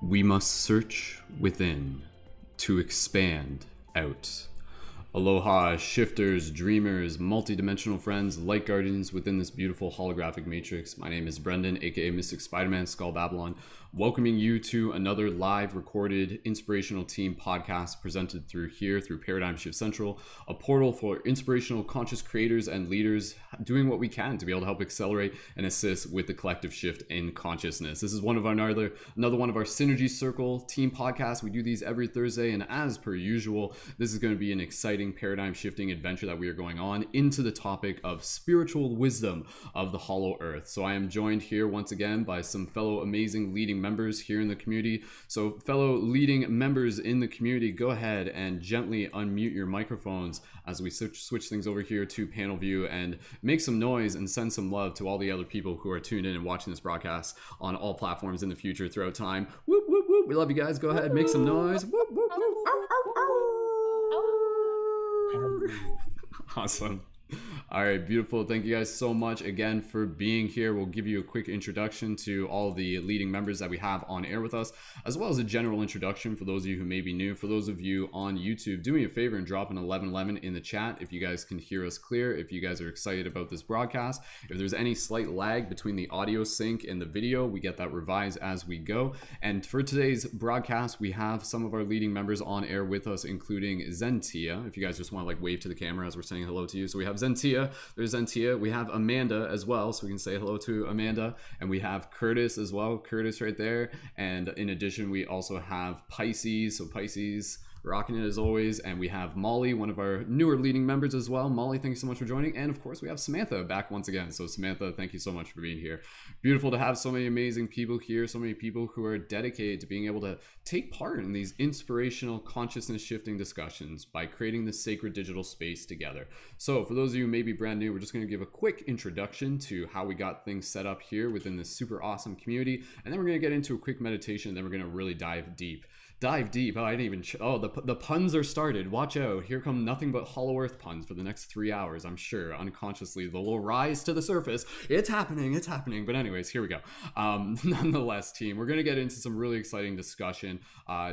We must search within to expand out. Aloha, shifters, dreamers, multi-dimensional friends, light guardians within this beautiful holographic matrix. My name is Brendon, aka Mystic Spider-Man, Skull Babylon, welcoming you to another live recorded inspirational team podcast presented through Paradigm Shift Central, a portal for inspirational conscious creators and leaders doing what we can to be able to help accelerate and assist with the collective shift in consciousness. This is one of our another one of our Synergy Circle team podcasts. We do these every Thursday, and as per usual, this is going to be an exciting paradigm shifting adventure that we are going on into the topic of spiritual wisdom of the hollow earth. So I am joined here once again by some fellow amazing leading members here in the community. So fellow leading members in the community, go ahead and gently unmute your microphones as we switch things over here to panel view, and make some noise and send some love to all the other people who are tuned in and watching this broadcast on all platforms in the future throughout time. Whoop, whoop, whoop. We love you guys. Go ahead, make some noise. Whoop, whoop, whoop. Ow, ow, ow. Awesome. All right, beautiful. Thank you guys so much again for being here. We'll give you a quick introduction to all the leading members that we have on air with us, as well as a general introduction for those of you who may be new. For those of you on YouTube, do me a favor and drop an 1111 in the chat if you guys can hear us clear, if you guys are excited about this broadcast. If there's any slight lag between the audio sync and the video, we get that revised as we go. And for today's broadcast, we have some of our leading members on air with us, including Zentia. If you guys just want to like wave to the camera as we're saying hello to you. So we have Zentia. There's Zentia. We have Amanda as well, so we can say hello to Amanda. And we have Curtis as well. Curtis right there. And in addition, we also have Pisces. So Pisces rocking it as always. And we have Mollie, one of our newer leading members as well. Mollie, thank you so much for joining. And of course, we have Samantha back once again. So Samantha, thank you so much for being here. Beautiful to have so many amazing people here, so many people who are dedicated to being able to take part in these inspirational consciousness shifting discussions by creating this sacred digital space together. So for those of you who may be brand new, we're just going to give a quick introduction to how we got things set up here within this super awesome community. And then we're going to get into a quick meditation, and then we're going to really dive deep. Oh, I didn't even, the puns are started. Watch out. Here come nothing but hollow earth puns for the next 3 hours. I'm sure unconsciously they'll rise to the surface. It's happening. But anyways, here we go. Nonetheless, team, we're going to get into some really exciting discussion.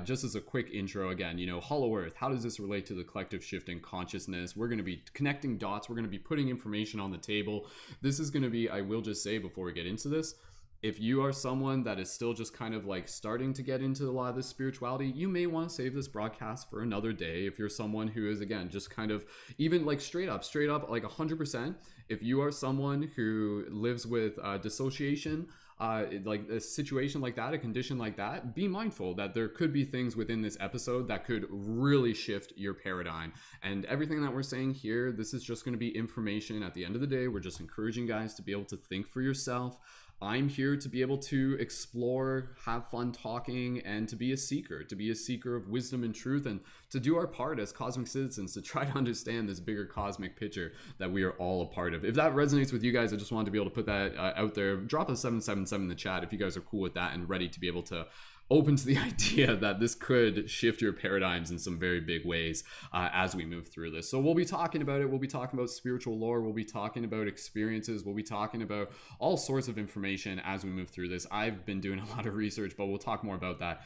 Just as a quick intro again, hollow earth, how does this relate to the collective shift in consciousness? We're going to be connecting dots. We're going to be putting information on the table. This is going to be, I will just say before we get into this, if you are someone that is still just kind of like starting to get into a lot of this spirituality, you may want to save this broadcast for another day. If you're someone who is, again, just kind of even like straight up, like 100%, if you are someone who lives with dissociation, like a situation like that, a condition like that, be mindful that there could be things within this episode that could really shift your paradigm. And everything that we're saying here, this is just going to be information. At the end of the day, we're just encouraging guys to be able to think for yourself. I'm here to be able to explore, have fun talking, and to be a seeker of wisdom and truth, and to do our part as cosmic citizens to try to understand this bigger cosmic picture that we are all a part of. If that resonates with you guys, I just wanted to be able to put that out there. Drop a 777 in the chat if you guys are cool with that and ready to be able to open to the idea that this could shift your paradigms in some very big ways as we move through this. So we'll be talking about it. We'll be talking about spiritual lore. We'll be talking about experiences. We'll be talking about all sorts of information as we move through this. I've been doing a lot of research, but we'll talk more about that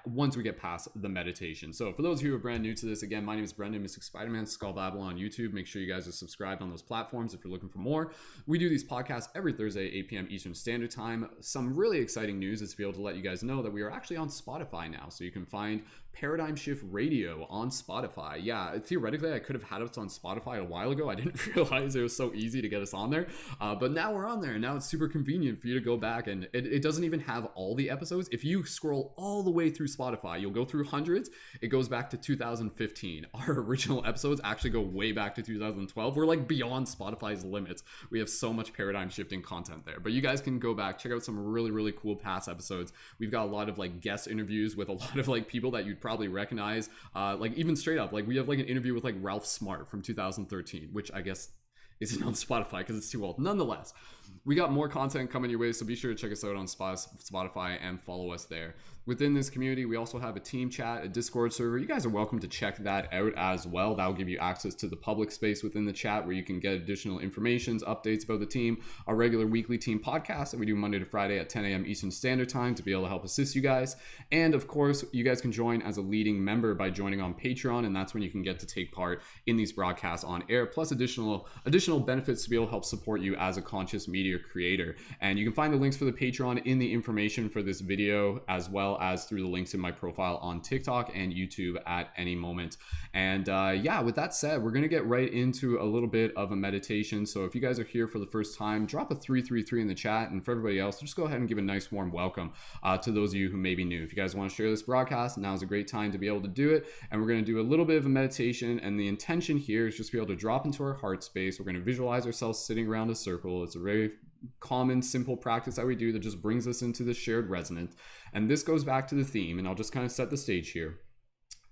once we get past the meditation. So for those of you who are brand new to this, again, my name is Brendon, Mystic Spider-Man, Skull Babylon on YouTube. Make sure you guys are subscribed on those platforms if you're looking for more. We do these podcasts every Thursday, 8 p.m. Eastern Standard Time. Some really exciting news is to be able to let you guys know that we are actually on Spotify now, so you can find Paradigm Shift Radio on Spotify. Yeah, theoretically I could have had us on Spotify a while ago. I didn't realize it was so easy to get us on there, but now we're on there, and now it's super convenient for you to go back, and it doesn't even have all the episodes. If you scroll all the way through Spotify, you'll go through hundreds. It goes back to 2015. Our original episodes actually go way back to 2012. We're like beyond Spotify's limits. We have so much paradigm shifting content there, but you guys can go back, check out some really cool past episodes. We've got a lot of like guest interviews with a lot of like people that you'd probably recognize, like even straight up, like we have like an interview with like Ralph Smart from 2013, which I guess Is it on Spotify? Because it's too old. Nonetheless, we got more content coming your way, so be sure to check us out on Spotify and follow us there. Within this community, we also have a team chat, a Discord server. You guys are welcome to check that out as well. That will give you access to the public space within the chat where you can get additional informations, updates about the team, our regular weekly team podcast that we do Monday to Friday at 10 a.m. Eastern Standard Time to be able to help assist you guys. And of course, you guys can join as a leading member by joining on Patreon, and that's when you can get to take part in these broadcasts on air, plus additional benefits to be able to help support you as a conscious media creator. And you can find the links for the Patreon in the information for this video, as well as through the links in my profile on TikTok and YouTube at any moment. And yeah, with that said, we're gonna get right into a little bit of a meditation. So if you guys are here for the first time, drop a 333 in the chat, and for everybody else, just go ahead and give a nice warm welcome to those of you who may be new. If you guys want to share this broadcast, now is a great time to be able to do it. And we're going to do a little bit of a meditation, and the intention here is just to be able to drop into our heart space. We're going to visualize ourselves sitting around a circle. It's a very common, simple practice that we do that just brings us into the shared resonance. And this goes back to the theme, and I'll just kind of set the stage here.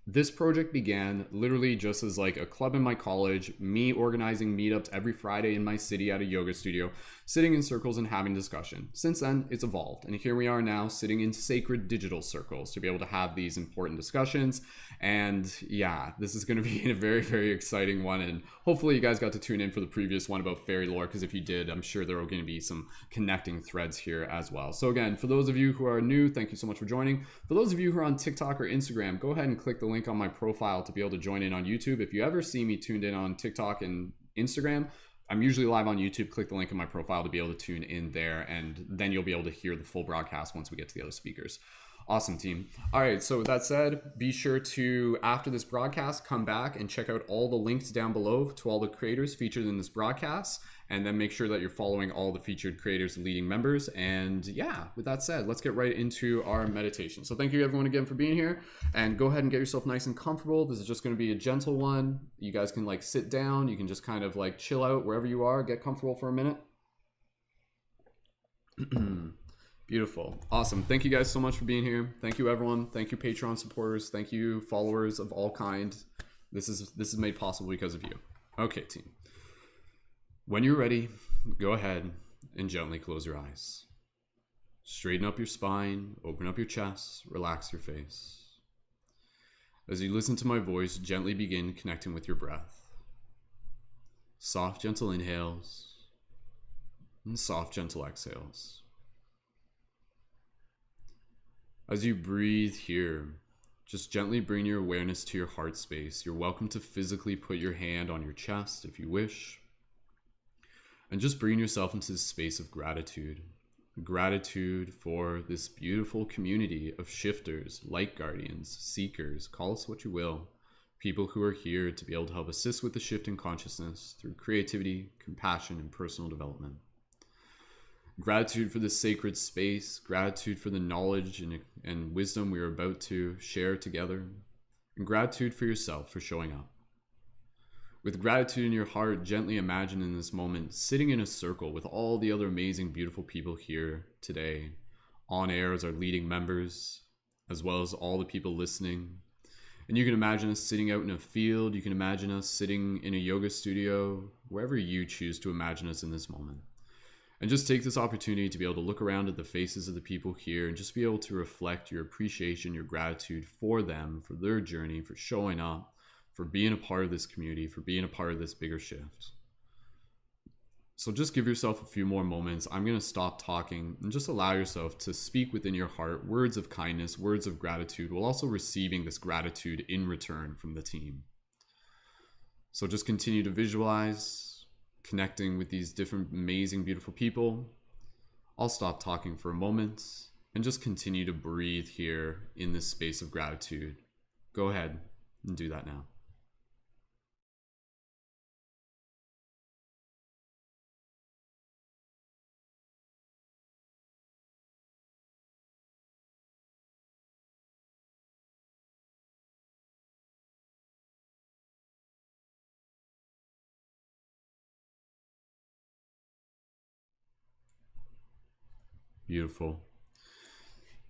This project began literally just as like a club in my college, me organizing meetups every Friday in my city at a yoga studio, sitting in circles and having discussion. Since then, it's evolved. And here we are now sitting in sacred digital circles to be able to have these important discussions. And yeah, this is going to be a very, very exciting one. And hopefully you guys got to tune in for the previous one about fairy lore, because if you did, I'm sure there are going to be some connecting threads here as well. So again, for those of you who are new, thank you so much for joining. For those of you who are on TikTok or Instagram, go ahead and click the link on my profile to be able to join in on YouTube. If you ever see me tuned in on TikTok and Instagram, I'm usually live on YouTube. Click the link in my profile to be able to tune in there, and then you'll be able to hear the full broadcast once we get to the other speakers. Awesome, team. All right, so with that said, be sure to, after this broadcast, come back and check out all the links down below to all the creators featured in this broadcast, and then make sure that you're following all the featured creators and leading members. And yeah, with that said, let's get right into our meditation. So thank you everyone again for being here, and go ahead and get yourself nice and comfortable. This is just going to be a gentle one. You guys can like sit down, you can just kind of like chill out wherever you are, get comfortable for a minute. Beautiful. Awesome. Thank you guys so much for being here. Thank you everyone. Thank you Patreon supporters. Thank you followers of all kind. This is made possible because of you. Okay, team. When you're ready, go ahead and gently close your eyes. Straighten up your spine, open up your chest, relax your face. As you listen to my voice, gently begin connecting with your breath. Soft, gentle inhales and soft, gentle exhales. As you breathe here, just gently bring your awareness to your heart space. You're welcome to physically put your hand on your chest if you wish. And just bring yourself into this space of gratitude. Gratitude for this beautiful community of shifters, light guardians, seekers, call us what you will. People who are here to be able to help assist with the shift in consciousness through creativity, compassion, and personal development. Gratitude for this sacred space, gratitude for the knowledge and wisdom we are about to share together, and gratitude for yourself for showing up. With gratitude in your heart, gently imagine in this moment sitting in a circle with all the other amazing, beautiful people here today, on air as our leading members, as well as all the people listening. And you can imagine us sitting out in a field, you can imagine us sitting in a yoga studio, wherever you choose to imagine us in this moment. And just take this opportunity to be able to look around at the faces of the people here and just be able to reflect your appreciation, your gratitude for them, for their journey, for showing up, for being a part of this community, for being a part of this bigger shift. So just give yourself a few more moments. I'm going to stop talking and just allow yourself to speak within your heart words of kindness, words of gratitude, while also receiving this gratitude in return from the team. So just continue to visualize connecting with these different amazing, beautiful people. I'll stop talking for a moment and just continue to breathe here in this space of gratitude. Go ahead and do that now. Beautiful.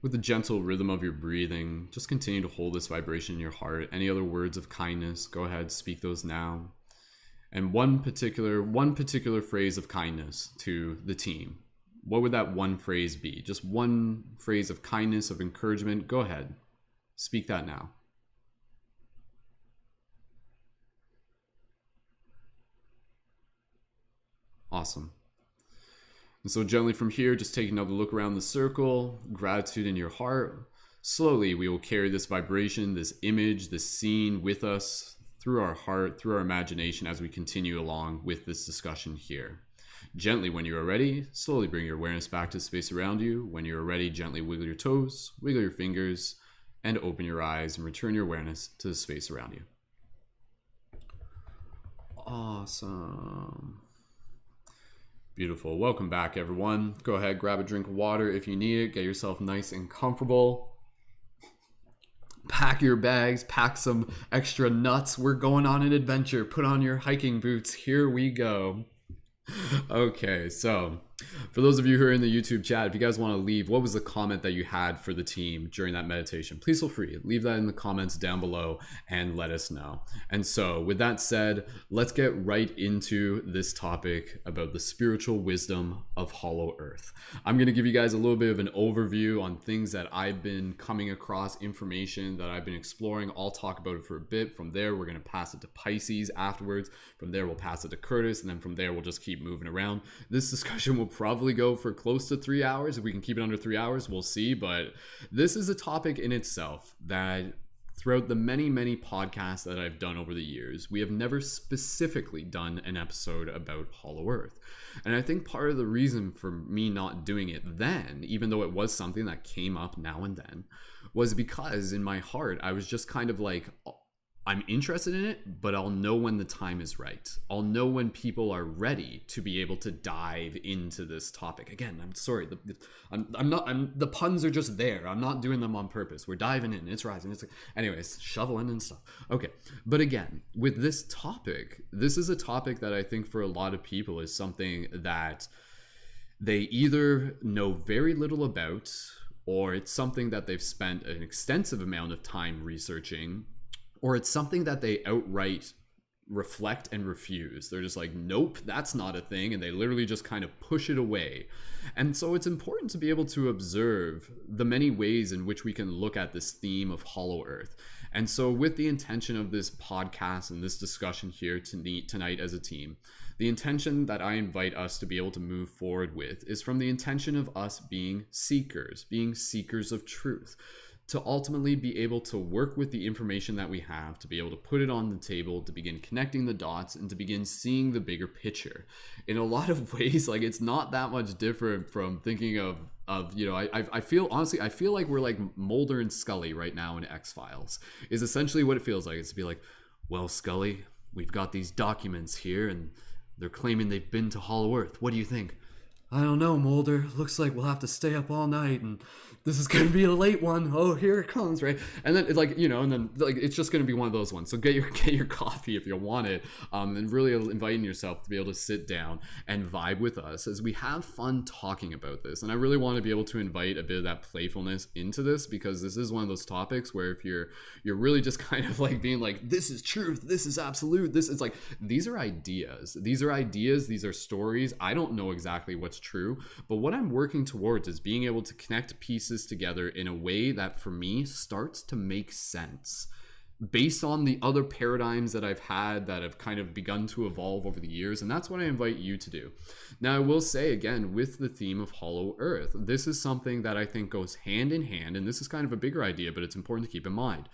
With the gentle rhythm of your breathing, just continue to hold this vibration in your heart. Any other words of kindness, go ahead, speak those now. and one particular phrase of kindness to the team, what would that one phrase be? Just one phrase of kindness, of encouragement. Go ahead. Speak that now. Awesome. And so gently from here, just take another look around the circle, gratitude in your heart. Slowly, we will carry this vibration, this image, this scene with us through our heart, through our imagination as we continue along with this discussion here. Gently, when you are ready, slowly bring your awareness back to the space around you. When you are ready, gently wiggle your toes, wiggle your fingers, and open your eyes and return your awareness to the space around you. Awesome. Beautiful. Welcome back, everyone. Go ahead, grab a drink of water if you need it. Get yourself nice and comfortable. Pack your bags, pack some extra nuts. We're going on an adventure. Put on your hiking boots. Here we go. Okay, so for those of you who are in the YouTube chat, if you guys want to leave, what was the comment that you had for the team during that meditation? Please feel free. Leave that in the comments down below and let us know. And so with that said, let's get right into this topic about the spiritual wisdom of Hollow Earth. I'm going to give you guys a little bit of an overview on things that I've been coming across, information that I've been exploring. I'll talk about it for a bit. From there, we're going to pass it to Pisces afterwards. From there, we'll pass it to Curtis. And then from there, we'll just keep moving around. This discussion will probably go for close to 3 hours. If we can keep it under 3 hours, we'll see. But this is a topic in itself that throughout the many podcasts that I've done over the years, we have never specifically done an episode about Hollow Earth. And I think part of the reason for me not doing it then, even though it was something that came up now and then, was because in my heart, I was just kind of like, I'm interested in it, but I'll know when the time is right. I'll know when people are ready to be able to dive into this topic. Again, I'm sorry. The puns are just there. I'm not doing them on purpose. We're diving in. It's rising. It's like, anyways, shoveling and stuff. Okay. But again, with this topic, this is a topic that I think for a lot of people is something that they either know very little about, or it's something that they've spent an extensive amount of time researching, or it's something that they outright reflect and refuse. They're just like, nope, that's not a thing. And they literally just kind of push it away. And so it's important to be able to observe the many ways in which we can look at this theme of Hollow Earth. And so with the intention of this podcast and this discussion here tonight as a team, the intention that I invite us to be able to move forward with is from the intention of us being seekers of truth, to ultimately be able to work with the information that we have, to be able to put it on the table, to begin connecting the dots, and to begin seeing the bigger picture. In a lot of ways, like, it's not that much different from thinking of you know, I feel, honestly, I feel like we're like Mulder and Scully right now in X-Files, is essentially what it feels like. It's to be like, well, Scully, we've got these documents here, and they're claiming they've been to Hollow Earth. What do you think? I don't know, Mulder. Looks like we'll have to stay up all night, and this is going to be a late one. Oh, here it comes, right? And then it's like, you know, and then like it's just going to be one of those ones. So get your coffee if you want it, and really inviting yourself to be able to sit down and vibe with us as we have fun talking about this. And I really want to be able to invite a bit of that playfulness into this, because this is one of those topics where if you're really just kind of like being like, this is truth, this is absolute, this is like, these are ideas, these are stories. I don't know exactly what's true, but what I'm working towards is being able to connect pieces together in a way that for me starts to make sense based on the other paradigms that I've had that have kind of begun to evolve over the years. And that's what I invite you to do. Now, I will say again, with the theme of Hollow Earth, this is something that I think goes hand in hand, and this is kind of a bigger idea, but it's important to keep in mind.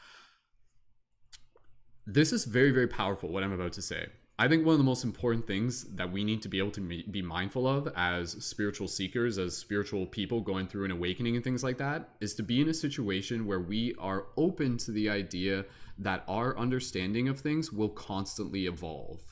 This is very powerful, what I'm about to say. I think one of the most important things that we need to be able to be mindful of as spiritual seekers, as spiritual people going through an awakening and things like that, is to be in a situation where we are open to the idea that our understanding of things will constantly evolve.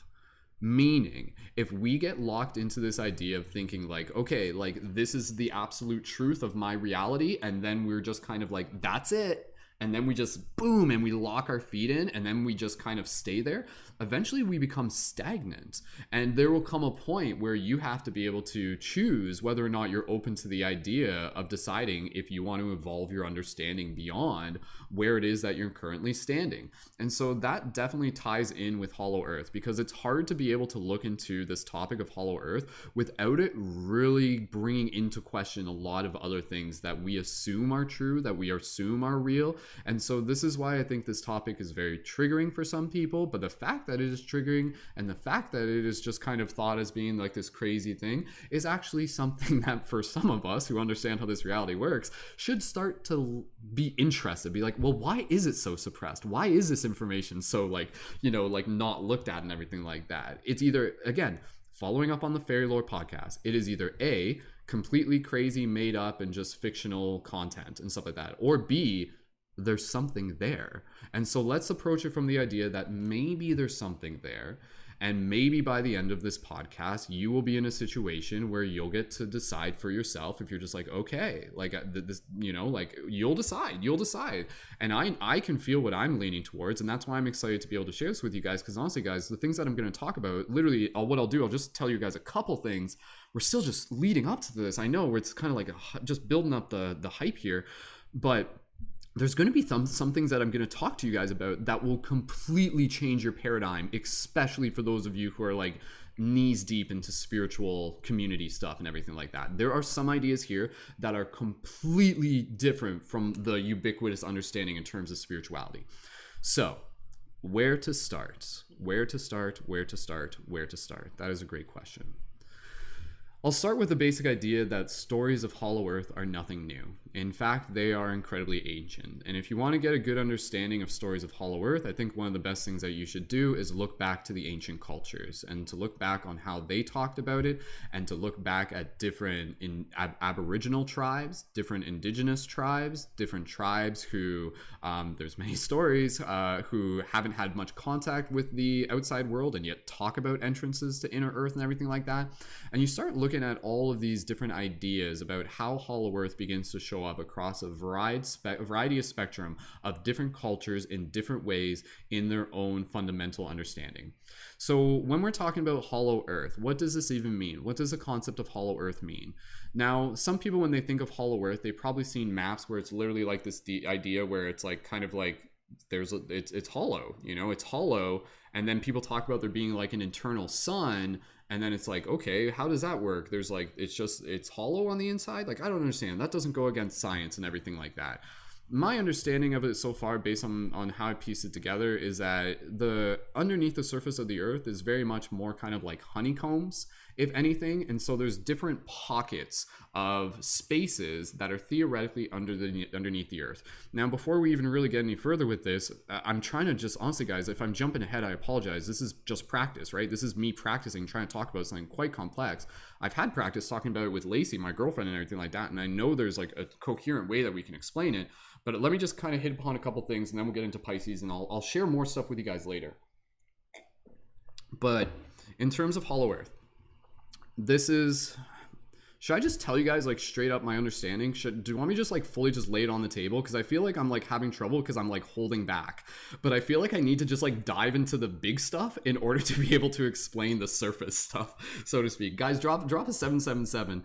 Meaning, if we get locked into this idea of thinking like, okay, like this is the absolute truth of my reality, and then we're just kind of like, that's it, and then we just boom and we lock our feet in, and then we just kind of stay there, eventually we become stagnant. And there will come a point where you have to be able to choose whether or not you're open to the idea of deciding if you want to evolve your understanding beyond where it is that you're currently standing. And so that definitely ties in with Hollow Earth, because it's hard to be able to look into this topic of Hollow Earth without it really bringing into question a lot of other things that we assume are true, that we assume are real. And so this is why I think this topic is very triggering for some people. But the fact that it is triggering, and the fact that it is just kind of thought as being like this crazy thing, is actually something that for some of us who understand how this reality works should start to be interested, be like, well, why is it so suppressed? Why is this information so like, you know, like not looked at and everything like that? It's either, again, following up on the Fairy Lore podcast, it is either A, completely crazy, made up, and just fictional content and stuff like that, or B, there's something there. And so let's approach it from the idea that maybe there's something there, and maybe by the end of this podcast you will be in a situation where you'll get to decide for yourself if you're just like, okay, like this, you know, like you'll decide. And I can feel what I'm leaning towards, and that's why I'm excited to be able to share this with you guys, because honestly guys, the things that I'm going to talk about, literally what I'll do, I'll just tell you guys a couple things. We're still just leading up to this, I know, where it's kind of like just building up the hype here, but there's going to be some things that I'm going to talk to you guys about that will completely change your paradigm, especially for those of you who are like knees deep into spiritual community stuff and everything like that. There are some ideas here that are completely different from the ubiquitous understanding in terms of spirituality. So where to start? That is a great question. I'll start with the basic idea that stories of Hollow Earth are nothing new. In fact, they are incredibly ancient. And if you want to get a good understanding of stories of Hollow Earth, I think one of the best things that you should do is look back to the ancient cultures, and to look back on how they talked about it, and to look back at different Aboriginal tribes, different indigenous tribes, different tribes who, there's many stories, who haven't had much contact with the outside world and yet talk about entrances to inner Earth and everything like that. And you start looking at all of these different ideas about how Hollow Earth begins to show up across a variety of spectrum of different cultures in different ways in their own fundamental understanding. So when we're talking about Hollow Earth, what does this even mean? What does the concept of Hollow Earth mean? Now, some people, when they think of Hollow Earth, they've probably seen maps where it's literally like this idea where it's like kind of like it's hollow, you know, it's hollow, and then people talk about there being like an internal sun. And then it's like, okay, how does that work? There's like, it's hollow on the inside. Like, I don't understand. That doesn't go against science and everything like that. My understanding of it so far, based on how I pieced it together, is that the underneath the surface of the earth is very much more kind of like honeycombs, if anything. And so there's different pockets of spaces that are theoretically underneath the earth. Now, before we even really get any further with this, I'm trying to just, honestly guys, if I'm jumping ahead, I apologize. This is just practice, right? This is me practicing, trying to talk about something quite complex. I've had practice talking about it with Lacey, my girlfriend, and everything like that. And I know there's like a coherent way that we can explain it. But let me just kind of hit upon a couple things, and then we'll get into Pisces, and I'll share more stuff with you guys later. But in terms of Hollow Earth, this is... Should I just tell you guys like straight up my understanding? Do you want me just like fully just lay it on the table? Because I feel like I'm like having trouble because I'm like holding back. But I feel like I need to just like dive into the big stuff in order to be able to explain the surface stuff, so to speak. Guys, drop a 777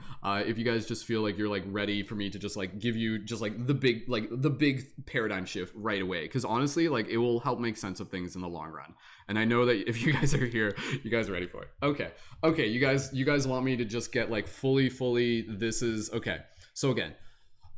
if you guys just feel like you're like ready for me to just like give you just like the big paradigm shift right away. Because honestly, like it will help make sense of things in the long run. And I know that if you guys are here, you guys are ready for it. Okay, you guys want me to just get like fully, this is, okay. So again,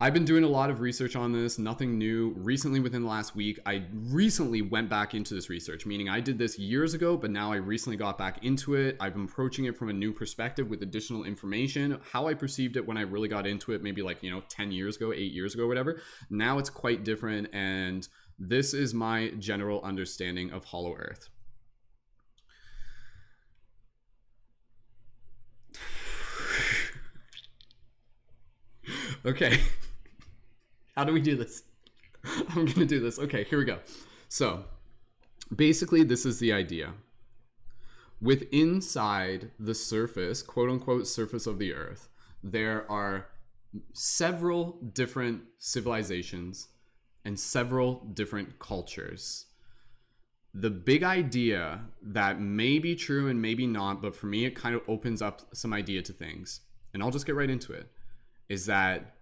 I've been doing a lot of research on this, nothing new. Recently, within the last week, I recently went back into this research, meaning I did this years ago, but now I recently got back into it. I'm approaching it from a new perspective with additional information. How I perceived it when I really got into it, maybe like, 10 years ago, 8 years ago, whatever. Now it's quite different, and this is my general understanding of Hollow Earth. Okay, how do we do this? I'm gonna do this. Okay, here we go. So basically this is the idea. With inside the surface, quote unquote surface of the earth, there are several different civilizations, and several different cultures. The big idea that may be true and maybe not, but for me it kind of opens up some idea to things, and I'll just get right into it, is that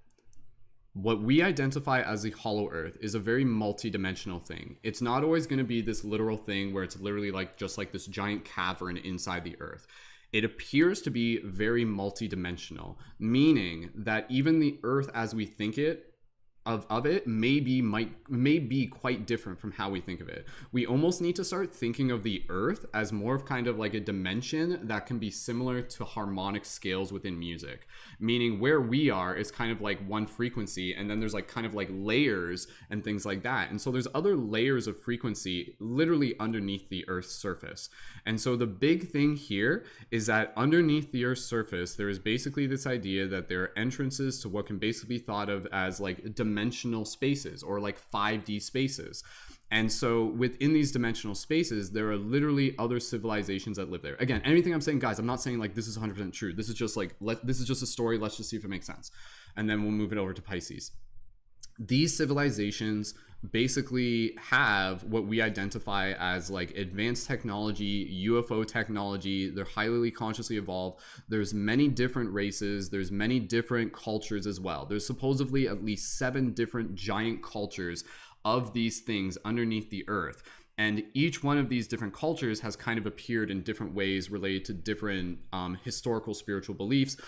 what we identify as the hollow earth is a very multi-dimensional thing. It's not always going to be this literal thing where it's literally like just like this giant cavern inside the earth. It appears to be very multi-dimensional, meaning that even the earth as we think it of it may be quite different from how we think of it. We almost need to start thinking of the earth as more of kind of like a dimension that can be similar to harmonic scales within music, meaning where we are is kind of like one frequency, and then there's like kind of like layers and things like that, and so there's other layers of frequency literally underneath the earth's surface. And so the big thing here is that underneath the earth's surface there is basically this idea that there are entrances to what can basically be thought of as like dimensional spaces, or like 5D spaces. And so within these dimensional spaces there are literally other civilizations that live there. Again, anything I'm saying, guys, I'm not saying like this is 100% true. This is just like this is just a story. Let's just see if it makes sense, and then we'll move it over to Pisces. These civilizations basically have what we identify as like advanced technology, UFO technology. They're highly consciously evolved. There's many different races. There's many different cultures as well. There's supposedly at least 7 different giant cultures of these things underneath the earth. And each one of these different cultures has kind of appeared in different ways related to different historical spiritual beliefs.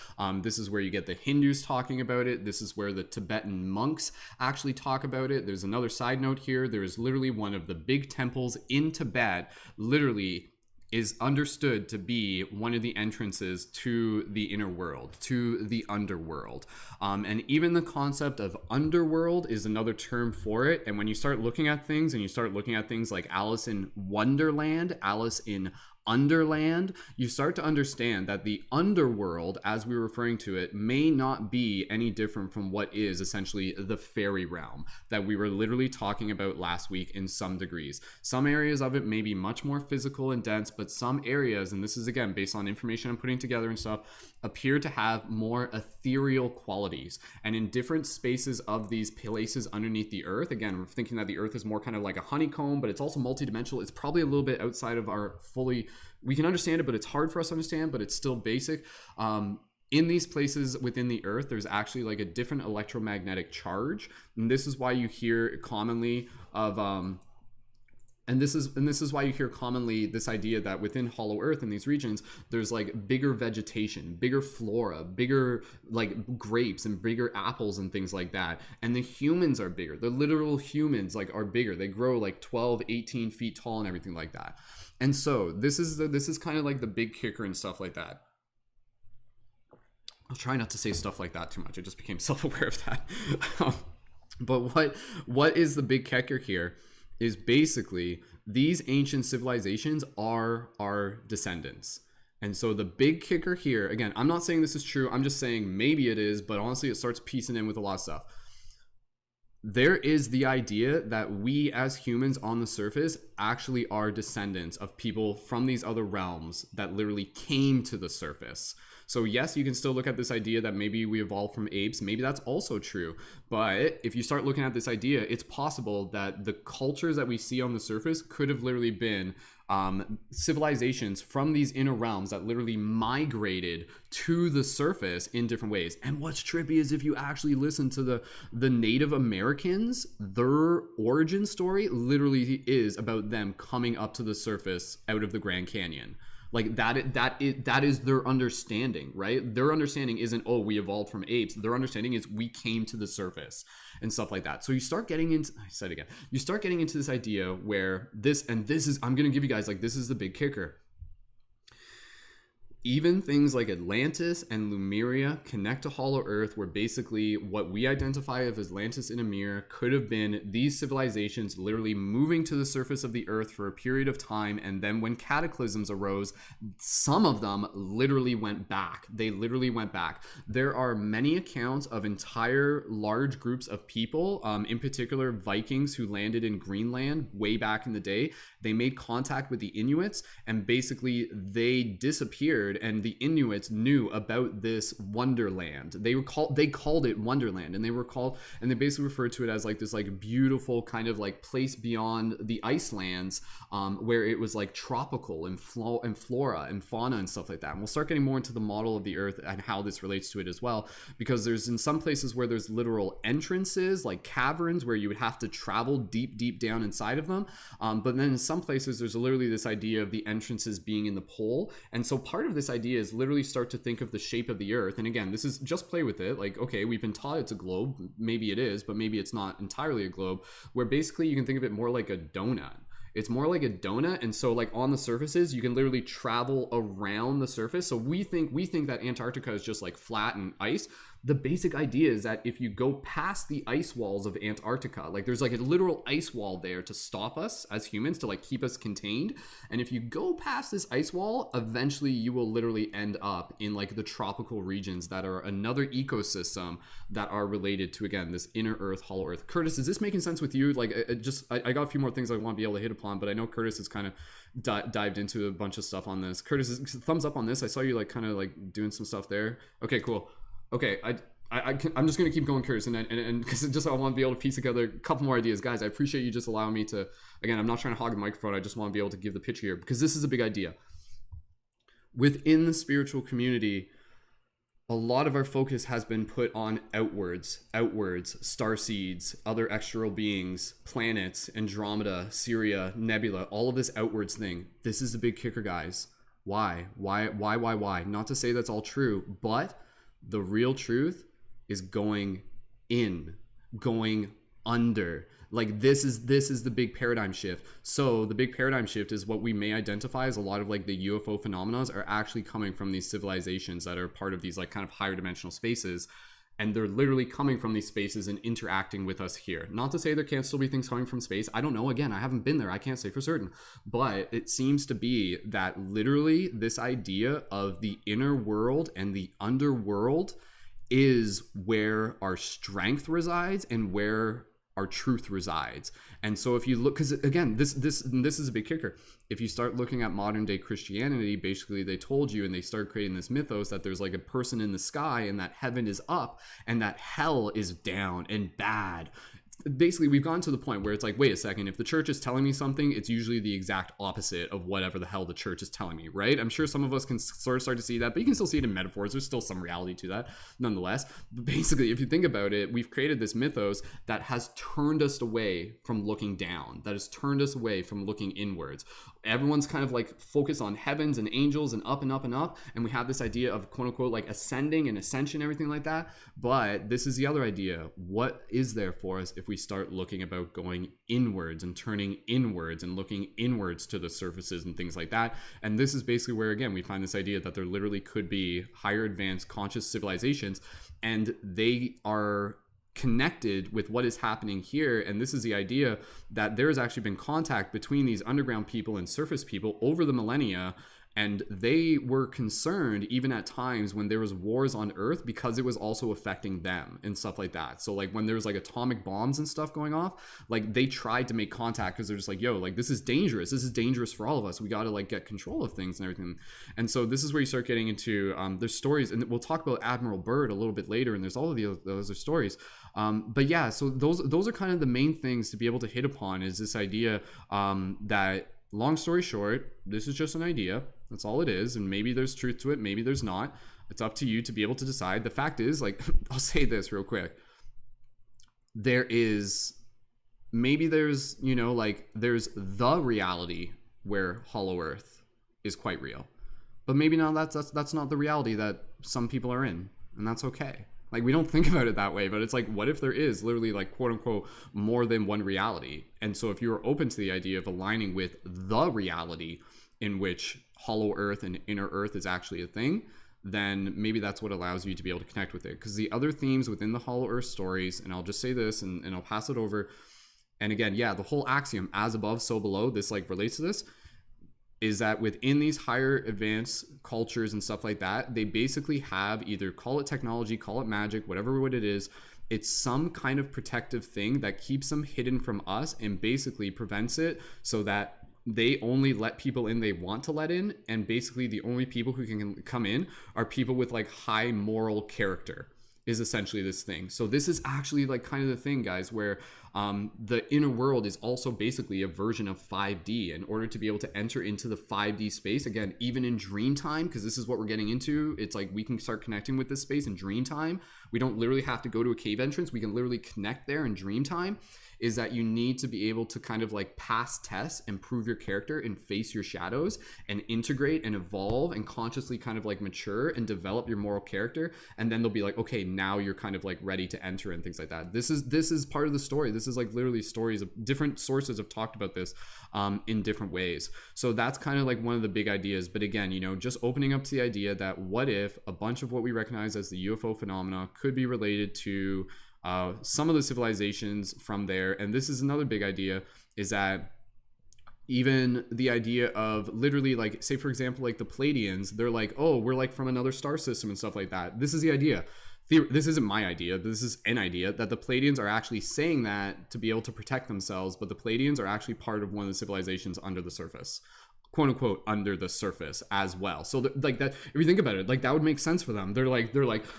This is where you get the Hindus talking about it. This is where the Tibetan monks actually talk about it. There's another side note here. There is literally one of the big temples in Tibet literally is understood to be one of the entrances to the inner world, to the underworld. And even the concept of underworld is another term for it. And when you start looking at things, and you start looking at things like Alice in Wonderland, Alice in Underland, you start to understand that the underworld, as we're referring to it, may not be any different from what is essentially the fairy realm that we were literally talking about last week in some degrees. Some areas of it may be much more physical and dense, but some areas, and this is again based on information I'm putting together and stuff, appear to have more ethereal qualities. And in different spaces of these places underneath the earth, again, we're thinking that the earth is more kind of like a honeycomb, but it's also multidimensional. It's probably a little bit outside of our we can understand it, but it's hard for us to understand, but it's still basic. In these places within the earth, there's actually like a different electromagnetic charge. And this is why you hear commonly of and this is why you hear commonly this idea that within hollow earth in these regions there's like bigger vegetation, bigger flora, bigger like grapes and bigger apples and things like that. And the humans are bigger. The literal humans like are bigger. They grow like 12, 18 feet tall and everything like that. And so this is kind of like the big kicker and stuff like that. I'll try not to say stuff like that too much. I just became self-aware of that. But what is the big kicker here is basically these ancient civilizations are our descendants. And so the big kicker here, again, I'm not saying this is true. I'm just saying maybe it is, but honestly, it starts piecing in with a lot of stuff. There is the idea that we as humans on the surface actually are descendants of people from these other realms that literally came to the surface. So yes, you can still look at this idea that maybe we evolved from apes. Maybe that's also true. But if you start looking at this idea, it's possible that the cultures that we see on the surface could have literally been civilizations from these inner realms that literally migrated to the surface in different ways. And what's trippy is if you actually listen to the Native Americans, their origin story literally is about them coming up to the surface out of the Grand Canyon. Like that is their understanding, right? Their understanding isn't, oh, we evolved from apes. Their understanding is we came to the surface and stuff like that. So you start getting into, you start getting into this idea where this is, I'm going to give you guys, like, this is the big kicker. Even things like Atlantis and Lemuria connect to Hollow Earth, where basically what we identify as Atlantis and Ymir could have been these civilizations literally moving to the surface of the Earth for a period of time, and then when cataclysms arose, some of them literally went back. They literally went back. There are many accounts of entire large groups of people, in particular Vikings who landed in Greenland way back in the day. They made contact with the Inuits, and basically they disappeared discovered and the Inuits knew about this wonderland. They called it Wonderland, and they basically referred to it as like this like beautiful kind of like place beyond the icelands, where it was like tropical and flora and fauna and stuff like that. And we'll start getting more into the model of the Earth and how this relates to it as well, because there's in some places where there's literal entrances like caverns where you would have to travel deep down inside of them, but then in some places there's literally this idea of the entrances being in the pole. And so part of this idea is literally start to think of the shape of the Earth. And again, this is just play with it, like, okay, we've been taught it's a globe, maybe it is, but maybe it's not entirely a globe, where basically you can think of it more like a donut. It's more like a donut, and so like on the surfaces you can literally travel around the surface. So we think that Antarctica is just like flat and ice. The basic idea is that if you go past the ice walls of Antarctica, like there's like a literal ice wall there to stop us as humans, to like keep us contained. And if you go past this ice wall, eventually you will literally end up in like the tropical regions that are another ecosystem that are related to, again, this inner Earth, hollow Earth. Curtis, is this making sense with you? Like I got a few more things I want to be able to hit upon, but I know Curtis has kind of dived into a bunch of stuff on this. Curtis, thumbs up on this. I saw you like kind of like doing some stuff there. Okay, cool. Okay, I'm just going to keep going, Curtis, and because just I want to be able to piece together a couple more ideas. Guys, I appreciate you just allowing me to, again, I'm not trying to hog the microphone, I just want to be able to give the picture here, because this is a big idea. Within the spiritual community, a lot of our focus has been put on outwards, star seeds, other extraterrestrial beings, planets, Andromeda, Syria, Nebula, all of this outwards thing. This is the big kicker, guys. Why? Not to say that's all true, but the real truth is going in, going under. Like this is the big paradigm shift. So the big paradigm shift is what we may identify as a lot of like the UFO phenomena are actually coming from these civilizations that are part of these like kind of higher dimensional spaces. And they're literally coming from these spaces and interacting with us here. Not to say there can't still be things coming from space. I don't know. Again, I haven't been there. I can't say for certain. But it seems to be that literally this idea of the inner world and the underworld is where our strength resides and where our truth resides. And so if you look, because again, this is a big kicker. If you start looking at modern day Christianity, basically they told you and they started creating this mythos that there's like a person in the sky and that heaven is up and that hell is down and bad. Basically, we've gotten to the point where it's like, wait a second, if the church is telling me something, it's usually the exact opposite of whatever the hell the church is telling me, right? I'm sure some of us can sort of start to see that, but you can still see it in metaphors. There's still some reality to that nonetheless. But basically, if you think about it, we've created this mythos that has turned us away from looking down, that has turned us away from looking inwards. Everyone's kind of like focused on heavens and angels and up and up and up. And we have this idea of quote unquote like ascending and ascension, everything like that. But this is the other idea. What is there for us if we start looking about going inwards and turning inwards and looking inwards to the surfaces and things like that? And this is basically where, again, we find this idea that there literally could be higher advanced conscious civilizations, and they are connected with what is happening here. And this is the idea that there has actually been contact between these underground people and surface people over the millennia, and they were concerned even at times when there was wars on Earth because it was also affecting them and stuff like that. So like when there was like atomic bombs and stuff going off, like they tried to make contact because they're just like, yo, like this is dangerous for all of us, we got to like get control of things and everything. And so this is where you start getting into there's stories, and we'll talk about Admiral Byrd a little bit later, and there's all of those other stories. But yeah, so those are kind of the main things to be able to hit upon, is this idea that, long story short, this is just an idea. That's all it is. And maybe there's truth to it, maybe there's not. It's up to you to be able to decide. The fact is, like, I'll say this real quick. There's the reality where Hollow Earth is quite real. But maybe now that's not the reality that some people are in. And that's okay. Like, we don't think about it that way, but it's like, what if there is literally like quote unquote more than one reality? And so if you're open to the idea of aligning with the reality in which Hollow Earth and Inner Earth is actually a thing, then maybe that's what allows you to be able to connect with it. Because the other themes within the Hollow Earth stories, and I'll just say this and I'll pass it over. And again, yeah, the whole axiom, as above, so below, this like relates to this, is that within these higher advanced cultures and stuff like that, they basically have either, call it technology, call it magic, whatever what it is, it's some kind of protective thing that keeps them hidden from us and basically prevents it so that they only let people in they want to let in, and basically the only people who can come in are people with like high moral character, is essentially this thing. So this is actually like kind of the thing, guys, where the inner world is also basically a version of 5D. In order to be able to enter into the 5D space, again, even in dream time, because this is what we're getting into, it's like we can start connecting with this space in dream time. We don't literally have to go to a cave entrance. We can literally connect there in dream time. Is that you need to be able to kind of like pass tests, improve your character, and face your shadows, and integrate and evolve and consciously kind of like mature and develop your moral character. And then they'll be like, okay, now you're kind of like ready to enter and things like that. This is part of the story. This is like literally stories of different sources have talked about this in different ways. So that's kind of like one of the big ideas. But again, you know, just opening up to the idea that what if a bunch of what we recognize as the UFO phenomena could be related to some of the civilizations from there. And this is another big idea, is that even the idea of literally, like, say for example, like the Pleiadians, they're like, oh, we're like from another star system and stuff like that. This is the idea. This isn't my idea. This is an idea that the Pleiadians are actually saying that to be able to protect themselves, but the Pleiadians are actually part of one of the civilizations under the surface, quote unquote, under the surface as well. So like that, if you think about it, like that would make sense for them. They're like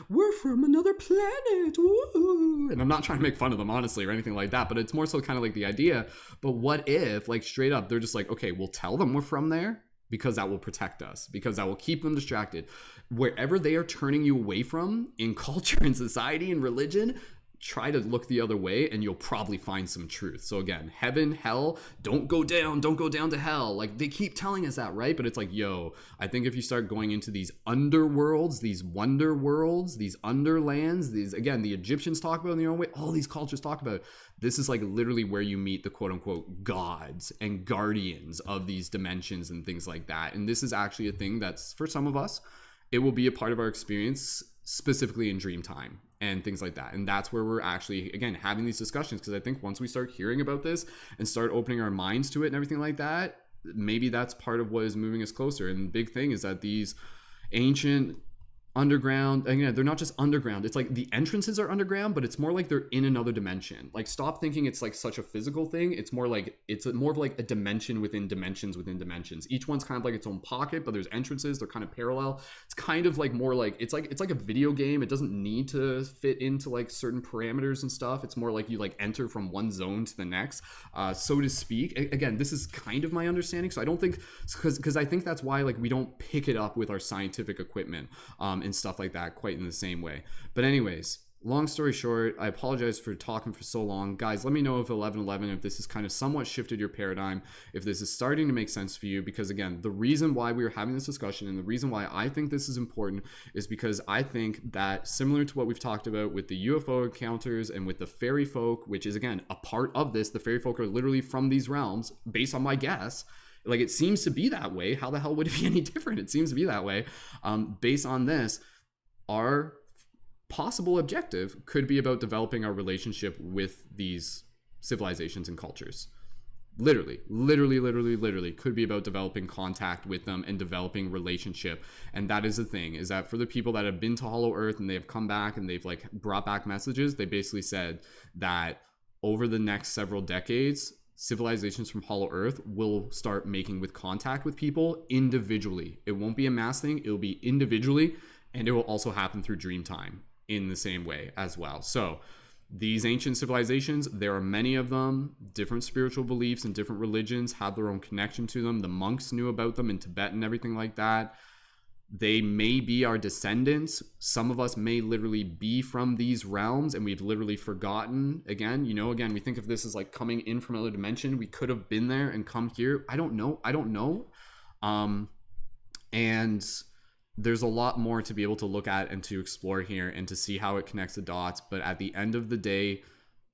we're from another planet. Woo! And I'm not trying to make fun of them honestly or anything like that, but it's more so kind of like the idea. But what if, like, straight up, they're just like, okay, we'll tell them we're from there, because that will protect us, because that will keep them distracted. Wherever they are turning you away from in culture and society and religion, try to look the other way and you'll probably find some truth. So again, heaven, hell, don't go down to hell. Like, they keep telling us that, right? But it's like, yo, I think if you start going into these underworlds, these wonder worlds, these underlands, these, again, the Egyptians talk about in their own way, all these cultures talk about, this is like literally where you meet the quote unquote gods and guardians of these dimensions and things like that. And this is actually a thing that's, for some of us, it will be a part of our experience, specifically in dream time and things like that. And that's where we're actually, again, having these discussions, because I think once we start hearing about this and start opening our minds to it and everything like that, maybe that's part of what is moving us closer. And the big thing is that these ancient underground, again, they're not just underground, it's like the entrances are underground, but it's more like they're in another dimension. Like, stop thinking it's like such a physical thing. It's more like, it's more of like a dimension within dimensions within dimensions. Each one's kind of like its own pocket, but there's entrances, they're kind of parallel. It's kind of like more like, it's like a video game. It doesn't need to fit into like certain parameters and stuff. It's more like you like enter from one zone to the next, so to speak. Again, this is kind of my understanding, so I don't think, because I think that's why like we don't pick it up with our scientific equipment and stuff like that quite in the same way. But anyways, long story short, I apologize for talking for so long. Guys, let me know if 1111, if this has kind of somewhat shifted your paradigm, if this is starting to make sense for you, because again, the reason why we are having this discussion and the reason why I think this is important is because I think that, similar to what we've talked about with the UFO encounters and with the fairy folk, which is again a part of this, the fairy folk are literally from these realms, based on my guess. Like, it seems to be that way. How the hell would it be any different? It seems to be that way. Based on this, our possible objective could be about developing our relationship with these civilizations and cultures. Literally could be about developing contact with them and developing relationship. And that is the thing, is that for the people that have been to Hollow Earth and they have come back and they've like brought back messages, they basically said that over the next several decades, civilizations from Hollow Earth will start making with contact with people individually. It won't be a mass thing, it'll be individually, and it will also happen through dream time in the same way as well. So these ancient civilizations, there are many of them, different spiritual beliefs and different religions have their own connection to them. The monks knew about them in Tibet and everything like that. They may be our descendants. Some of us may literally be from these realms and we've literally forgotten. Again, we think of this as like coming in from another dimension. We could have been there and come here. I don't know. And there's a lot more to be able to look at and to explore here and to see how it connects the dots. But at the end of the day,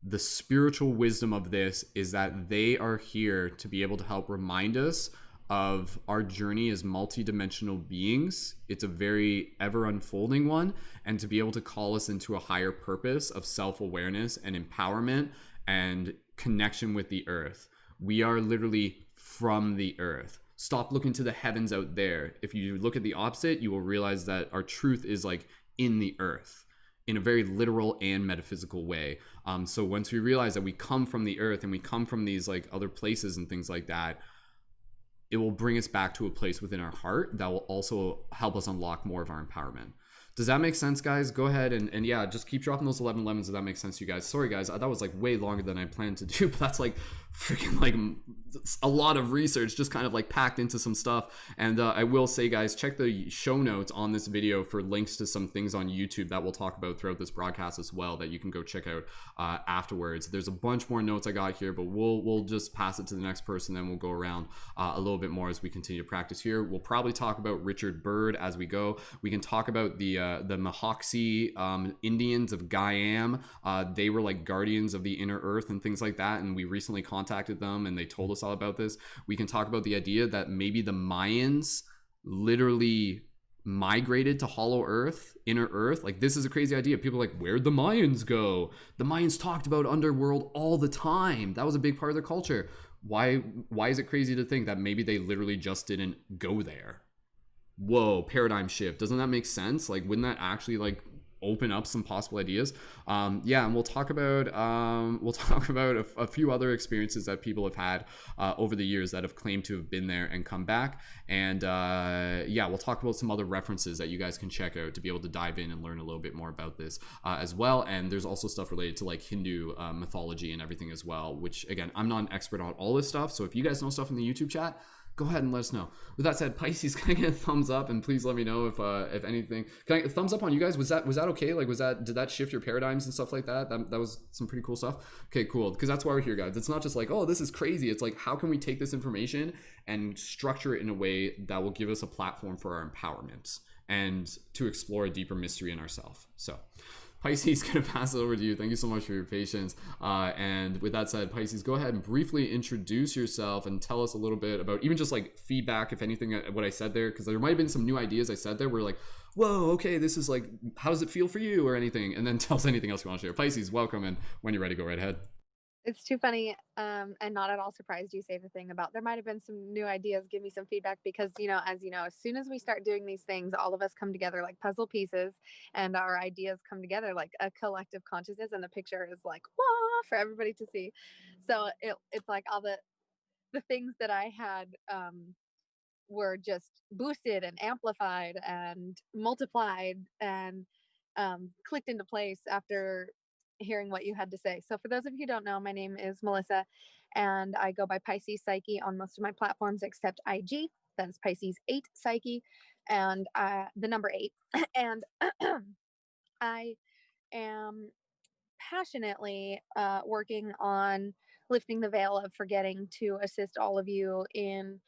the spiritual wisdom of this is that they are here to be able to help remind us of our journey as multidimensional beings. It's a very ever unfolding one, and to be able to call us into a higher purpose of self-awareness and empowerment and connection with the earth. We are literally from the earth. Stop looking to the heavens out there. If you look at the opposite, you will realize that our truth is like in the earth, in a very literal and metaphysical way. So once we realize that we come from the earth and we come from these like other places and things like that, it will bring us back to a place within our heart that will also help us unlock more of our empowerment. Does that make sense, guys? Go ahead and yeah, just keep dropping those 11 lemons if that makes sense to you guys. Sorry, guys, that was like way longer than I planned to do, but that's like freaking like a lot of research just kind of like packed into some stuff. And I will say, guys, check the show notes on this video for links to some things on YouTube that we'll talk about throughout this broadcast as well that you can go check out afterwards. There's a bunch more notes I got here, but we'll just pass it to the next person, then we'll go around a little bit more as we continue to practice here. We'll probably talk about Richard Byrd as we go. We can talk about the Mahoxie Indians of Guyam. They were like guardians of the inner earth and things like that, and we recently contacted them and they told us all about this. We can talk about the idea that maybe the Mayans literally migrated to hollow earth, inner earth. Like, this is a crazy idea. People are like, where'd the Mayans go? The Mayans talked about underworld all the time. That was a big part of their culture. Why is it crazy to think that maybe they literally just didn't go there? Whoa, paradigm shift. Doesn't that make sense? Like, wouldn't that actually like open up some possible ideas? Yeah, and we'll talk about a few other experiences that people have had over the years that have claimed to have been there and come back. And yeah, we'll talk about some other references that you guys can check out to be able to dive in and learn a little bit more about this as well. And there's also stuff related to like Hindu mythology and everything as well, which again, I'm not an expert on all this stuff. So if you guys know stuff in the YouTube chat, go ahead and let us know. With that said, Pisces, can I get a thumbs up? And please let me know if anything. Can I get a thumbs up on you guys? Was that okay? Like, did that shift your paradigms and stuff like that? That was some pretty cool stuff. Okay, cool. Because that's why we're here, guys. It's not just like, oh, this is crazy. It's like, how can we take this information and structure it in a way that will give us a platform for our empowerment and to explore a deeper mystery in ourselves? So Pisces, gonna pass it over to you. Thank you so much for your patience. And with that said, Pisces, go ahead and briefly introduce yourself and tell us a little bit about even just like feedback, if anything, what I said there, because there might have been some new ideas I said there where like, whoa, okay, this is like, how does it feel for you or anything? And then tell us anything else you want to share. Pisces, welcome. And when you're ready, go right ahead. It's too funny, and not at all surprised you say the thing about there might have been some new ideas. Give me some feedback because, as you know, as soon as we start doing these things, all of us come together like puzzle pieces, and our ideas come together like a collective consciousness, and the picture is like, whoa, for everybody to see. So it's like all the things that I had were just boosted and amplified and multiplied and clicked into place after hearing what you had to say. So, for those of you who don't know, my name is Melissa, and I go by Pisces Psyche on most of my platforms except IG. That is Pisces 8 Psyche, and the number 8. And I am passionately working on lifting the veil of forgetting to assist all of you in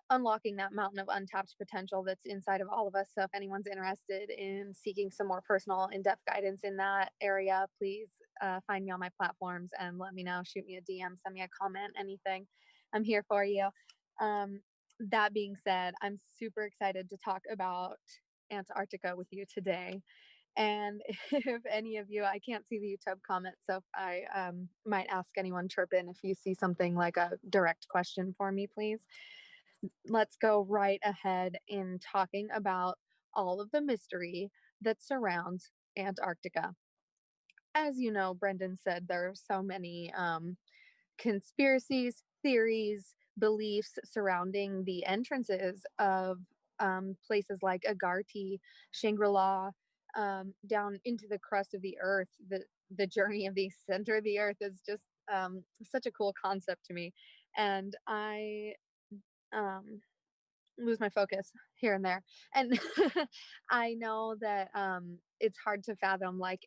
unlocking that mountain of untapped potential that's inside of all of us. So if anyone's interested in seeking some more personal, in-depth guidance in that area, please find me on my platforms and let me know. Shoot me a DM, send me a comment, anything. I'm here for you. That being said, I'm super excited to talk about Antarctica with you today. And if any of you, I can't see the YouTube comment, so I might ask anyone chirp in if you see something like a direct question for me, please. Let's go right ahead in talking about all of the mystery that surrounds Antarctica. As you know, Brendon said there are so many conspiracies, theories, beliefs surrounding the entrances of places like Agartha, Shangri-La, down into the crust of the earth. The journey of the center of the earth is just such a cool concept to me, and I um, lose my focus here and there. And I know that it's hard to fathom. Like,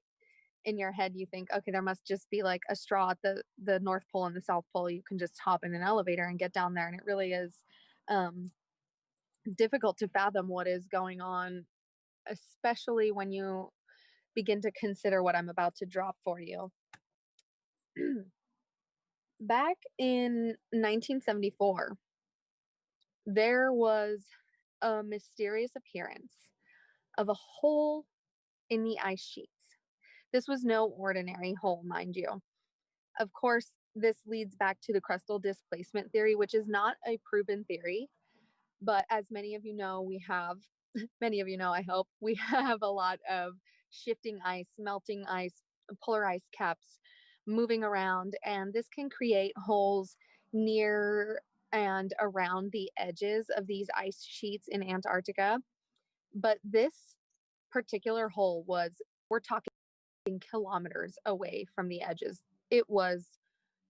in your head you think, okay, there must just be like a straw at the North Pole and the South Pole. You can just hop in an elevator and get down there, and it really is difficult to fathom what is going on, especially when you begin to consider what I'm about to drop for you. Back in 1974, there was a mysterious appearance of a hole in the ice sheets. This was no ordinary hole, mind you. Of course, this leads back to the crustal displacement theory, which is not a proven theory. But as many of you know, we have, many of you know, I hope, we have a lot of shifting ice, melting ice, polar ice caps moving around. And this can create holes near and around the edges of these ice sheets in Antarctica. But this particular hole was, we're talking kilometers away from the edges. It was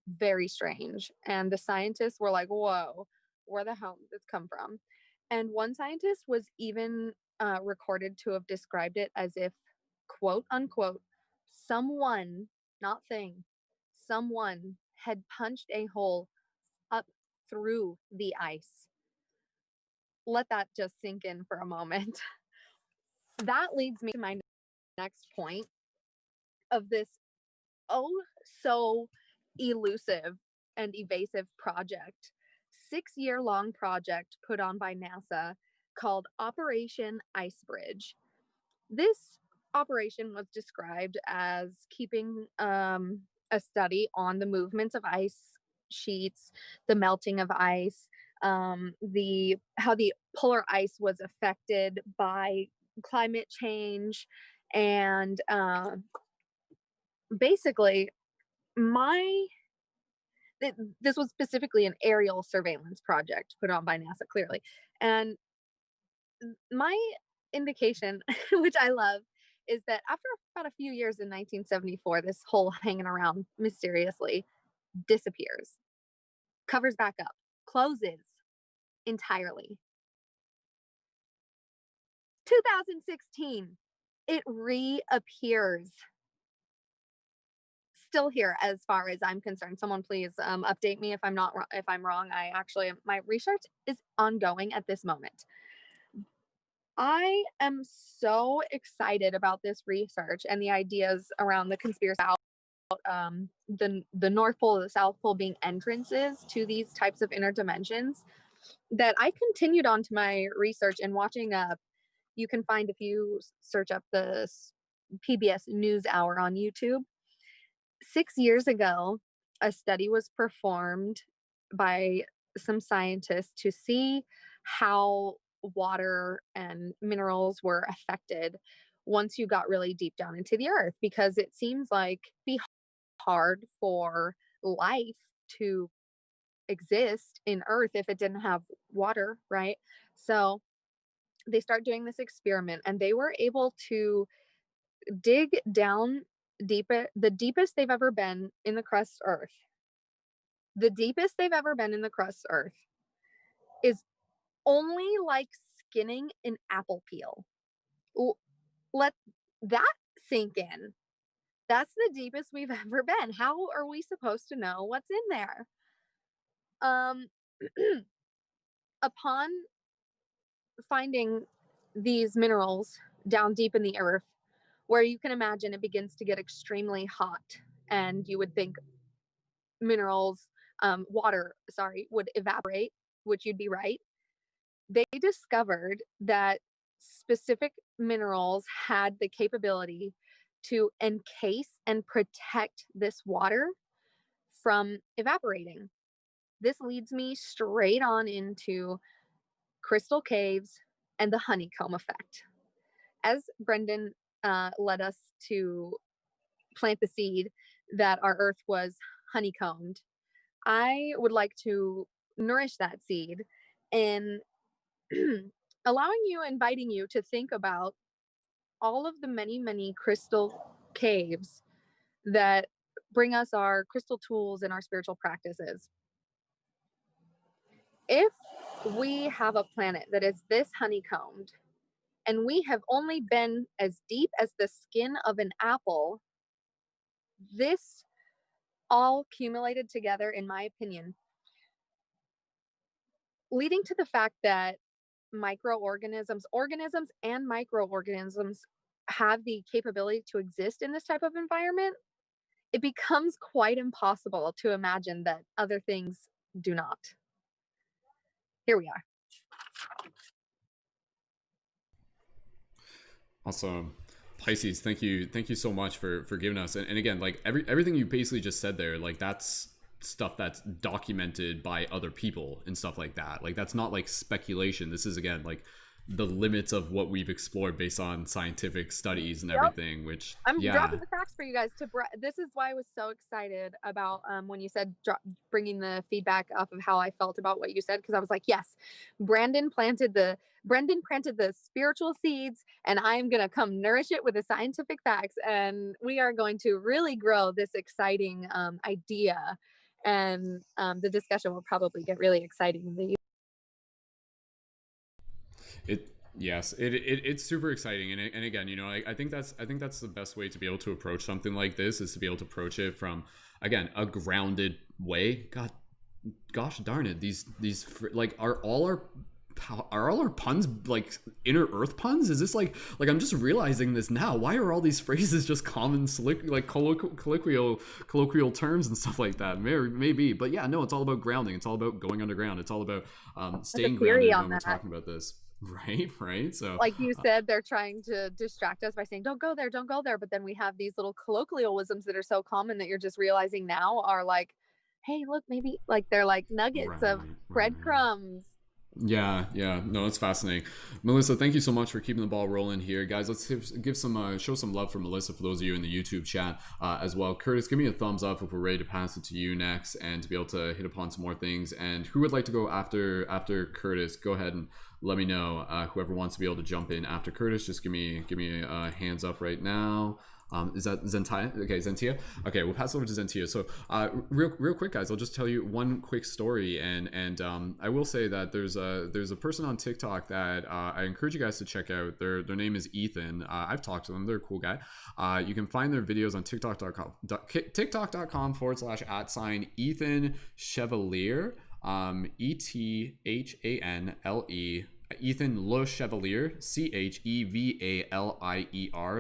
very strange. And the scientists were like, whoa, where the hell did this come from? And one scientist was even recorded to have described it as if, quote unquote, someone, not thing, someone had punched a hole up through the ice. Let that just sink in for a moment. That leads me to my next point of this oh so elusive and evasive project. 6-year long project put on by NASA called Operation Icebridge. This operation was described as keeping a study on the movements of ice sheets, the melting of ice, the how the polar ice was affected by climate change, and basically my this was specifically an aerial surveillance project put on by NASA, clearly. And my indication, which I love, is that after about a few years in 1974, this hole hanging around mysteriously disappears, covers back up, closes entirely. 2016, it reappears. Still here as far as I'm concerned. Someone please update me if I'm wrong. I actually, my research is ongoing at this moment. I am so excited about this research and the ideas around the conspiracy about the North Pole, the South Pole being entrances to these types of inner dimensions, that I continued on to my research and watching you can find, if you search up the PBS NewsHour on YouTube. 6 years ago, a study was performed by some scientists to see how water and minerals were affected once you got really deep down into the earth, because it seems like it'd be hard for life to exist in earth if it didn't have water, right? So they start doing this experiment, and they were able to dig down deeper, the deepest they've ever been in the crust earth. The deepest they've ever been in the crust earth is only like skinning an apple peel. Let that sink in. That's the deepest we've ever been. How are we supposed to know what's in there? Upon finding these minerals down deep in the earth, where you can imagine it begins to get extremely hot, and you would think minerals, water, would evaporate, which you'd be right. They discovered that specific minerals had the capability to encase and protect this water from evaporating. This leads me straight on into crystal caves and the honeycomb effect. As Brendon led us to plant the seed that our earth was honeycombed, I would like to nourish that seed in inviting you to think about all of the many, many crystal caves that bring us our crystal tools and our spiritual practices. If we have a planet that is this honeycombed, and we have only been as deep as the skin of an apple, this all accumulated together, in my opinion, leading to the fact that organisms and microorganisms have the capability to exist in this type of environment, it becomes quite impossible to imagine that other things do not. Here we are. Awesome. Pisces, thank you so much for giving us, and again, like everything you basically just said there, like that's stuff that's documented by other people and stuff like that. Like that's not like speculation. This is, again, like the limits of what we've explored based on scientific studies and Yep. everything, which I'm yeah. dropping the facts for you guys. This is why I was so excited about when you said bringing the feedback up of how I felt about what you said, because I was like, yes, Brendon planted the spiritual seeds, and I'm gonna come nourish it with the scientific facts, and we are going to really grow this exciting idea, and the discussion will probably get really exciting. It's super exciting, and again, you know, I think that's the best way to be able to approach something like this, is to be able to approach it from, again, a grounded way. Gosh darn it, these like are all our puns like inner earth puns? Is this like I'm just realizing this now? Why are all these phrases just common like colloquial terms and stuff like that? Maybe, but yeah, no, it's all about grounding. It's all about going underground. It's all about staying grounded when we're talking about this. Right. So like you said, they're trying to distract us by saying, don't go there. But then we have these little colloquialisms that are so common that you're just realizing now are like, hey, look, maybe like they're like nuggets of breadcrumbs. Yeah, no, it's fascinating. Melissa, thank you so much for keeping the ball rolling here, guys. Let's give some show some love for Melissa for those of you in the YouTube chat as well. Curtis, give me a thumbs up if we're ready to pass it to you next, and to be able to hit upon some more things. And who would like to go after Curtis? Go ahead and let me know. Whoever wants to be able to jump in after Curtis, just give me hands up right now. Is that Zentia? Okay, Zentia. Okay, we'll pass over to Zentia. So, real quick, guys, I'll just tell you one quick story, and I will say that there's a person on TikTok that I encourage you guys to check out. Their name is Ethan. I've talked to them. They're a cool guy. You can find their videos on TikTok.com/@ Ethan Chevalier. ETHANLE. Ethan Le Chevalier, CHEVALIER,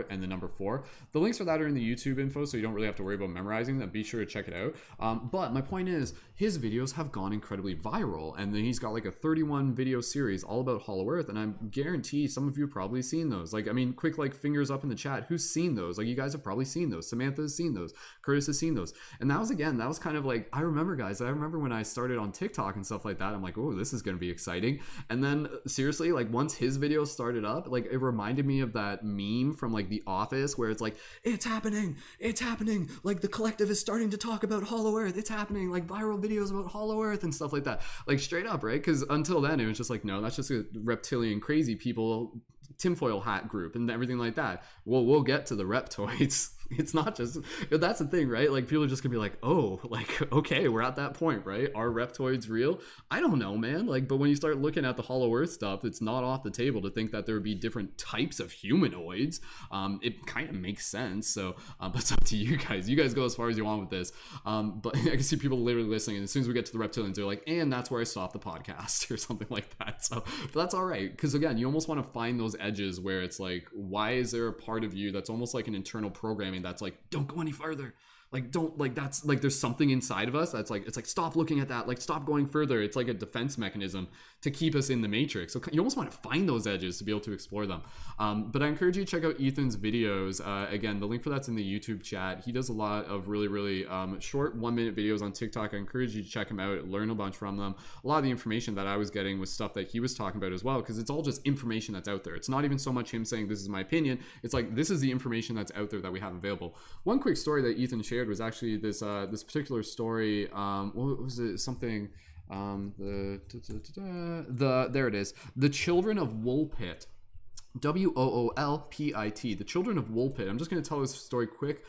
and the number 4. The links for that are in the YouTube info, so you don't really have to worry about memorizing them. Be sure to check it out. But my point is, his videos have gone incredibly viral, and then he's got like a 31 video series all about Hollow Earth, and I guarantee some of you have probably seen those. Like, I mean, quick like fingers up in the chat, who's seen those? Like, you guys have probably seen those. Samantha has seen those. Curtis has seen those. And that was kind of like, I remember when I started on TikTok and stuff like that, I'm like, oh, this is going to be exciting. And then seriously, like once his videos started up, like it reminded me of that meme from like The Office where it's like, it's happening, like the collective is starting to talk about Hollow Earth, it's happening, like viral videos about Hollow Earth and stuff like that, like straight up, right? Because until then it was just like, no, that's just a reptilian crazy people tinfoil hat group and everything like that. We'll get to the reptoids. It's not just, that's the thing, right? Like people are just gonna be like, oh, like, okay, we're at that point, right? Are reptoids real? I don't know, man. Like, but when you start looking at the Hollow Earth stuff, it's not off the table to think that there would be different types of humanoids. It kind of makes sense. So but it's up to you guys. You guys go as far as you want with this. But I can see people literally listening, and as soon as we get to the reptilians, they're like, and that's where I stop the podcast or something like that. So but that's all right, because again, you almost want to find those edges where it's like, why is there a part of you that's almost like an internal programming that's like, don't go any further, like don't, like that's like there's something inside of us that's like, it's like, stop looking at that, like stop going further. It's like a defense mechanism to keep us in the matrix. So you almost want to find those edges to be able to explore them. But I encourage you to check out Ethan's videos. Again, the link for that's in the YouTube chat. He does a lot of really short 1-minute videos on TikTok. I encourage you to check him out, learn a bunch from them. A lot of the information that I was getting was stuff that he was talking about as well, because it's all just information that's out there. It's not even so much him saying this is my opinion. It's like, this is the information that's out there that we have available. One quick story that Ethan shared was actually this particular story. What was it? Something there it is. The Children of Woolpit. Woolpit, the Children of Woolpit. I'm just going to tell this story quick.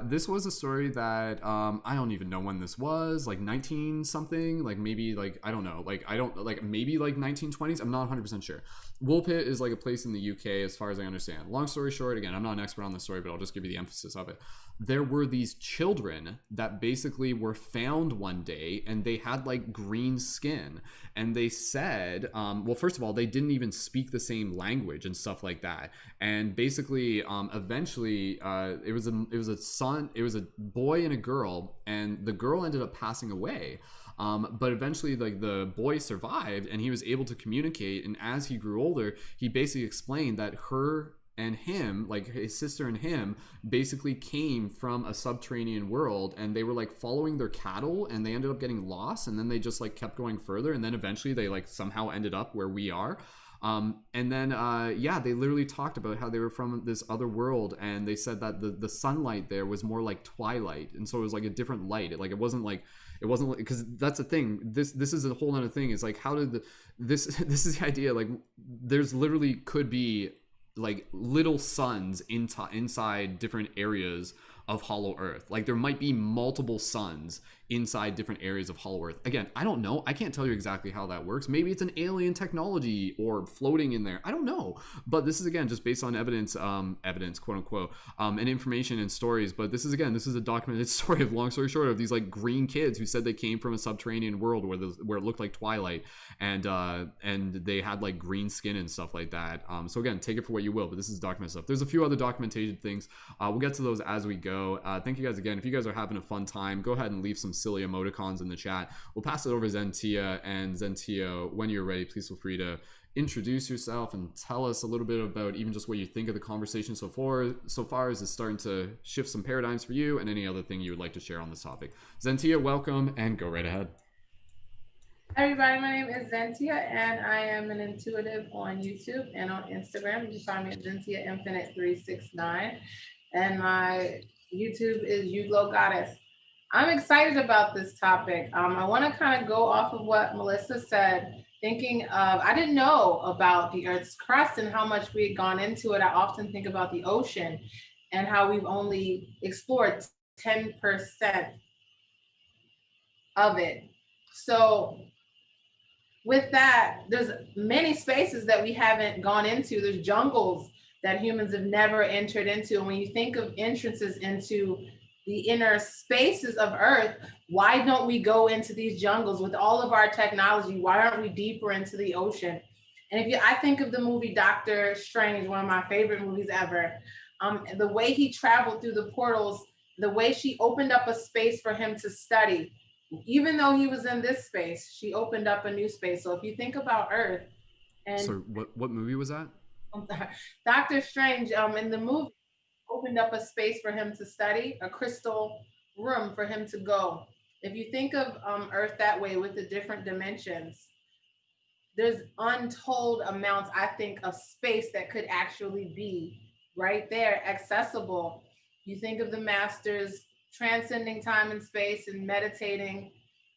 This was a story that I don't even know when this was, like 19 something, like maybe like, I don't know, like I don't, like maybe like 1920s. I'm not 100% sure. Woolpit is like a place in the UK as far as I understand. Long story short, again, I'm not an expert on the story, but I'll just give you the emphasis of it. There were these children that basically were found one day, and they had like green skin, and they said, well, first of all, they didn't even speak the same language and stuff like that. And basically, eventually, it was a boy and a girl, and the girl ended up passing away. But eventually, like, the boy survived, and he was able to communicate. And as he grew older, he basically explained that her and him, like his sister and him, basically came from a subterranean world, and they were like following their cattle, and they ended up getting lost, and then they just like kept going further, and then eventually they like somehow ended up where we are. And then yeah, they literally talked about how they were from this other world, and they said that the sunlight there was more like twilight, and so it was like a different light. Like it wasn't like, because that's the thing. This is a whole other thing. Is like, how did this this is the idea. Like, there's literally could be like little suns inside different areas of Hollow Earth. Like, there might be multiple suns inside different areas of Hollow Earth. Again, I don't know. I can't tell you exactly how that works. Maybe it's an alien technology or floating in there. I don't know. But this is, again, just based on evidence, quote unquote, and information and stories. But this is a documented story of, long story short, of these like green kids who said they came from a subterranean world where it looked like Twilight, and they had like green skin and stuff like that. So again, take it for what you will, but this is documented stuff. There's a few other documentation things. We'll get to those as we go. Thank you guys again. If you guys are having a fun time, go ahead and leave some silly emoticons in the chat. We'll pass it over to Zentia, and Zentia, when you're ready, please feel free to introduce yourself and tell us a little bit about even just what you think of the conversation so far. Is it starting to shift some paradigms for you, and any other thing you would like to share on this topic? Zentia, welcome, and go right ahead. Hi everybody, my name is Zentia, and I am an intuitive on YouTube and on Instagram. You can find me at Zentia Infinite 369, and my YouTube is You Glow Goddess. I'm excited about this topic. I want to kind of go off of what Melissa said, thinking of, I didn't know about the Earth's crust and how much we had gone into it. I often think about the ocean and how we've only explored 10% of it. So with that, there's many spaces that we haven't gone into. There's jungles that humans have never entered into. And when you think of entrances into the inner spaces of Earth, why don't we go into these jungles with all of our technology? Why aren't we deeper into the ocean? And I think of the movie Doctor Strange, one of my favorite movies ever. The way he traveled through the portals, the way she opened up a space for him to study. Even though he was in this space, she opened up a new space. So if you think about Earth, and so what movie was that? Doctor Strange, in the movie, opened up a space for him to study, a crystal room for him to go. If you think of Earth that way, with the different dimensions, there's untold amounts, I think, of space that could actually be right there, accessible. You think of the masters transcending time and space and meditating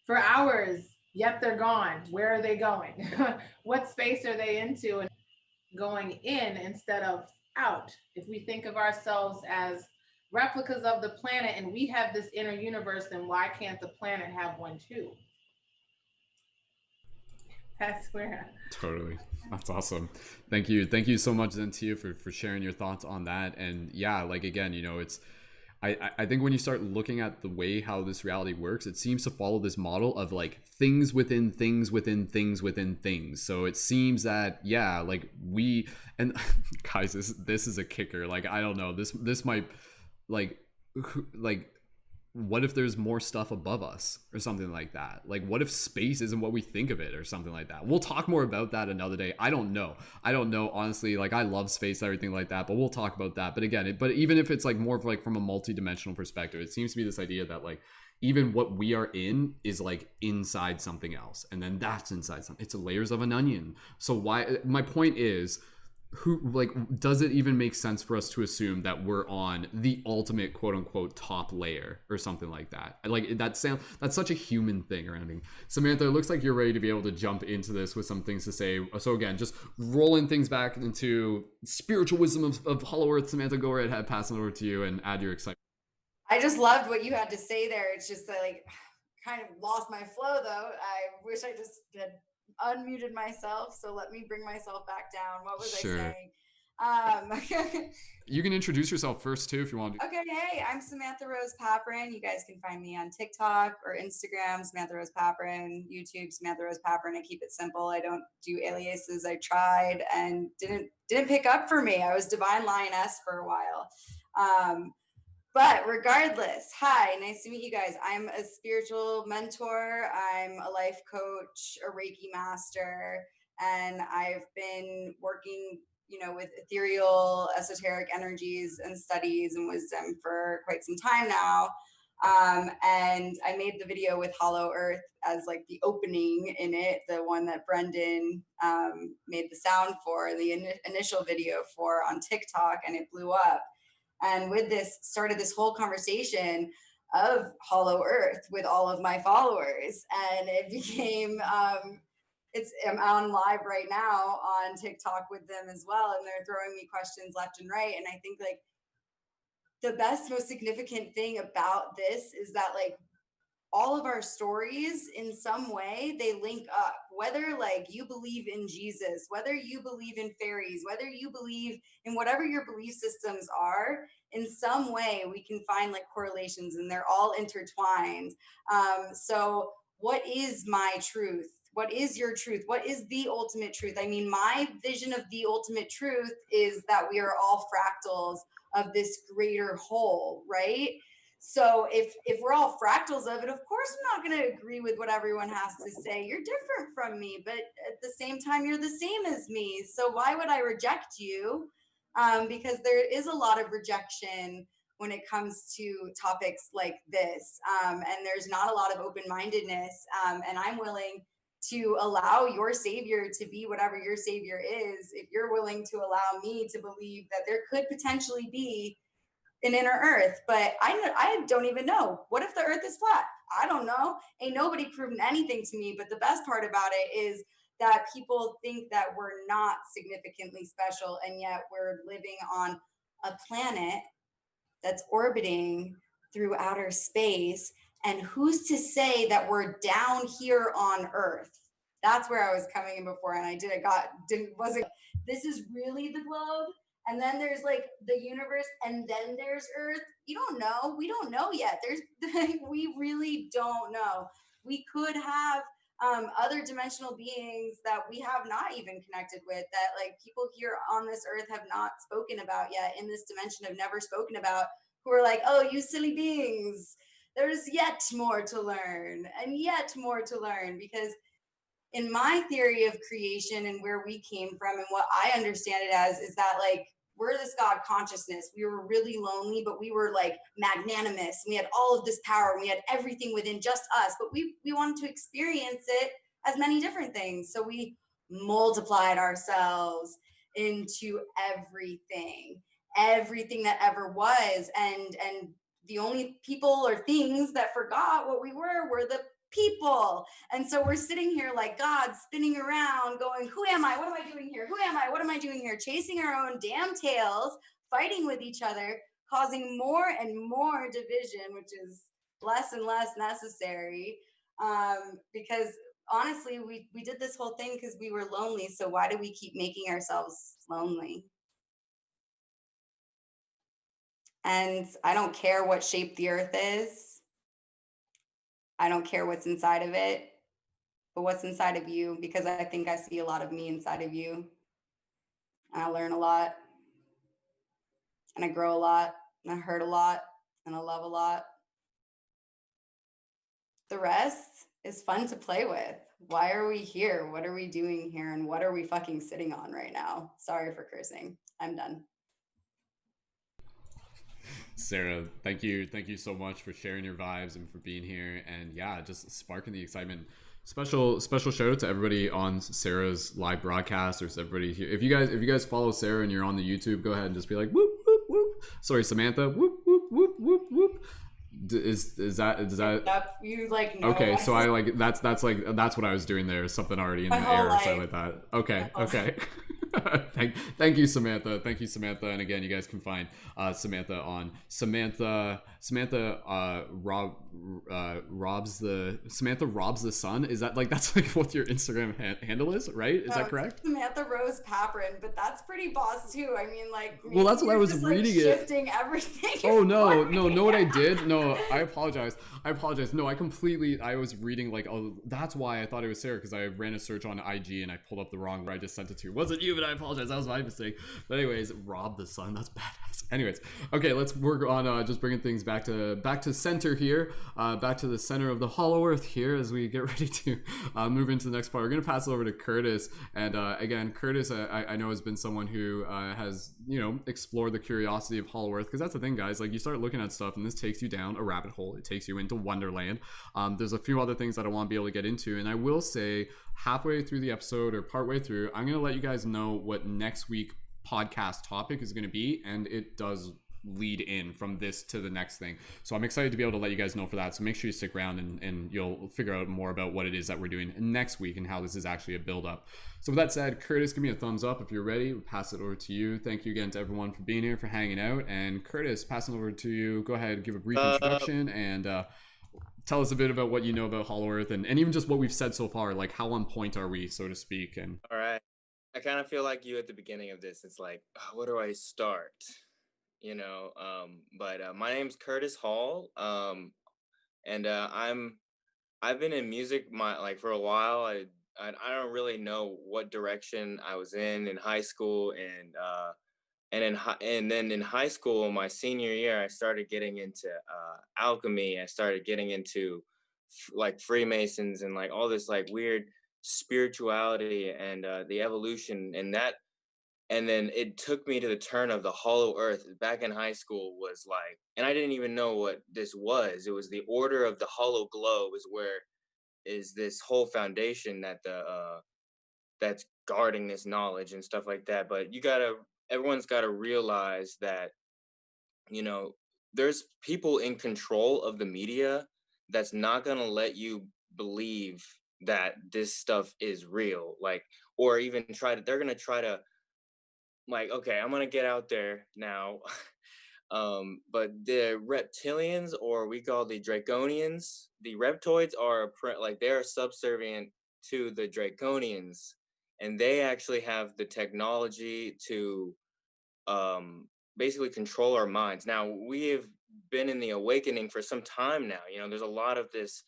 for hours, yet they're gone. Where are they going? What space are they into? And going in instead of out. If we think of ourselves as replicas of the planet and we have this inner universe, then why can't the planet have one too? That's where. Totally. That's awesome. Thank you so much, Zentia, for sharing your thoughts on that. And yeah, like, again, it's I think when you start looking at the way how this reality works, it seems to follow this model of like things within things within things within things. So it seems that, yeah, like we, and guys, this is a kicker. Like, I don't know, this might like what if there's more stuff above us or something like that? Like, what if space isn't what we think of it or something like that? We'll talk more about that another day. I don't know, honestly. Like, I love space, everything like that, but we'll talk about that. But again, but even if it's like more of like from a multi-dimensional perspective, it seems to be this idea that like even what we are in is like inside something else, and then that's inside something. It's layers of an onion. So why, my point is, who, like, does it even make sense for us to assume that we're on the ultimate quote unquote top layer or something like that? Like, that's such a human thing or anything. Samantha, it looks like you're ready to be able to jump into this with some things to say. So again, just rolling things back into spiritual wisdom of Hollow Earth. Samantha, go right ahead, pass it over to you and add your excitement. I just loved what you had to say there. It's just that, like, kind of lost my flow though. I wish I just had unmuted myself, so let me bring myself back down. What was I saying? You can introduce yourself first too if you want to. Okay, hey, I'm Samantha Rose Paprin. You guys can find me on TikTok or Instagram, Samantha Rose Paprin, YouTube, Samantha Rose Paprin. I keep it simple. I don't do aliases. I tried and didn't pick up for me. I was Divine Lioness for a while. But regardless, hi, nice to meet you guys. I'm a spiritual mentor. I'm a life coach, a Reiki master, and I've been working, with ethereal, esoteric energies and studies and wisdom for quite some time now. And I made the video with Hollow Earth as like the opening in it, the one that Brendon made the sound for, the initial video for on TikTok, and it blew up. And with this, started this whole conversation of Hollow Earth with all of my followers. And it became, I'm on live right now on TikTok with them as well. And they're throwing me questions left and right. And I think like the best, most significant thing about this is that like all of our stories in some way, they link up, whether like you believe in Jesus, whether you believe in fairies, whether you believe in whatever your belief systems are, in some way we can find like correlations, and they're all intertwined. So what is my truth? What is your truth? What is the ultimate truth? I mean, my vision of the ultimate truth is that we are all fractals of this greater whole, right? So if we're all fractals of it, of course I'm not going to agree with what everyone has to say. You're different from me, but at the same time, you're the same as me. So why would I reject you? Because there is a lot of rejection when it comes to topics like this. And there's not a lot of open-mindedness. And I'm willing to allow your savior to be whatever your savior is, if you're willing to allow me to believe that there could potentially be an inner earth. But I don't even know. What if the earth is flat? I don't know. Ain't nobody proven anything to me. But the best part about it is that people think that we're not significantly special, and yet we're living on a planet that's orbiting through outer space. And who's to say that we're down here on Earth? That's where I was coming in before, and this is really the globe? And then there's like the universe, and then there's Earth. You don't know. We don't know yet. We really don't know. We could have other dimensional beings that we have not even connected with, that like people here on this earth have not spoken about yet, in this dimension have never spoken about, who are like, oh, you silly beings, there's yet more to learn and yet more to learn. Because in my theory of creation and where we came from and what I understand it as, is that like we're this God consciousness. We were really lonely, but we were like magnanimous. We had all of this power. And we had everything within just us, but we wanted to experience it as many different things. So we multiplied ourselves into everything that ever was. And the only people or things that forgot what we were the people. And so we're sitting here like God, spinning around going, who am I? What am I doing here? Who am I? What am I doing here? Chasing our own damn tails, fighting with each other, causing more and more division, which is less and less necessary. Because honestly, we did this whole thing because we were lonely. So why do we keep making ourselves lonely? And I don't care what shape the earth is. I don't care what's inside of it, but what's inside of you, because I think I see a lot of me inside of you. And I learn a lot, and I grow a lot, and I hurt a lot, and I love a lot. The rest is fun to play with. Why are we here? What are we doing here? And what are we fucking sitting on right now? Sorry for cursing. I'm done. Sarah, thank you so much for sharing your vibes and for being here, and yeah, just sparking the excitement. Special shout out to everybody on Sarah's live broadcast, or everybody here. If you guys follow Sarah and you're on the YouTube, go ahead and just be like whoop whoop whoop. Sorry, Samantha, whoop whoop whoop whoop whoop. Is that you like know okay? So I like that's what I was doing there. Something already in the air or something like that. Okay. Thank you, Samantha. And again, you guys can find Samantha on Samantha robs the sun. Is that like, that's like what your Instagram handle is, right? Is that correct? Samantha Rose Paprin, but that's pretty boss too. I mean, like, well, that's what I was just, reading like, it. Shifting everything. Oh no, what I did? No, I apologize. No, I was reading like, oh, that's why I thought it was Sarah, because I ran a search on IG and I pulled up the wrong where I just sent it to. Wasn't you, but I apologize. That was my mistake. But anyways, rob the sun. That's badass. Anyways, okay, let's work on just bringing things back to center here, back to the center of the Hollow Earth here as we get ready to move into the next part. We're gonna pass it over to Curtis, and again, Curtis, I know has been someone who has explored the curiosity of Hollow Earth, because that's the thing, guys. Like, you start looking at stuff, and this takes you down a rabbit hole. It takes you into Wonderland. There's a few other things that I want to be able to get into, and I will say halfway through the episode or partway through, I'm gonna let you guys know what next week podcast topic is going to be, and it does lead in from this to the next thing, so I'm excited to be able to let you guys know for that. So make sure you stick around, and you'll figure out more about what it is that we're doing next week and how this is actually a build up. So with that said, Curtis, give me a thumbs up if you're ready. We'll pass it over to you. Thank you again to everyone for being here, for hanging out. And Curtis, passing over to you. Go ahead, give a brief introduction and tell us a bit about what you know about Hollow Earth, and even just what we've said so far. Like, how on point are we, so to speak? And all right, I kind of feel like you at the beginning of this. It's like, oh, where do I start? But my name's Curtis Hall, and I've been in music for a while. I don't really know what direction I was in high school, and then in high school, my senior year, I started getting into alchemy. I started getting into like Freemasons and like all this like weird spirituality and the evolution and then it took me to the turn of the Hollow Earth back in high school. Was like, and I didn't even know what this was. It was the Order of the Hollow Globe is this whole foundation that that's guarding this knowledge and stuff like that. But everyone's gotta realize that there's people in control of the media that's not gonna let you believe that this stuff is real, like, or even they're gonna try to, like, okay, I'm gonna get out there now. But the reptilians, or we call the draconians, the reptoids are they're subservient to the draconians, and they actually have the technology to basically control our minds. Now, we have been in the awakening for some time now. There's a lot of this.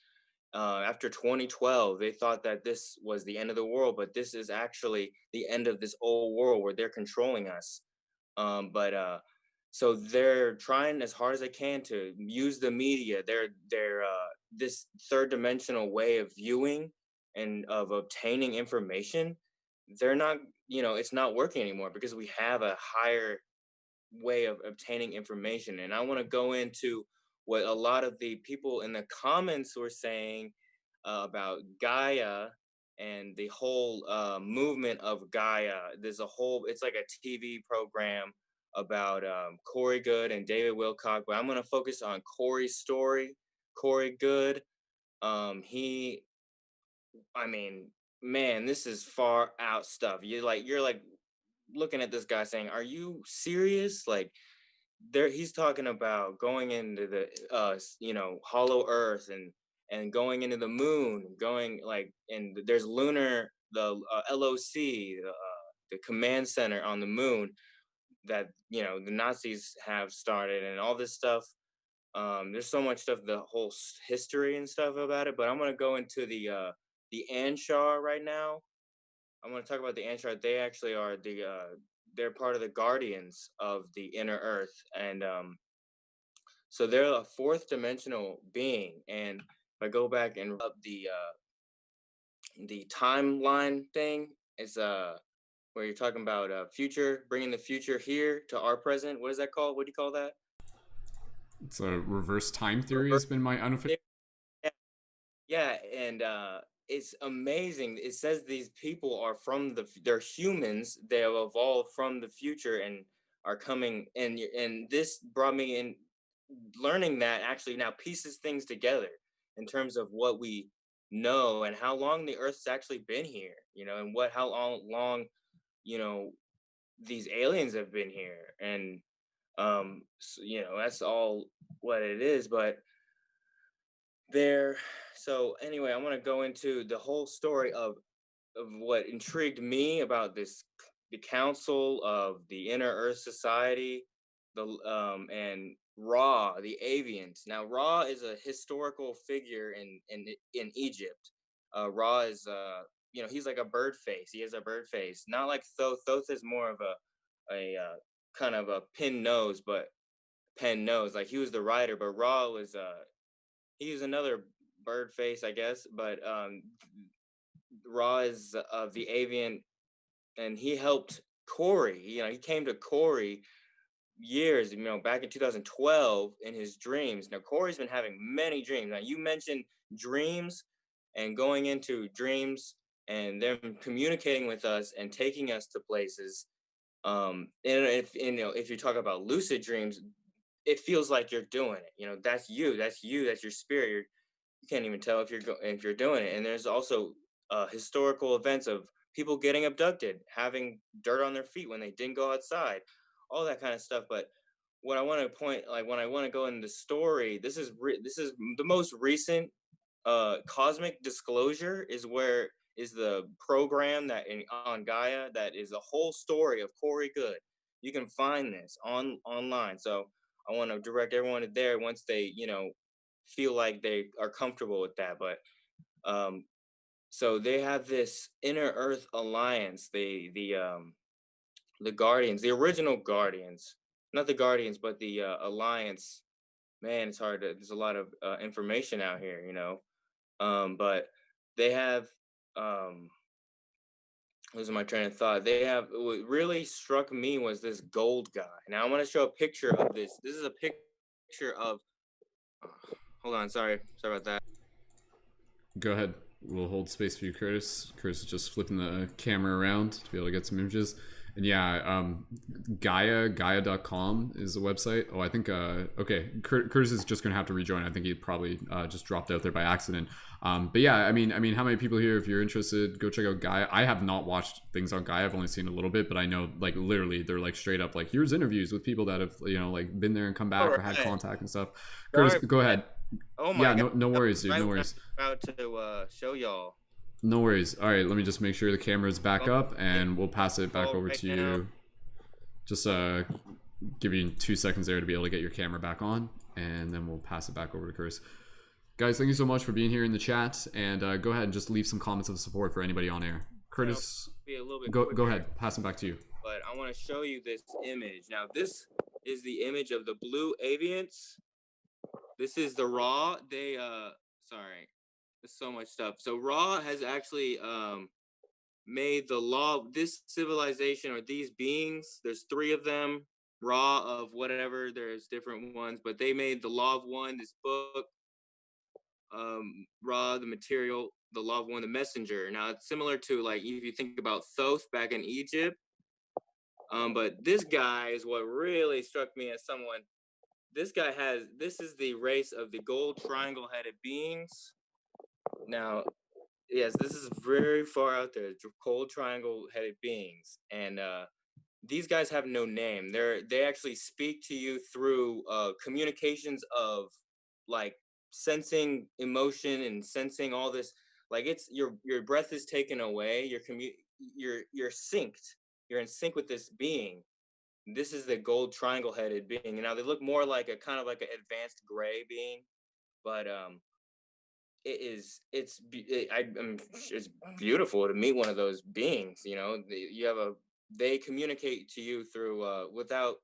After 2012, they thought that this was the end of the world, but this is actually the end of this old world where they're controlling us. So they're trying as hard as they can to use the media. They're this third dimensional way of viewing and of obtaining information. They're not, it's not working anymore because we have a higher way of obtaining information. And I want to go into what a lot of the people in the comments were saying about Gaia and the whole movement of Gaia. It's like a TV program about Corey Goode and David Wilcock, but I'm going to focus on Corey's story. Corey Goode, man, this is far out stuff. You're like looking at this guy saying, are you serious? Like, he's talking about going into the hollow earth and going into the moon, going like, and there's the LOC, the command center on the moon that the Nazis have started, and all this stuff. There's so much stuff, the whole history and stuff about it, but I'm going to go into the Anshar right now. I'm going to talk about the Anshar. They actually are they're part of the guardians of the inner earth, and so they're a fourth dimensional being. And if I go back and up the timeline thing, it's where you're talking about future, bringing the future here to our present. What is that called? What do you call that? It's a reverse time theory. Has been my unofficial. Yeah, and it's amazing. It says these people are they're humans. They have evolved from the future and are coming. And this brought me in learning that actually now pieces things together in terms of what we know and how long the Earth's actually been here, and how long, these aliens have been here. And, that's all what it is. But so anyway, I want to go into the whole story of what intrigued me about the Council of the Inner Earth Society, and Ra, the Avians. Now, Ra is a historical figure in Egypt. Ra is he's like a bird face. He has a bird face, not like Thoth. Thoth is more of a kind of a pin nose, but pen nose. Like he was the writer, but Ra was he was another bird face, I guess. But Ra is the avian, and he helped Corey. He came to Corey years, back in 2012 in his dreams. Now Corey's been having many dreams. Now you mentioned dreams and going into dreams and them communicating with us and taking us to places. And if you talk about lucid dreams, it feels like you're doing it. That's you. That's your spirit. You can't even tell if you're doing it. And there's also historical events of people getting abducted, having dirt on their feet when they didn't go outside, all that kind of stuff. But what I want to point, like when I want to go in the story, this is the most recent cosmic disclosure is the program on Gaia that is a whole story of Corey Goode. You can find this online. So I want to direct everyone to there once they feel like they are comfortable with that. But so they have this Inner Earth Alliance, the Guardians, the original Guardians, not the Guardians, but the Alliance. Man, it's hard to. There's a lot of information out here, but they have. Losing my train of thought. They have. What really struck me was this gold guy. Now I want to show a picture of this. This is a picture of. Hold on, sorry about that. Go ahead. We'll hold space for you, Curtis. Curtis is just flipping the camera around to be able to get some images. And yeah, Gaia.com is the website. Oh, I think, okay, Curtis is just going to have to rejoin. I think he probably just dropped out there by accident. But yeah, I mean, how many people here, if you're interested, go check out Gaia. I have not watched things on Gaia. I've only seen a little bit, but I know, like, literally, they're, like, straight up, like, here's interviews with people that have, like, been there and come back or had contact and stuff. Curtis, go ahead. Oh my God. No worries, dude. No worries. About to show y'all. No worries. All right, let me just make sure the camera is back up, and we'll pass it back over to you. Just give you 2 seconds there to be able to get your camera back on, and then we'll pass it back over to Chris. Guys, thank you so much for being here in the chat, and go ahead and just leave some comments of support for anybody on air. Curtis, go ahead. Pass it back to you. But I want to show you this image. Now, this is the image of the blue avians. This is the Ra. Sorry. There's so much stuff. So Ra has actually made the law of this civilization or these beings. There's 3 of them. Ra of whatever. There's different ones, but they made the Law of One. This book. Ra, the material. The Law of One, the messenger. Now it's similar to like if you think about Thoth back in Egypt. But this guy is what really struck me as someone. This is the race of the gold triangle-headed beings. Now, yes, this is very far out there. Cold triangle-headed beings, and these guys have no name. They actually speak to you through communications of like sensing emotion and sensing all this. Like it's your breath is taken away. You're synced. You're in sync with this being. This is the gold triangle-headed being. Now they look more like a kind of like an advanced gray being, but it's beautiful to meet one of those beings. They communicate to you through without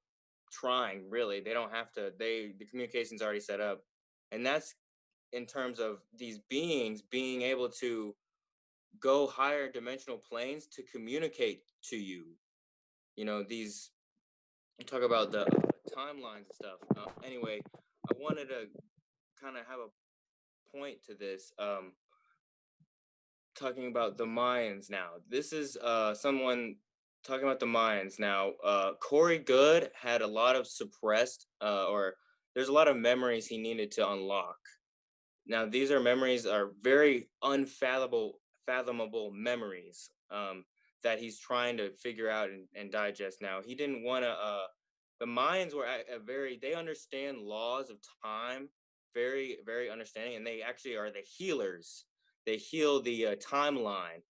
trying. Really, they don't have to. The communication's already set up, and that's in terms of these beings being able to go higher dimensional planes to communicate to you. These. Talk about the timelines and stuff. Anyway, I wanted to kind of have a point to this. Talking about the Mayans now. This is someone talking about the Mayans now. Corey Goode had a lot of suppressed, or there's a lot of memories he needed to unlock. Now, these memories are very unfathomable memories. That he's trying to figure out and digest now. He didn't want to, the Mayans were they understand laws of time, very, very understanding, and they actually are the healers. They heal the timeline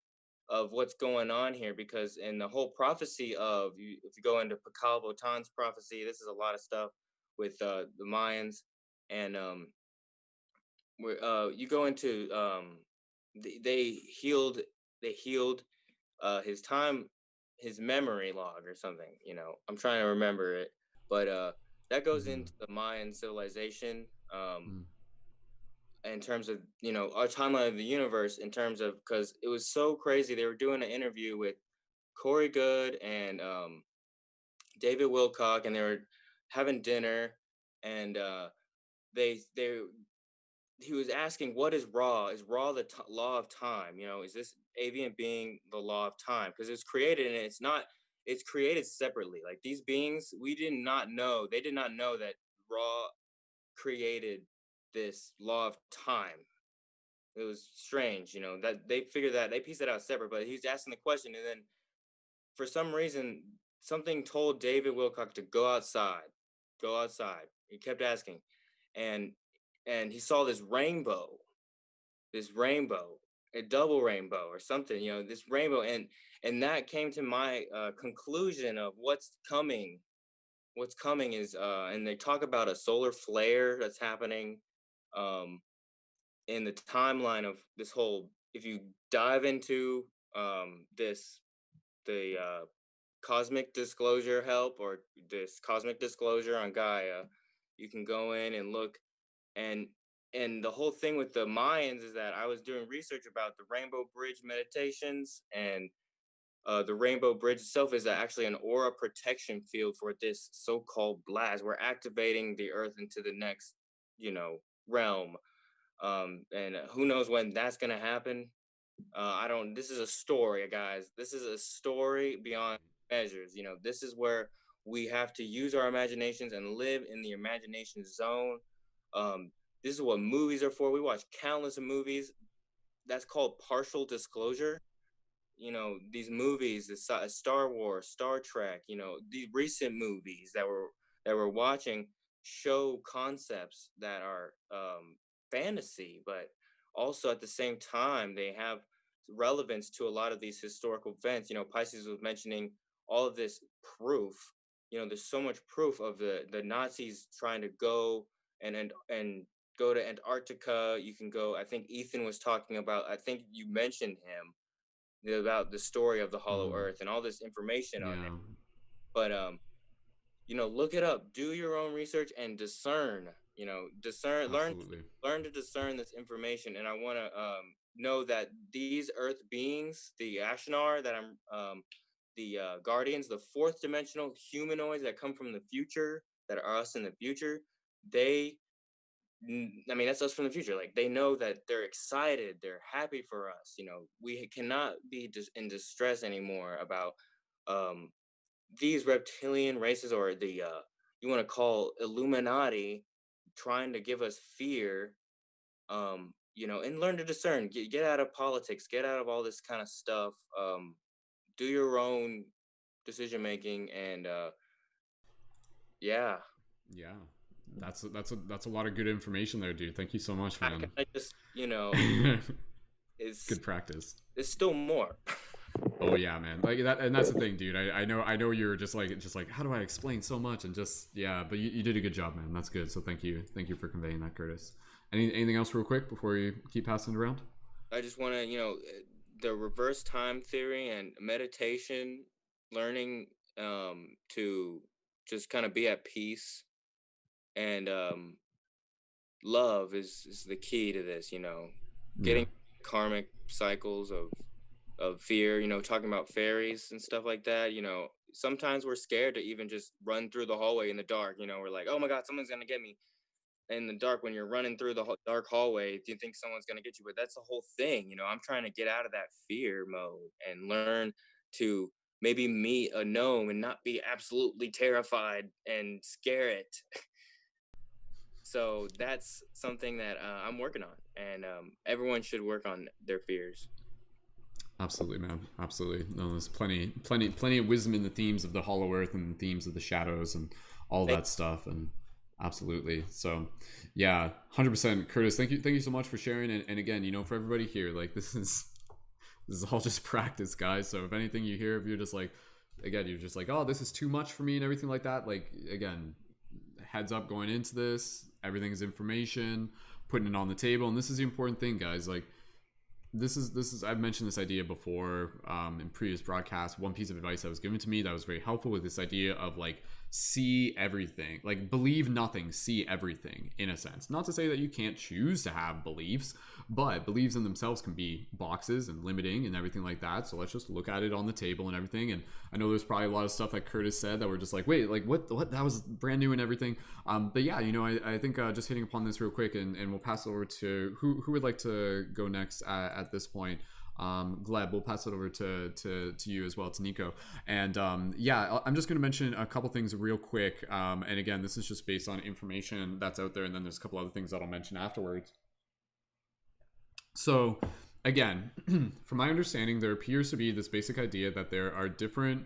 of what's going on here, because in the whole prophecy if you go into Pakal Votan's prophecy, this is a lot of stuff with the Mayans, and you go into, they healed they healed his memory log or something. I'm trying to remember it, but that goes into the Mayan civilization. In terms of our timeline of the universe, in terms of, because it was so crazy. They were doing an interview with Corey Goode and David Wilcock, and they were having dinner, and they he was asking, what is Ra? Is Ra the law of time? Is this avian being the law of time? Because it's created, and it's created separately. Like, these beings, they did not know that Ra created this law of time. It was strange, that they figured that, they pieced it out separate. But he's asking the question, and then for some reason, something told David Wilcock to go outside. Go outside. He kept asking, and he saw this rainbow, a double rainbow or something. This rainbow, and that came to my conclusion of what's coming. What's coming is, and they talk about a solar flare that's happening in the timeline of this whole. If you dive into the cosmic disclosure help, or this cosmic disclosure on Gaia, you can go in and look, and the whole thing with the Mayans is that I was doing research about the Rainbow Bridge meditations, and the Rainbow Bridge itself is actually an aura protection field for this so-called blast. We're activating the Earth into the next, realm, and who knows when that's gonna happen. This is a story, guys. This is a story beyond measures. This is where we have to use our imaginations and live in the imagination zone. This is what movies are for. We watch countless of movies. That's called partial disclosure. These movies, Star Wars, Star Trek, these recent movies that we're watching show concepts that are fantasy, but also at the same time they have relevance to a lot of these historical events. Pisces was mentioning all of this proof. There's so much proof of the Nazis trying to go and go to Antarctica. You can go. I think Ethan was talking about. I think you mentioned him about the story of the Hollow Earth and all this information on it. But look it up. Do your own research and discern. Learn to discern this information. And I want to know that these Earth beings, the Ashnar, that the Guardians, the fourth dimensional humanoids that come from the future, that are us in the future, that's us from the future. Like, they know that they're excited, they're happy for us. We cannot be in distress anymore about these reptilian races, or the you want to call Illuminati, trying to give us fear. And learn to discern. Get out of politics. Get out of all this kind of stuff. Do your own decision making, and yeah. That's a lot of good information there, dude. Thank you so much, man. I just it's good practice. There's still more. Oh yeah, man. Like that, and that's the thing, dude. I know you're just like how do I explain so much, and but you did a good job, man. That's good. So thank you for conveying that, Curtis. Anything else real quick before you keep passing it around? I just want to, the reverse time theory and meditation, learning to just kind of be at peace, and love is the key to this. Getting karmic cycles of fear. Talking about fairies and stuff like that. Sometimes we're scared to even just run through the hallway in the dark. We're like, oh my God, someone's gonna get me. In the dark, when you're running through the dark hallway, do you think someone's going to get you? But that's the whole thing. I'm trying to get out of that fear mode and learn to maybe meet a gnome and not be absolutely terrified and scare it. So that's something that I'm working on, and everyone should work on their fears. Absolutely, man. Absolutely. No, there's plenty of wisdom in the themes of the Hollow Earth and the themes of the shadows and all that stuff. And absolutely. So yeah, 100%. Curtis, thank you so much for sharing. And again, for everybody here, like, this is all just practice, guys. So if anything you hear, if you're just like, again, you're just like, oh, this is too much for me and everything like that, like, again, heads up going into this, everything is information, putting it on the table. And this is the important thing, guys. Like, this is I've mentioned this idea before in previous broadcasts. One piece of advice that was given to me that was very helpful with this idea of like see everything, like believe nothing, see everything, in a sense. Not to say that you can't choose to have beliefs, but beliefs in themselves can be boxes and limiting and everything like that. So let's just look at it on the table and everything. And I know there's probably a lot of stuff that Curtis said that we're just like, wait, like what that was brand new and everything. But yeah, you know, I think just hitting upon this real quick, and we'll pass it over to who would like to go next at this point. Gleb, we'll pass it over to you as well, to Nico. And yeah, I'm just going to mention a couple things real quick. And again, this is just based on information that's out there, and then there's a couple other things that I'll mention afterwards. So again, from my understanding, there appears to be this basic idea that there are different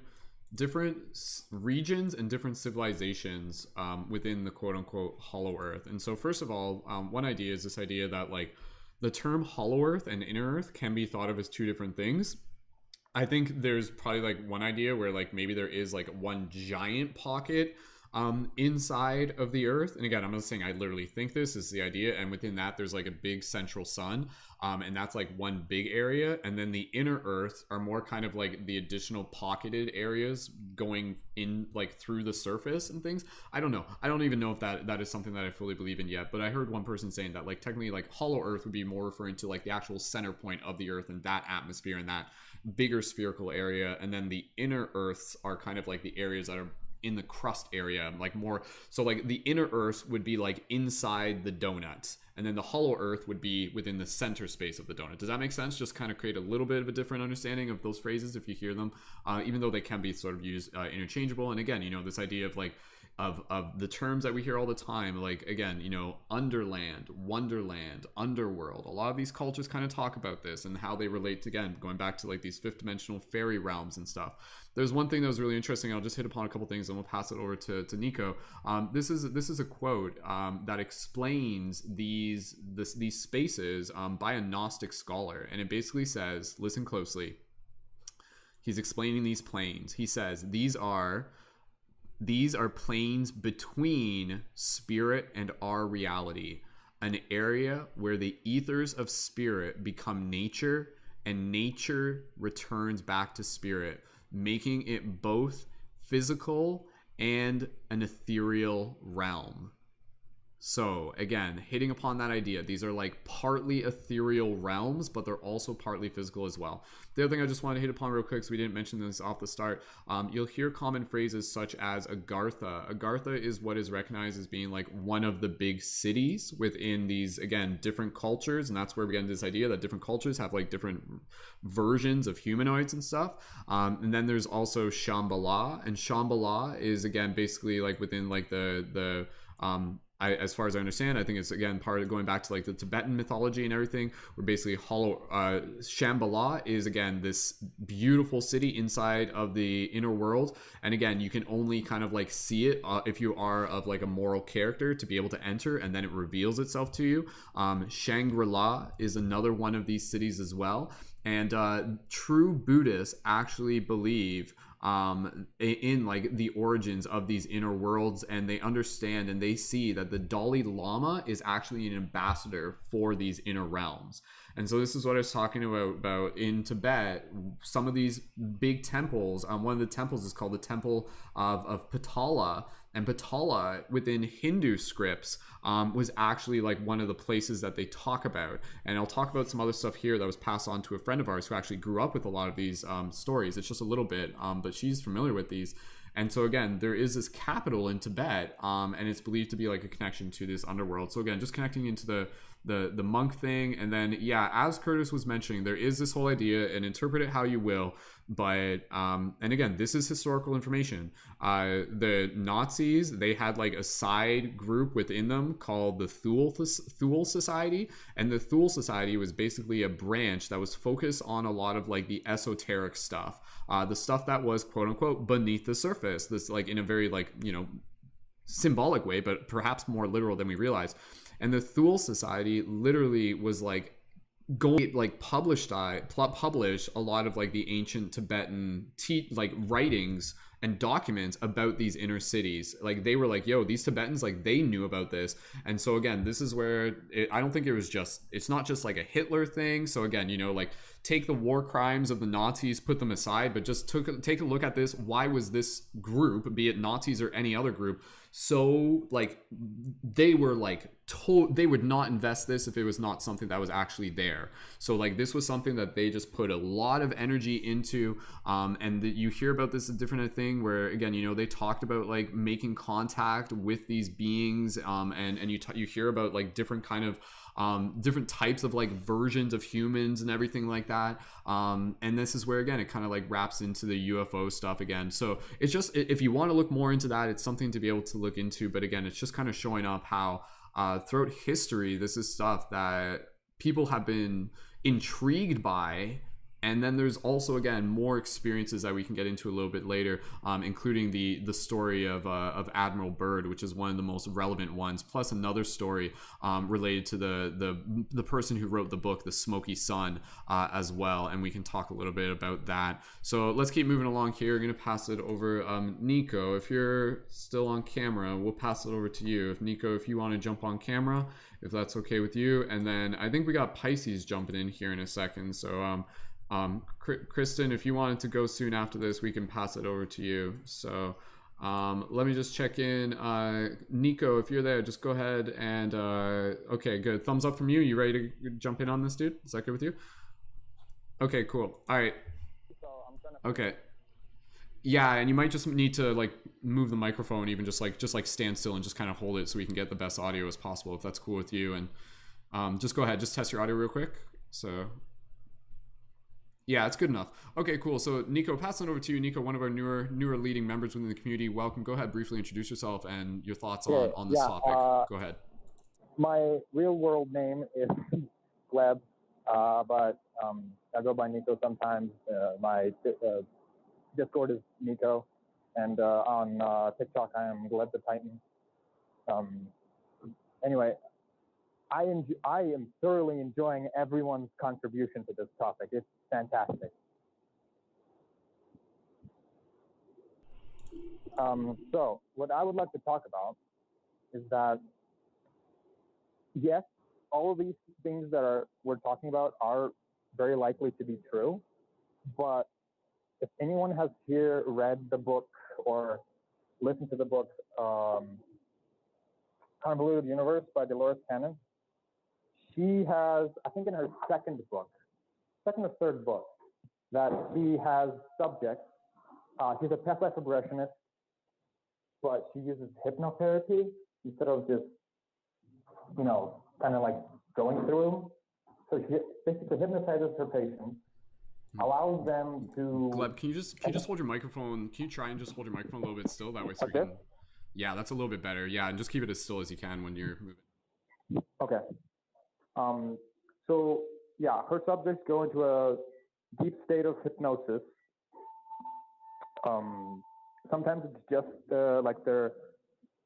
regions and different civilizations within the quote-unquote Hollow Earth. And so first of all, one idea is this idea that like the term Hollow Earth and Inner Earth can be thought of as two different things. I think there's probably like one idea where like maybe there is like one giant pocket inside of the Earth. And again, I'm not saying I literally think this is the idea, and within that there's like a big central sun, and that's like one big area, and then the inner Earth are more kind of like the additional pocketed areas going in like through the surface and things. I don't know, I don't even know if that is something that I fully believe in yet, but I heard one person saying that like technically like Hollow Earth would be more referring to like the actual center point of the Earth and that atmosphere and that bigger spherical area, and then the inner Earths are kind of like the areas that are in the crust area, like more so like the inner Earth would be like inside the donut, and then the Hollow Earth would be within the center space of the donut. Does that make sense? Just kind of create a little bit of a different understanding of those phrases if you hear them, even though they can be sort of used interchangeable. And again, you know, this idea of like of the terms that we hear all the time, like again, you know, Underland, Wonderland, Underworld. A lot of these cultures kind of talk about this and how they relate to, again, going back to like these fifth dimensional fairy realms and stuff. There's one thing that was really interesting. I'll just hit upon a couple things and we'll pass it over to Nico. This is a quote that explains these spaces by a Gnostic scholar, and it basically says, listen closely. He's explaining these planes. He says these are planes between spirit and our reality, an area where the ethers of spirit become nature and nature returns back to spirit, making it both physical and an ethereal realm. So again, hitting upon that idea, these are like partly ethereal realms, but they're also partly physical as well. The other thing I just want to hit upon real quick, so we didn't mention this off the start, you'll hear common phrases such as Agartha. Agartha is what is recognized as being like one of the big cities within these, again, different cultures, and that's where we get into this idea that different cultures have like different versions of humanoids and stuff. And then there's also Shambhala, and Shambhala is again basically like within like the as far as I understand, I think it's again part of going back to like the Tibetan mythology and everything, where basically Shambhala is again this beautiful city inside of the inner world, and again you can only kind of like see it if you are of like a moral character to be able to enter, and then it reveals itself to you. Shangri-La is another one of these cities as well, and true Buddhists actually believe in like the origins of these inner worlds, and they understand and they see that the Dalai Lama is actually an ambassador for these inner realms. And so this is what I was talking about in Tibet. Some of these big temples, one of the temples is called the Temple of Patala, and Patala within Hindu scripts was actually like one of the places that they talk about. And I'll talk about some other stuff here that was passed on to a friend of ours who actually grew up with a lot of these stories. It's just a little bit, but she's familiar with these. And so again, there is this capital in Tibet, and it's believed to be like a connection to this underworld. So again, just connecting into the monk thing. And then yeah, as Curtis was mentioning, there is this whole idea, and interpret it how you will, but and again, this is historical information. The Nazis, they had like a side group within them called the Thule Society, and the Thule Society was basically a branch that was focused on a lot of like the esoteric stuff, the stuff that was quote unquote beneath the surface, this like in a very like, you know, symbolic way, but perhaps more literal than we realize. And the Thule Society literally was like going like publish a lot of like the ancient Tibetan like writings and documents about these inner cities. Like they were like, yo, these Tibetans, like they knew about this. And so again, this is where I don't think it's not just like a Hitler thing. So again, you know, like take the war crimes of the Nazis, put them aside, but just take a look at this. Why was this group, be it Nazis or any other group, so like they were like they would not invest this if it was not something that was actually there. So like this was something that they just put a lot of energy into, and you hear about this a different thing where again, you know, they talked about like making contact with these beings, and you hear about like different kind of different types of like versions of humans and everything like that. And this is where again it kind of like wraps into the UFO stuff again. So it's just, if you want to look more into that, it's something to be able to look into. But again, it's just kind of showing up how throughout history this is stuff that people have been intrigued by. And then there's also again more experiences that we can get into a little bit later, including the story of Admiral Byrd, which is one of the most relevant ones, plus another story related to the person who wrote the book, the Smokey Son, as well. And we can talk a little bit about that. So let's keep moving along here. I'm going to pass it over. Nico, if you're still on camera, we'll pass it over to you. If you want to jump on camera, if that's okay with you. And then I think we got Pisces jumping in here in a second. So Kristen, if you wanted to go soon after this, we can pass it over to you. So let me just check in. Nico, if you're there, just go ahead and okay, good. Thumbs up from you. You ready to jump in on this, dude? Is that good with you? Okay, cool. All right. Okay. Yeah, and you might just need to like move the microphone, even just like stand still and just kind of hold it so we can get the best audio as possible, if that's cool with you. And just go ahead, just test your audio real quick. So yeah, it's good enough. Okay, cool. So Nico, passing it over to you. Nico, one of our newer leading members within the community. Welcome. Go ahead, briefly introduce yourself and your thoughts on this topic. Go ahead. My real world name is Gleb, but I go by Nico sometimes. My Discord is Nico, and on TikTok I am Gleb the Titan. Anyway, I am thoroughly enjoying everyone's contribution to this topic. It's fantastic. So what I would like to talk about is that, yes, all of these things that we're talking about are very likely to be true, but if anyone has here read the book or listened to the book Convoluted Universe by Dolores Cannon, she has, I think in her second or third book, that she has subjects. She's a past life regressionist, but she uses hypnotherapy instead of just, you know, kind of like going through. So she basically hypnotizes her patients, allows them to... Gleb, can you just hold your microphone? Can you try and just hold your microphone a little bit still? That way so we can... Yeah, that's a little bit better. Yeah, and just keep it as still as you can when you're moving. Okay. So yeah, her subjects go into a deep state of hypnosis. Sometimes it's just like their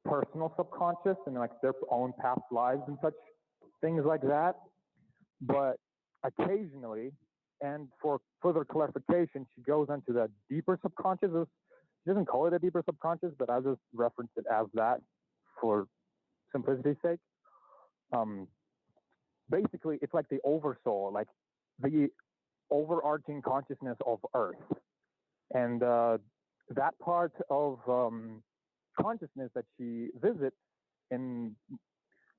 personal subconscious and like their own past lives and such things like that. But occasionally, and for further clarification, she goes into the deeper subconscious. She doesn't call it a deeper subconscious, but I'll just reference it as that for simplicity's sake. Basically, it's like the oversoul, like the overarching consciousness of Earth. And that part of consciousness that she visits in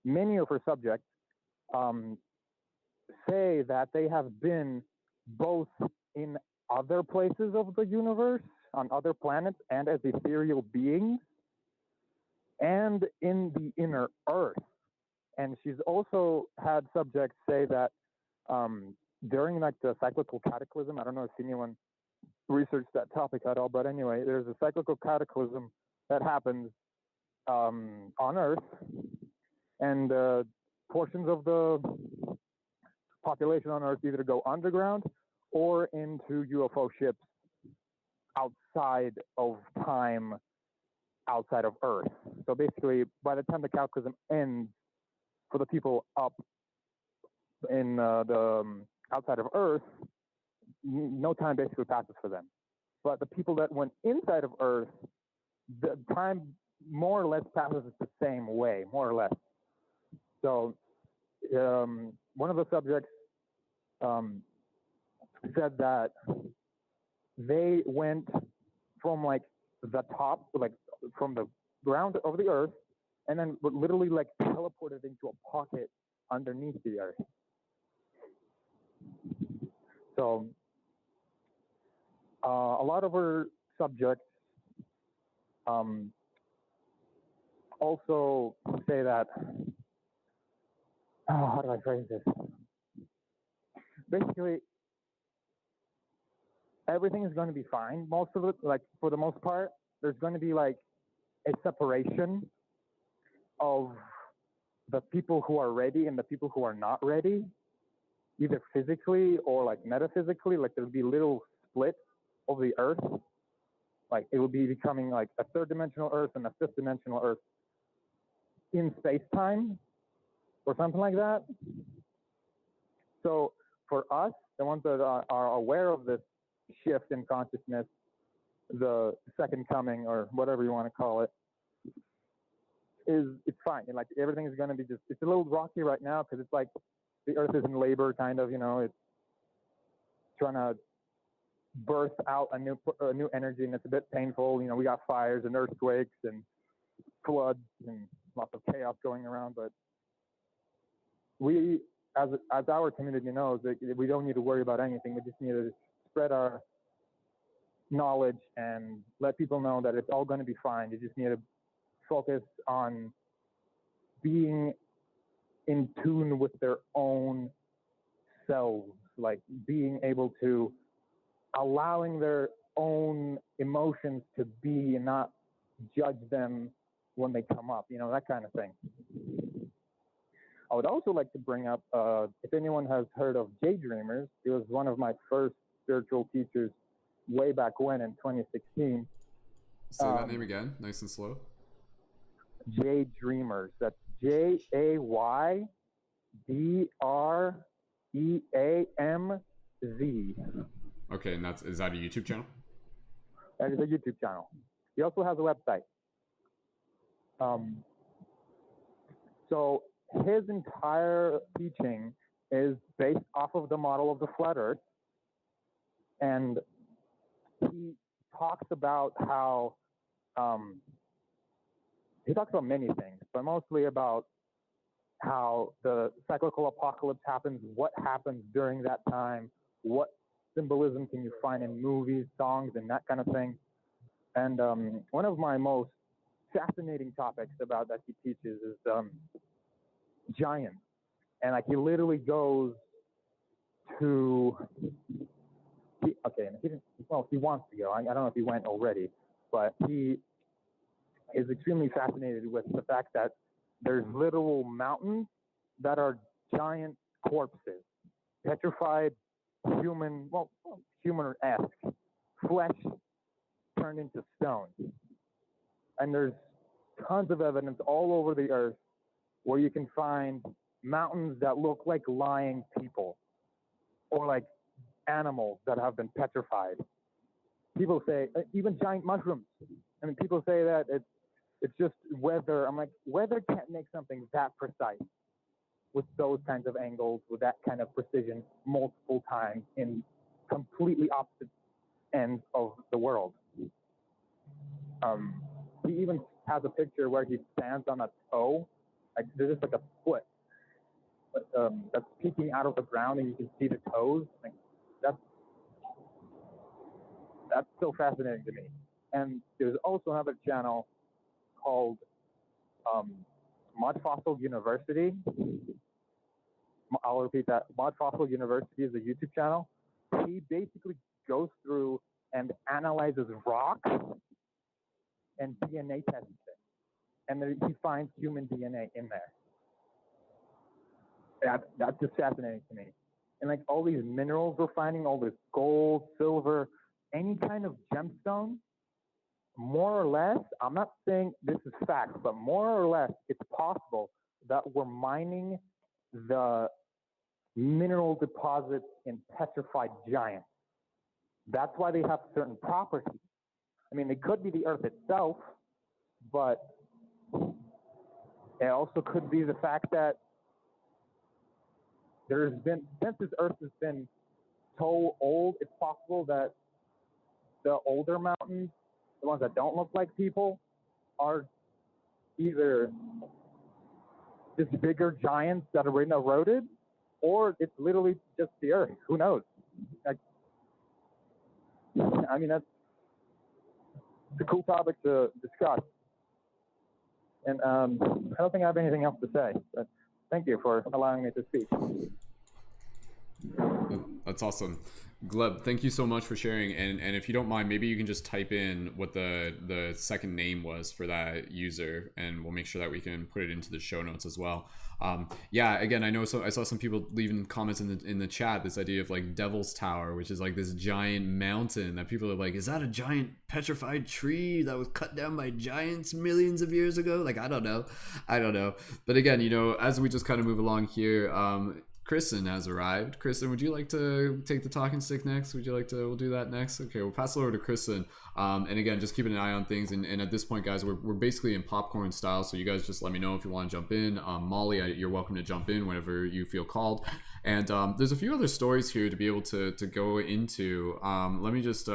many of her subjects say that they have been both in other places of the universe, on other planets, and as ethereal beings, and in the inner Earth. And she's also had subjects say that during like the cyclical cataclysm, I don't know if anyone researched that topic at all, but anyway, there's a cyclical cataclysm that happens on Earth, and portions of the population on Earth either go underground or into UFO ships outside of time, outside of Earth. So basically, by the time the cataclysm ends, for the people up in the outside of Earth, no time basically passes for them. but the people that went inside of Earth, the time more or less passes the same way, more or less. So one of the subjects said that they went from like the top, like from the ground of the Earth, and then were literally like teleported into a pocket underneath the Earth. So a lot of our subjects also say that, how do I phrase this? Basically, everything is going to be fine. Most of it, like for the most part, there's going to be like a separation of the people who are ready and the people who are not ready, either physically or like metaphysically. Like there'll be little splits of the Earth. Like it will be becoming like a third dimensional Earth and a fifth dimensional Earth in space-time or something like that. So for us, the ones that are aware of this shift in consciousness, the second coming or whatever you want to call it, it's fine. And like everything is going to be just, it's a little rocky right now because it's like the Earth is in labor, kind of, you know, it's trying to birth out a new energy, and it's a bit painful. You know, we got fires and earthquakes and floods and lots of chaos going around, but we, as our community knows, that we don't need to worry about anything. We just need to spread our knowledge and let people know that it's all going to be fine. You just need to focus on being in tune with their own selves, like being able to allowing their own emotions to be and not judge them when they come up, you know, that kind of thing. I would also like to bring up, if anyone has heard of JayDreamerZ, he was one of my first spiritual teachers way back when in 2016. Say that name again, nice and slow. JayDreamerZ. That's JayDreamerZ. Okay, and is that a YouTube channel? That is a YouTube channel. He also has a website. So his entire teaching is based off of the model of the flat Earth, and he talks about how he talks about many things, but mostly about how the cyclical apocalypse happens, what happens during that time, what symbolism can you find in movies, songs, and that kind of thing. And one of my most fascinating topics about that he teaches is giants. And like he literally goes to, he wants to go. I don't know if he went already, but he is extremely fascinated with the fact that there's literal mountains that are giant corpses, petrified, human-esque, flesh turned into stone. And there's tons of evidence all over the Earth where you can find mountains that look like lying people or like animals that have been petrified. People say, even giant mushrooms. I mean, people say that it's just weather. I'm like, weather can't make something that precise with those kinds of angles, with that kind of precision multiple times in completely opposite ends of the world. He even has a picture where he stands on a toe, like there's just like a foot that's peeking out of the ground, and you can see the toes. Like that's so fascinating to me. And there's also another channel called Mudfossil University. I'll repeat that. Mudfossil University is a YouTube channel. He basically goes through and analyzes rocks and DNA tests it. And then he finds human DNA in there. That's just fascinating to me. And like all these minerals we're finding, all this gold, silver, any kind of gemstone, more or less, I'm not saying this is fact, but more or less it's possible that we're mining the mineral deposits in petrified giants. that's why they have certain properties. I mean, it could be the Earth itself, but it also could be the fact that there's been, since this Earth has been so old, it's possible that the older mountains, the ones that don't look like people, are either just bigger giants that have been eroded, or it's literally just the Earth. Who knows? Like, I mean, it's a cool topic to discuss. And I don't think I have anything else to say, but thank you for allowing me to speak. That's awesome. Gleb, thank you so much for sharing. And if you don't mind, maybe you can just type in what the second name was for that user, and we'll make sure that we can put it into the show notes as well. Yeah, again, I know, so I saw some people leaving comments in the chat, this idea of like Devil's Tower, which is like this giant mountain that people are like, is that a giant petrified tree that was cut down by giants millions of years ago? Like, I don't know. But again, you know, as we just kind of move along here, Kristen has arrived. Kristen, would you like to take the talking stick next? We'll do that next? Okay, we'll pass it over to Kristen. And again, just keeping an eye on things. And at this point, guys, we're basically in popcorn style. So you guys just let me know if you want to jump in. Mollie, you're welcome to jump in whenever you feel called. And there's a few other stories here to be able to go into. Let me just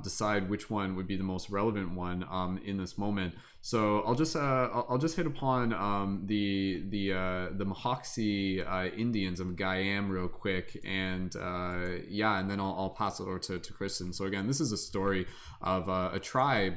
decide which one would be the most relevant one in this moment. So I'll just hit upon the Mudfossil Indians of Guyam real quick, and yeah, and then I'll pass it over to Kristen. So again, this is a story of a tribe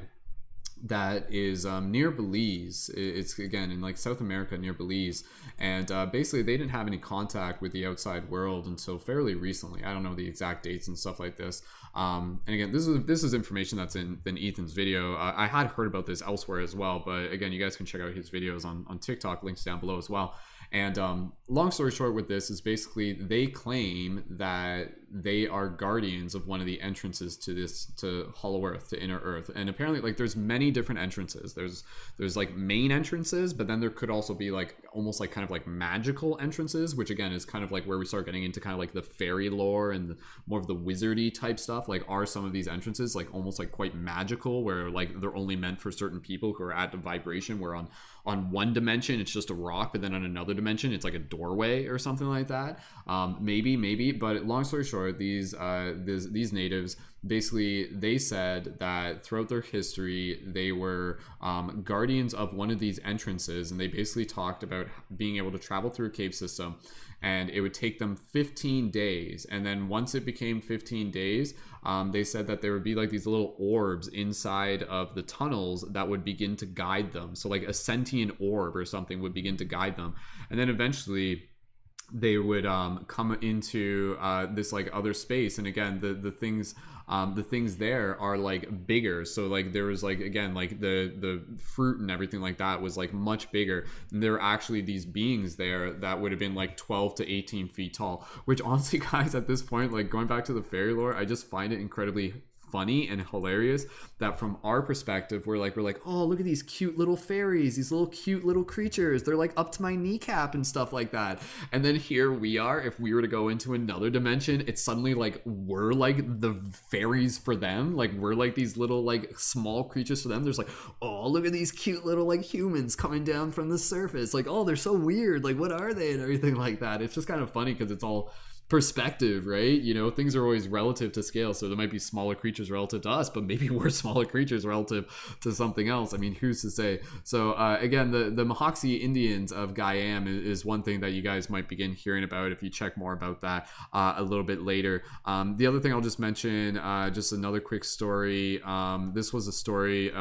that is near Belize. It's again in like South America near Belize, and basically they didn't have any contact with the outside world until fairly recently. I don't know the exact dates and stuff like this. And again, this is information that's in Ethan's video. I had heard about this elsewhere as well, but again, you guys can check out his videos on TikTok, links down below as well. And long story short with this is basically they claim that they are guardians of one of the entrances to Hollow Earth, to Inner Earth. And apparently like there's many different entrances. There's like main entrances, but then there could also be like almost like kind of like magical entrances, which again is kind of like where we start getting into kind of like the fairy lore and more of the wizardy type stuff. Like, are some of these entrances like almost like quite magical, where like they're only meant for certain people who are at the vibration, where on one dimension it's just a rock, but then on another dimension it's like a doorway or something like that. Maybe, but long story short, these natives basically, they said that throughout their history they were guardians of one of these entrances, and they basically talked about being able to travel through a cave system, and it would take them 15 days. And then once it became 15 days, they said that there would be like these little orbs inside of the tunnels that would begin to guide them. So like a sentient orb or something would begin to guide them. And then eventually they would come into this like other space. And again, the things there are like bigger. So like there was like, again, like the fruit and everything like that was like much bigger. And there were actually these beings there that would have been like 12 to 18 feet tall, which honestly, guys, at this point, like going back to the fairy lore, I just find it incredibly funny and hilarious that from our perspective we're like, oh, look at these cute little fairies, these little cute little creatures, they're like up to my kneecap and stuff like that. And then here we are, if we were to go into another dimension, it's suddenly like we're like the fairies for them, like we're like these little like small creatures for them. There's like, oh, look at these cute little like humans coming down from the surface, like, oh, they're so weird, like what are they, and everything like that. It's just kind of funny because it's all perspective, right? You know, things are always relative to scale. So there might be smaller creatures relative to us, but maybe we're smaller creatures relative to something else. I mean, who's to say? So again, the Mudfossil Indians of Guyam is one thing that you guys might begin hearing about if you check more about that a little bit later. The other thing I'll just mention, just another quick story. This was a story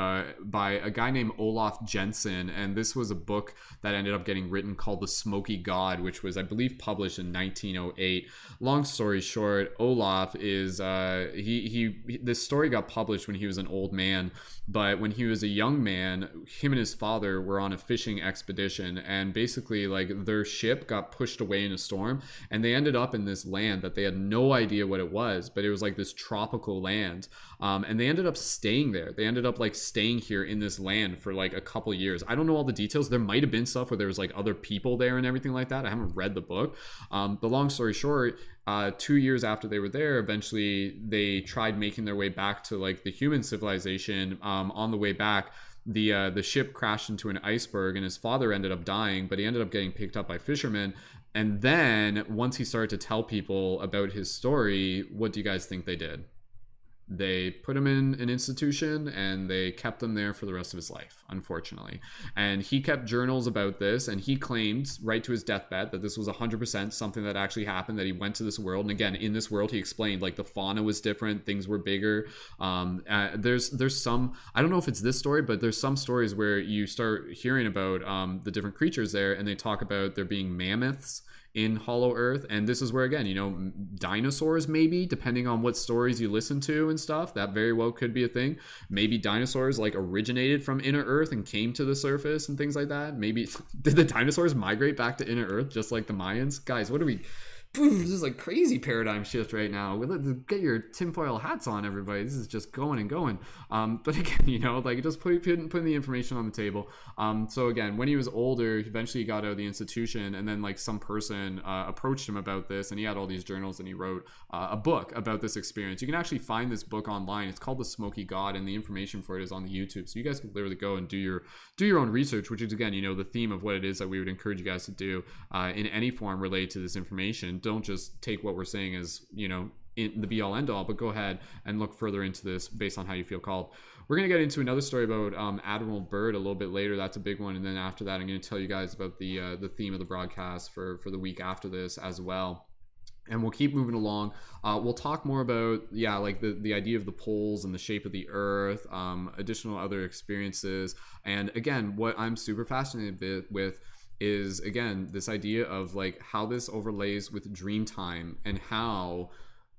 by a guy named Olaf Jensen, and this was a book that ended up getting written called The Smokey God, which was, I believe, published in 1908. Long story short, Olaf is this story got published when he was an old man, but when he was a young man, him and his father were on a fishing expedition, and basically like their ship got pushed away in a storm, and they ended up in this land that they had no idea what it was, but it was like this tropical land, and they ended up staying there. They ended up like staying here in this land for like a couple years. I don't know all the details. There might have been stuff where there was like other people there and everything like that. I haven't read the book, but long story short, short, 2 years after they were there, eventually they tried making their way back to like the human civilization. On the way back, the ship crashed into an iceberg, and his father ended up dying, but he ended up getting picked up by fishermen. And then once he started to tell people about his story, what do you guys think they did? They put him in an institution and they kept him there for the rest of his life, unfortunately. And he kept journals about this, and he claimed right to his deathbed that this was 100% something that actually happened, that he went to this world. And again, in this world, he explained like the fauna was different, things were bigger. There's some, I don't know if it's this story, but there's some stories where you start hearing about the different creatures there, and they talk about there being mammoths in Hollow Earth. And this is where, again, you know, dinosaurs, maybe, depending on what stories you listen to and stuff, that very well could be a thing. Maybe dinosaurs like originated from inner Earth and came to the surface and things like that. Maybe did the dinosaurs migrate back to inner Earth just like the Mayans? Guys, what are we, this is like crazy paradigm shift right now. Get your tinfoil hats on, everybody. This is just going and going. But again, you know, like just putting the information on the table. So again, when he was older, eventually he got out of the institution, and then like some person approached him about this, and he had all these journals, and he wrote a book about this experience. You can actually find this book online. It's called The Smokey God, and the information for it is on the YouTube. So you guys can literally go and do your own research, which is, again, you know, the theme of what it is that we would encourage you guys to do in any form related to this information. Don't just take what we're saying as, you know, in the be all end all, but go ahead and look further into this based on how you feel called. We're going to get into another story about Admiral Byrd a little bit later. That's a big one. And then after that, I'm going to tell you guys about the theme of the broadcast for the week after this as well. And we'll keep moving along. We'll talk more about, yeah, like the idea of the poles and the shape of the earth, additional other experiences. And again, what I'm super fascinated with is, again, this idea of like how this overlays with dream time, and how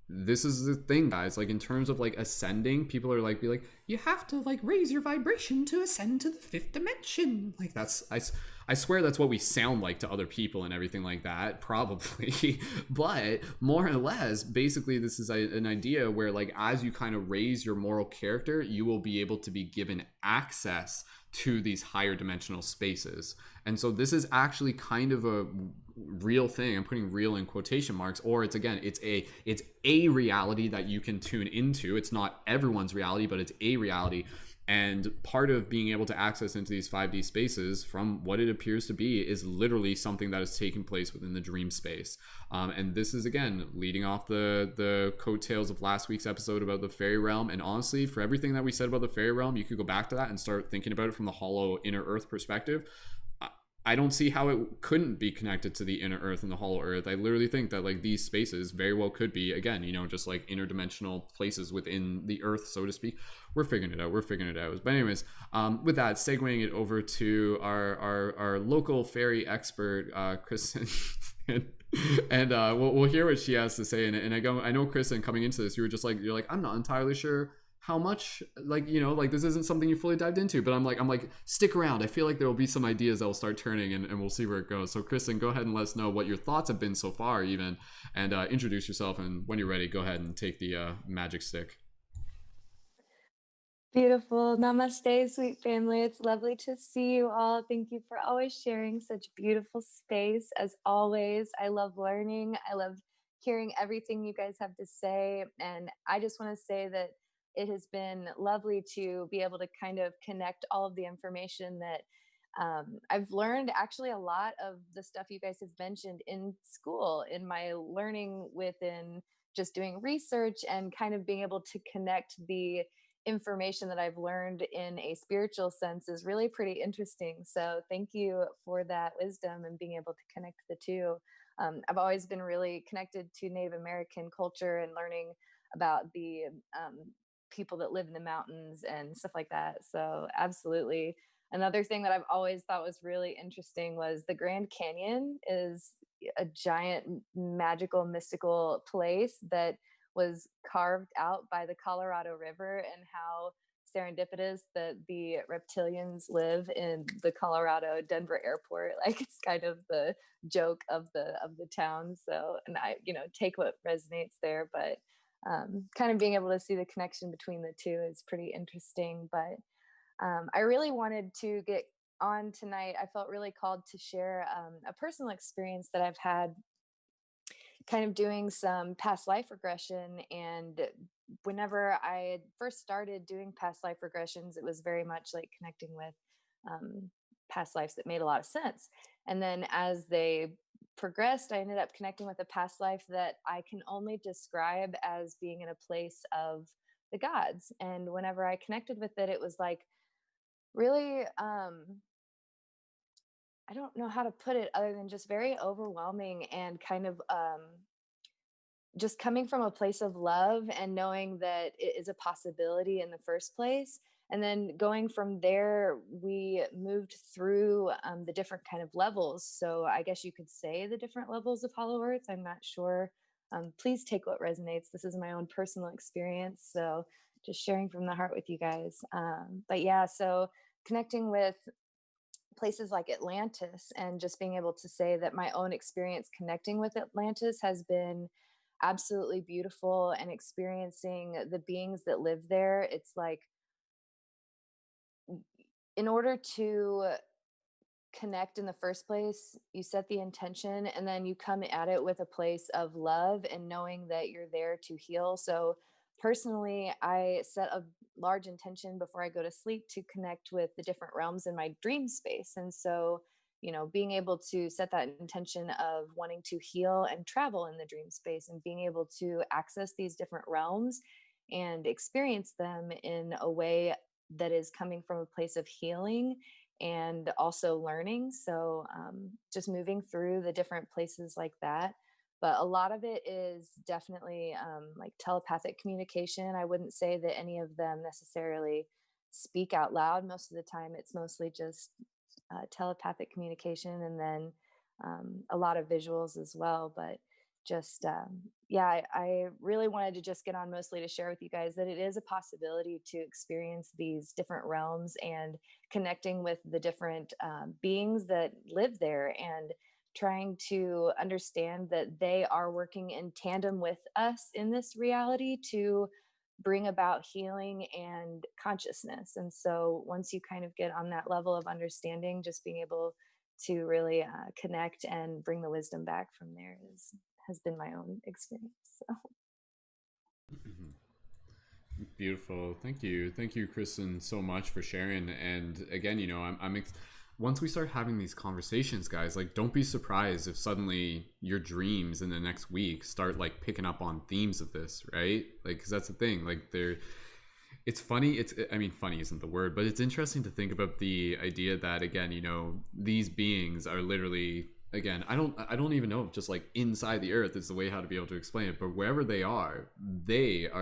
this is the thing, guys, like in terms of like ascending, people are like, you have to like raise your vibration to ascend to the fifth dimension. Like that's, I swear that's what we sound like to other people and everything like that, probably. But more or less, basically, this is an idea where, like, as you kind of raise your moral character, you will be able to be given access to these higher dimensional spaces. And so this is actually kind of a real thing. I'm putting real in quotation marks, or it's a reality that you can tune into. It's not everyone's reality, but it's a reality. And part of being able to access into these 5D spaces, from what it appears to be, is literally something that is taking place within the dream space. And this is, again, leading off the coattails of last week's episode about the fairy realm. And honestly, for everything that we said about the fairy realm, you could go back to that and start thinking about it from the hollow inner earth perspective. I don't see how it couldn't be connected to the inner earth and the hollow earth. I literally think that like these spaces very well could be, again, you know, just like interdimensional places within the earth, so to speak. We're figuring it out. But anyways, with that, segueing it over to our local fairy expert, Kristen. and we'll hear what she has to say. And I know, Kristen, coming into this, you're like, I'm not entirely sure how much, like, you know, like this isn't something you fully dived into, but I'm like, stick around. I feel like there will be some ideas that will start turning, and we'll see where it goes. So Kristen, go ahead and let us know what your thoughts have been so far, even, and introduce yourself. And when you're ready, go ahead and take the magic stick. Beautiful. Namaste, sweet family. It's lovely to see you all. Thank you for always sharing such beautiful space. As always, I love learning. I love hearing everything you guys have to say. And I just want to say that it has been lovely to be able to kind of connect all of the information that I've learned. Actually, a lot of the stuff you guys have mentioned in school, in my learning within just doing research, and kind of being able to connect the information that I've learned in a spiritual sense is really pretty interesting. So thank you for that wisdom and being able to connect the two. I've always been really connected to Native American culture and learning about the people that live in the mountains and stuff like that. So absolutely. Another thing that I've always thought was really interesting was the Grand Canyon is a giant magical, mystical place that was carved out by the Colorado River, and how serendipitous that the reptilians live in the Colorado Denver airport. Like, it's kind of the joke of the town. So, and I, you know, take what resonates there, but kind of being able to see the connection between the two is pretty interesting. But I really wanted to get on tonight. I felt really called to share a personal experience that I've had kind of doing some past life regression. And whenever I had first started doing past life regressions, it was very much like connecting with past lives that made a lot of sense. And then as they progressed, I ended up connecting with a past life that I can only describe as being in a place of the gods. And whenever I connected with it, it was like really, I don't know how to put it other than just very overwhelming, and kind of just coming from a place of love and knowing that it is a possibility in the first place. And then going from there, we moved through the different kind of levels. So I guess you could say the different levels of Hollow Earth. I'm not sure. Please take what resonates. This is my own personal experience. So just sharing from the heart with you guys. But yeah, so connecting with places like Atlantis, and just being able to say that my own experience connecting with Atlantis has been absolutely beautiful, and experiencing the beings that live there. It's like, in order to connect in the first place, you set the intention, and then you come at it with a place of love and knowing that you're there to heal. So personally, I set a large intention before I go to sleep to connect with the different realms in my dream space. And so, being able to set that intention of wanting to heal and travel in the dream space, and being able to access these different realms and experience them in a way that is coming from a place of healing and also learning. So just moving through the different places like that. But a lot of it is definitely like telepathic communication. I wouldn't say that any of them necessarily speak out loud. Most of the time, it's mostly just telepathic communication, and then a lot of visuals as well. But just, yeah, I really wanted to just get on mostly to share with you guys that it is a possibility to experience these different realms, and connecting with the different beings that live there, and trying to understand that they are working in tandem with us in this reality to bring about healing and consciousness. And so once you kind of get on that level of understanding, just being able to really connect and bring the wisdom back from there has been my own experience. So. Beautiful. Thank you, Kristen, so much for sharing. And again, once we start having these conversations, guys, like, don't be surprised if suddenly your dreams in the next week start like picking up on themes of this, right? Like, because that's the thing. Like, it's funny. Funny isn't the word, but it's interesting to think about the idea that, again, these beings are literally, again, I don't even know if just like inside the earth is the way how to be able to explain it, but wherever they are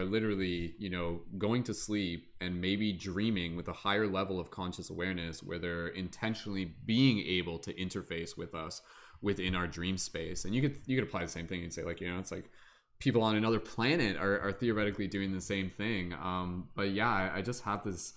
literally, going to sleep and maybe dreaming with a higher level of conscious awareness, where they're intentionally being able to interface with us within our dream space. And you could apply the same thing and say, like, it's like people on another planet are theoretically doing the same thing. But yeah, I just have this.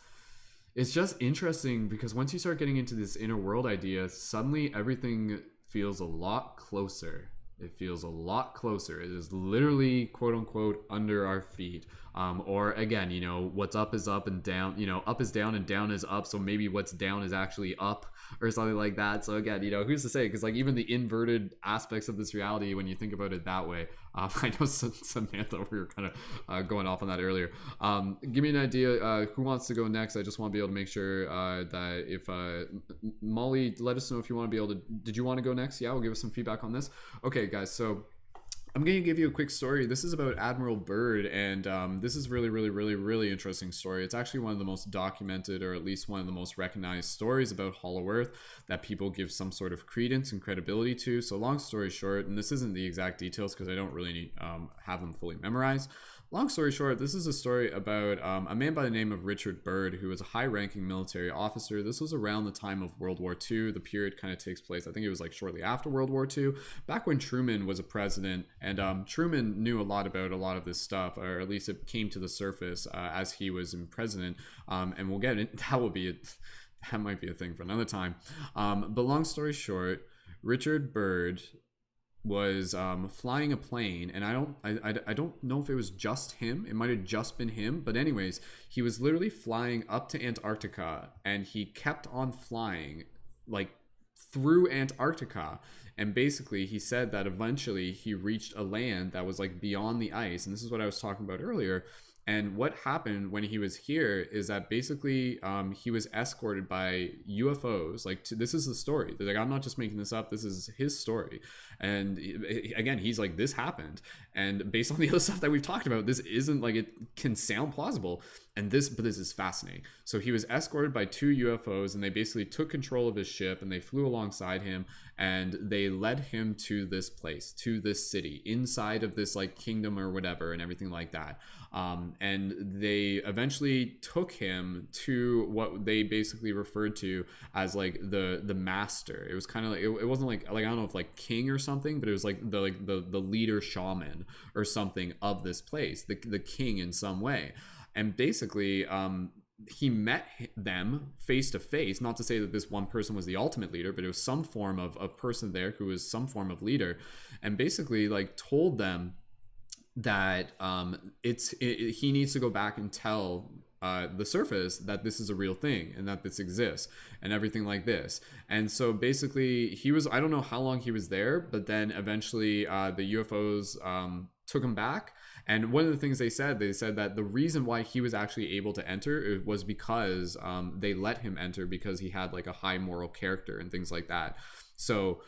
It's just interesting because once you start getting into this inner world idea, suddenly everything feels a lot closer. It feels a lot closer. It is literally, quote unquote, under our feet. Or again, what's up is up and down, up is down and down is up. So maybe what's down is actually up or something like that. So again, who's to say? Because like even the inverted aspects of this reality, when you think about it that way, I know Samantha, we were kind of going off on that earlier. Give me an idea. Who wants to go next? I just want to be able to make sure that if Mollie, let us know if you want to be able to. Did you want to go next? Yeah, we'll give us some feedback on this. Okay, guys. So I'm going to give you a quick story. This is about Admiral Byrd, and this is really interesting story. It's actually one of the most documented, or at least one of the most recognized stories about Hollow Earth that people give some sort of credence and credibility to. So long story short, and this isn't the exact details because I don't really have them fully memorized. Long story short, this is a story about a man by the name of Richard Byrd, who was a high-ranking military officer. This was around the time of World War II. The period kind of takes place, I think it was like shortly after World War II, back when Truman was a president, and Truman knew a lot about a lot of this stuff, or at least it came to the surface as he was in president, and we'll get it. That might be a thing for another time. But long story short, Richard Byrd was flying a plane, and I don't know if it was just him. It might have just been him, but anyways, he was literally flying up to Antarctica, and he kept on flying like through Antarctica. And basically he said that eventually he reached a land that was like beyond the ice. And this is what I was talking about earlier. And what happened when he was here is that basically he was escorted by UFOs. Like, this is the story. They're like, I'm not just making this up. This is his story. And again, he's like, this happened. And based on the other stuff that we've talked about, this isn't like, it can sound plausible. But this is fascinating. So he was escorted by 2 UFOs, and they basically took control of his ship, and they flew alongside him, and they led him to this place, to this city, inside of this like kingdom or whatever, and everything like that. And they eventually took him to what they basically referred to as like the master. It was kind of like, it wasn't like I don't know if like king or something, but it was like the leader shaman or something of this place, the king in some way. And basically he met them face to face, not to say that this one person was the ultimate leader, but it was some form of person there who was some form of leader, and basically like told them that he needs to go back and tell the surface that this is a real thing and that this exists and everything like this. And so basically he was, I don't know how long he was there, but then eventually the UFOs took him back. And one of the things they said that the reason why he was actually able to enter was because they let him enter because he had like a high moral character and things like that. So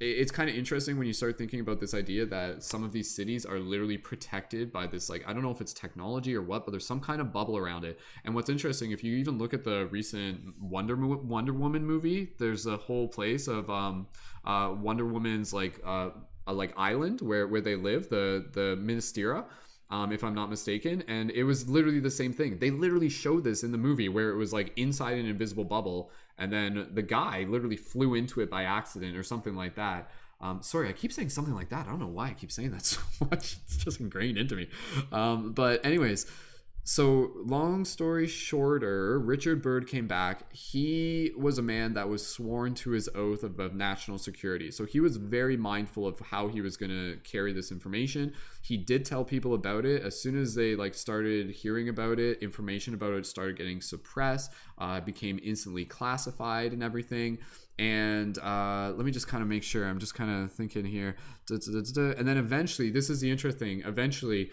it's kind of interesting when you start thinking about this idea that some of these cities are literally protected by this, like, I don't know if it's technology or what, but there's some kind of bubble around it. And what's interesting, if you even look at the recent Wonder Woman movie, there's a whole place of Wonder Woman's like island where they live, the Ministera, if I'm not mistaken, and it was literally the same thing. They literally showed this in the movie where it was like inside an invisible bubble, and then the guy literally flew into it by accident or something like that. Sorry, I keep saying something like that. I don't know why I keep saying that so much. It's just ingrained into me. But anyways, so long story shorter, Richard Byrd came back. He was a man that was sworn to his oath of national security. So he was very mindful of how he was going to carry this information. He did tell people about it. As soon as they like started hearing about it, information about it started getting suppressed, became instantly classified and everything. And let me just kind of make sure. I'm just kind of thinking here. And then eventually, this is the interesting thing. Eventually,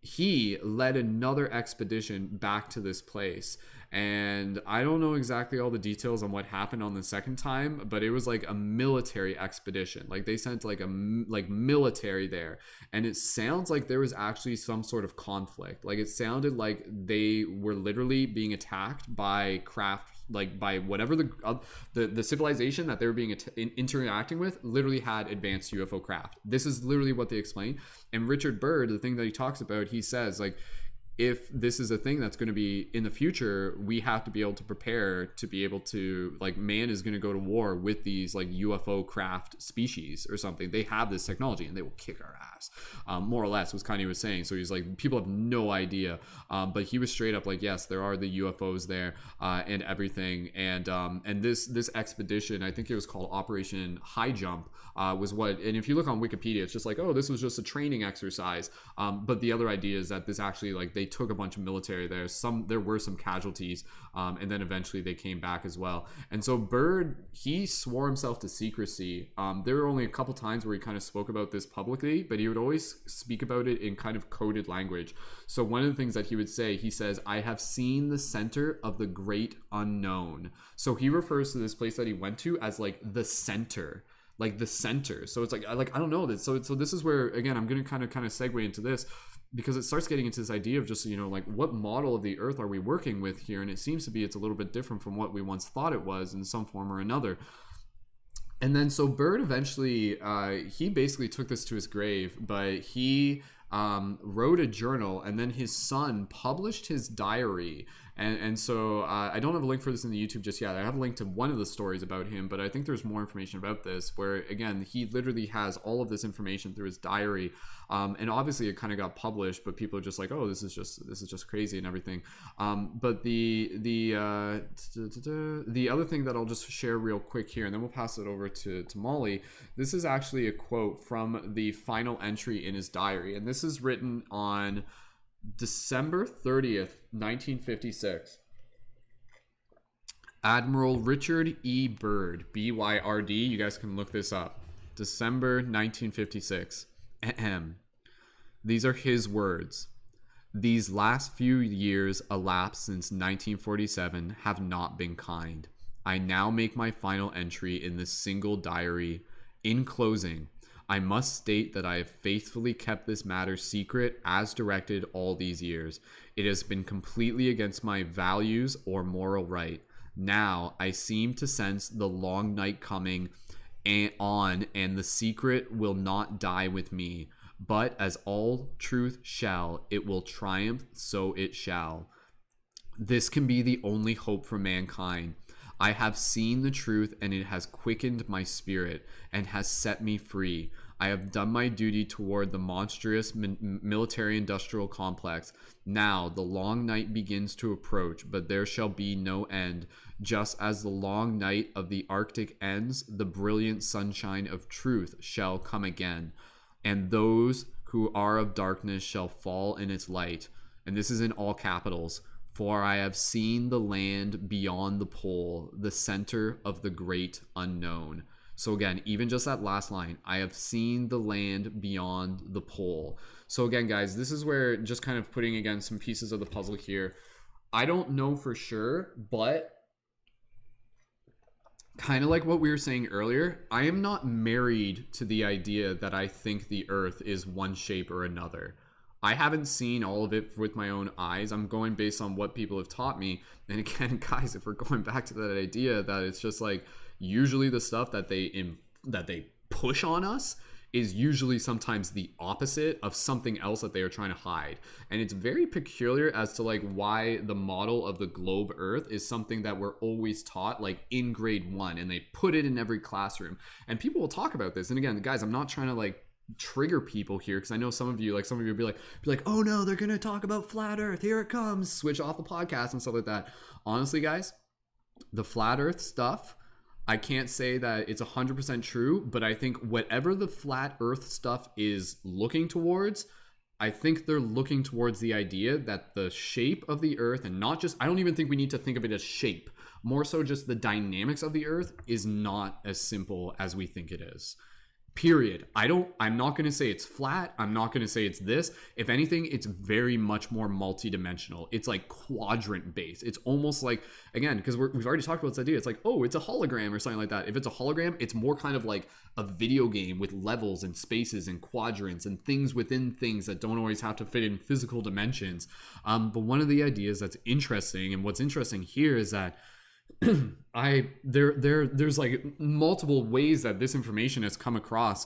he led another expedition back to this place, and I don't know exactly all the details on what happened on the second time, but it was like a military expedition. Like they sent like military there, and it sounds like there was actually some sort of conflict. Like it sounded like they were literally being attacked by craft, like by whatever the civilization that they were being interacting with literally had advanced UFO craft. This is literally what they explain. And Richard Byrd, the thing that he talks about, he says like, if this is a thing that's going to be in the future, we have to be able to prepare to be able to, like, man is going to go to war with these like UFO craft species or something. They have this technology and they will kick our ass, more or less was kind of he was saying. So he's like, people have no idea, but he was straight up like, yes, there are the UFOs there and everything. And this expedition, I think it was called Operation High Jump, was what, and if you look on Wikipedia, it's just like, oh, this was just a training exercise, but the other idea is that this actually, like, they took a bunch of military there. There were some casualties, and then eventually they came back as well. And so Byrd, he swore himself to secrecy. There were only a couple times where he kind of spoke about this publicly, but he would always speak about it in kind of coded language. So one of the things that he would say, he says, I have seen the center of the great unknown. So he refers to this place that he went to as like the center. Like the center. So it's like I don't know this. So this is where, again, I'm going to kind of segue into this, because it starts getting into this idea of just, you know, like, what model of the earth are we working with here? And it seems to be it's a little bit different from what we once thought it was in some form or another. And then so Byrd eventually, he basically took this to his grave, but he wrote a journal, and then his son published his diary. And so I don't have a link for this in the YouTube just yet. I have a link to one of the stories about him, but I think there's more information about this, where again, he literally has all of this information through his diary. And obviously it kind of got published, but people are just like, oh, this is just crazy and everything. But the other thing that I'll just share real quick here, and then we'll pass it over to Mollie. This is actually a quote from the final entry in his diary, and this is written on December 30th, 1956. Admiral Richard E. Byrd, B-Y-R-D. You guys can look this up. December 1956. Ahem. These are his words. These last few years elapsed since 1947 have not been kind. I now make my final entry in this single diary. In closing, I must state that I have faithfully kept this matter secret as directed all these years. It has been completely against my values or moral right. Now I seem to sense the long night coming on, and the secret will not die with me. But as all truth shall, it will triumph, so it shall. This can be the only hope for mankind. I have seen the truth, and it has quickened my spirit and has set me free. I have done my duty toward the monstrous military-industrial complex. Now the long night begins to approach, but there shall be no end. Just as the long night of the Arctic ends, the brilliant sunshine of truth shall come again, and those who are of darkness shall fall in its light. And this is in all capitals. For I have seen the land beyond the pole, the center of the great unknown. So again, even just that last line, I have seen the land beyond the pole. So again, guys, this is where just kind of putting again some pieces of the puzzle here. I don't know for sure, but kind of like what we were saying earlier, I am not married to the idea that I think the Earth is one shape or another. I haven't seen all of it with my own eyes. I'm going based on what people have taught me. And again, guys, if we're going back to that idea that it's just like usually the stuff that they push on us is usually sometimes the opposite of something else that they are trying to hide. And it's very peculiar as to like why the model of the globe Earth is something that we're always taught like in grade 1, and they put it in every classroom. And people will talk about this. And again, guys, I'm not trying to like trigger people here, because I know some of you will be like, oh no, they're gonna talk about flat Earth, here it comes, switch off the podcast and stuff like that. Honestly, guys, the flat Earth stuff, I can't say that it's 100% true, but I think whatever the flat Earth stuff is looking towards, I think they're looking towards the idea that the shape of the Earth, and not just, I don't even think we need to think of it as shape, more so just the dynamics of the Earth is not as simple as we think it is. Period. I'm not going to say it's flat. I'm not going to say it's this. If anything, it's very much more multidimensional. It's like quadrant based. It's almost like, again, because we've already talked about this idea. It's like, oh, it's a hologram or something like that. If it's a hologram, it's more kind of like a video game with levels and spaces and quadrants and things within things that don't always have to fit in physical dimensions. But one of the ideas that's interesting, and what's interesting here is that there's like multiple ways that this information has come across.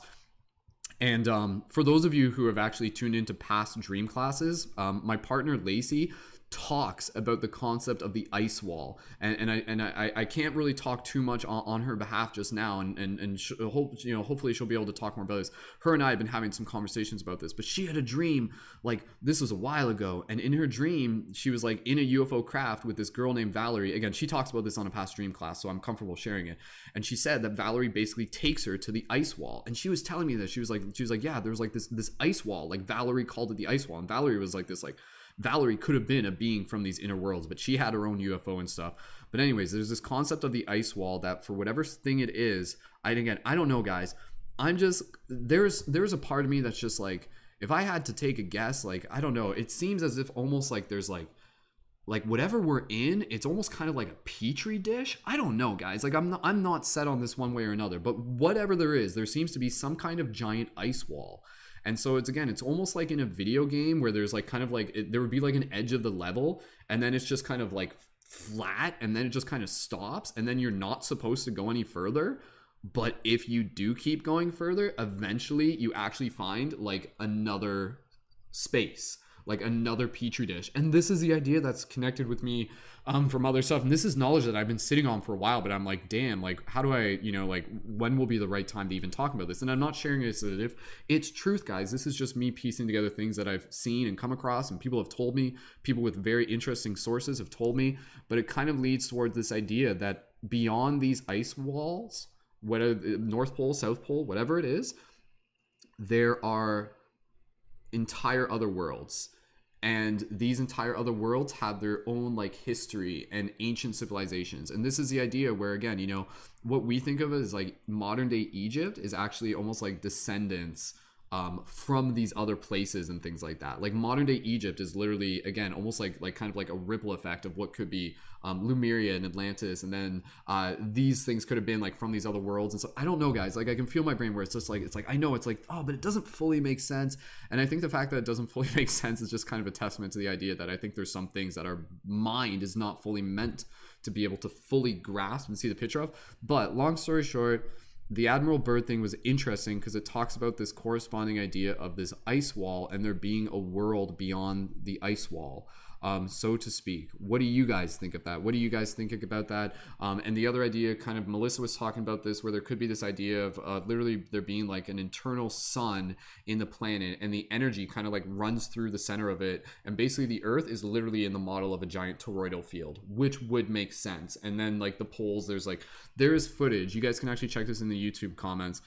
And for those of you who have actually tuned into past dream classes, my partner Lacey talks about the concept of the ice wall, and I can't really talk too much on her behalf just now, and hopefully she'll be able to talk more about this. Her and I have been having some conversations about this, but she had a dream, like this was a while ago, and in her dream she was like in a UFO craft with this girl named Valerie. Again, she talks about this on a past dream class, so I'm comfortable sharing it. And she said that Valerie basically takes her to the ice wall, and she was telling me that she was like yeah, there was like this ice wall, like Valerie called it the ice wall, and Valerie was like this, like Valerie could have been a being from these inner worlds, but she had her own UFO and stuff. But anyways, there's this concept of the ice wall that for whatever thing it is, I don't know, guys. There's a part of me that's just like, if I had to take a guess, like, I don't know, it seems as if almost like there's like whatever we're in, it's almost kind of like a petri dish. I don't know, guys. Like I'm not set on this one way or another, but whatever there is, there seems to be some kind of giant ice wall. And so it's almost like in a video game where there's like kind of like there would be like an edge of the level, and then it's just kind of like flat, and then it just kind of stops, and then you're not supposed to go any further. But if you do keep going further, eventually you actually find like another space, like another petri dish. And this is the idea that's connected with me from other stuff, and this is knowledge that I've been sitting on for a while, but I'm like, damn, like how do I, like when will be the right time to even talk about this? And I'm not sharing it as if it's truth, guys. This is just me piecing together things that I've seen and come across, and people have told me, people with very interesting sources have told me. But it kind of leads towards this idea that beyond these ice walls, whether North Pole, South Pole, whatever it is, there are entire other worlds. And these entire other worlds have their own like history and ancient civilizations. And this is the idea where, again, you know, what we think of as like modern day Egypt is actually almost like descendants from these other places and things like that. Like modern day Egypt is literally, again, almost like kind of like a ripple effect of what could be Lemuria and Atlantis, and then these things could have been like from these other worlds. And so I don't know, guys, like I can feel my brain where it's just like, it's like, I know it's like, oh, but it doesn't fully make sense. And I think the fact that it doesn't fully make sense is just kind of a testament to the idea that I think there's some things that our mind is not fully meant to be able to fully grasp and see the picture of. But long story short, the Admiral Byrd thing was interesting because it talks about this corresponding idea of this ice wall and there being a world beyond the ice wall, so to speak. What do you guys think of that? What do you guys think about that? And the other idea, kind of, Melissa was talking about this, where there could be this idea of literally there being like an internal sun in the planet, and the energy kind of like runs through the center of it, and basically the Earth is literally in the model of a giant toroidal field, which would make sense. And then like the poles, there is footage, you guys can actually check this in the YouTube comments.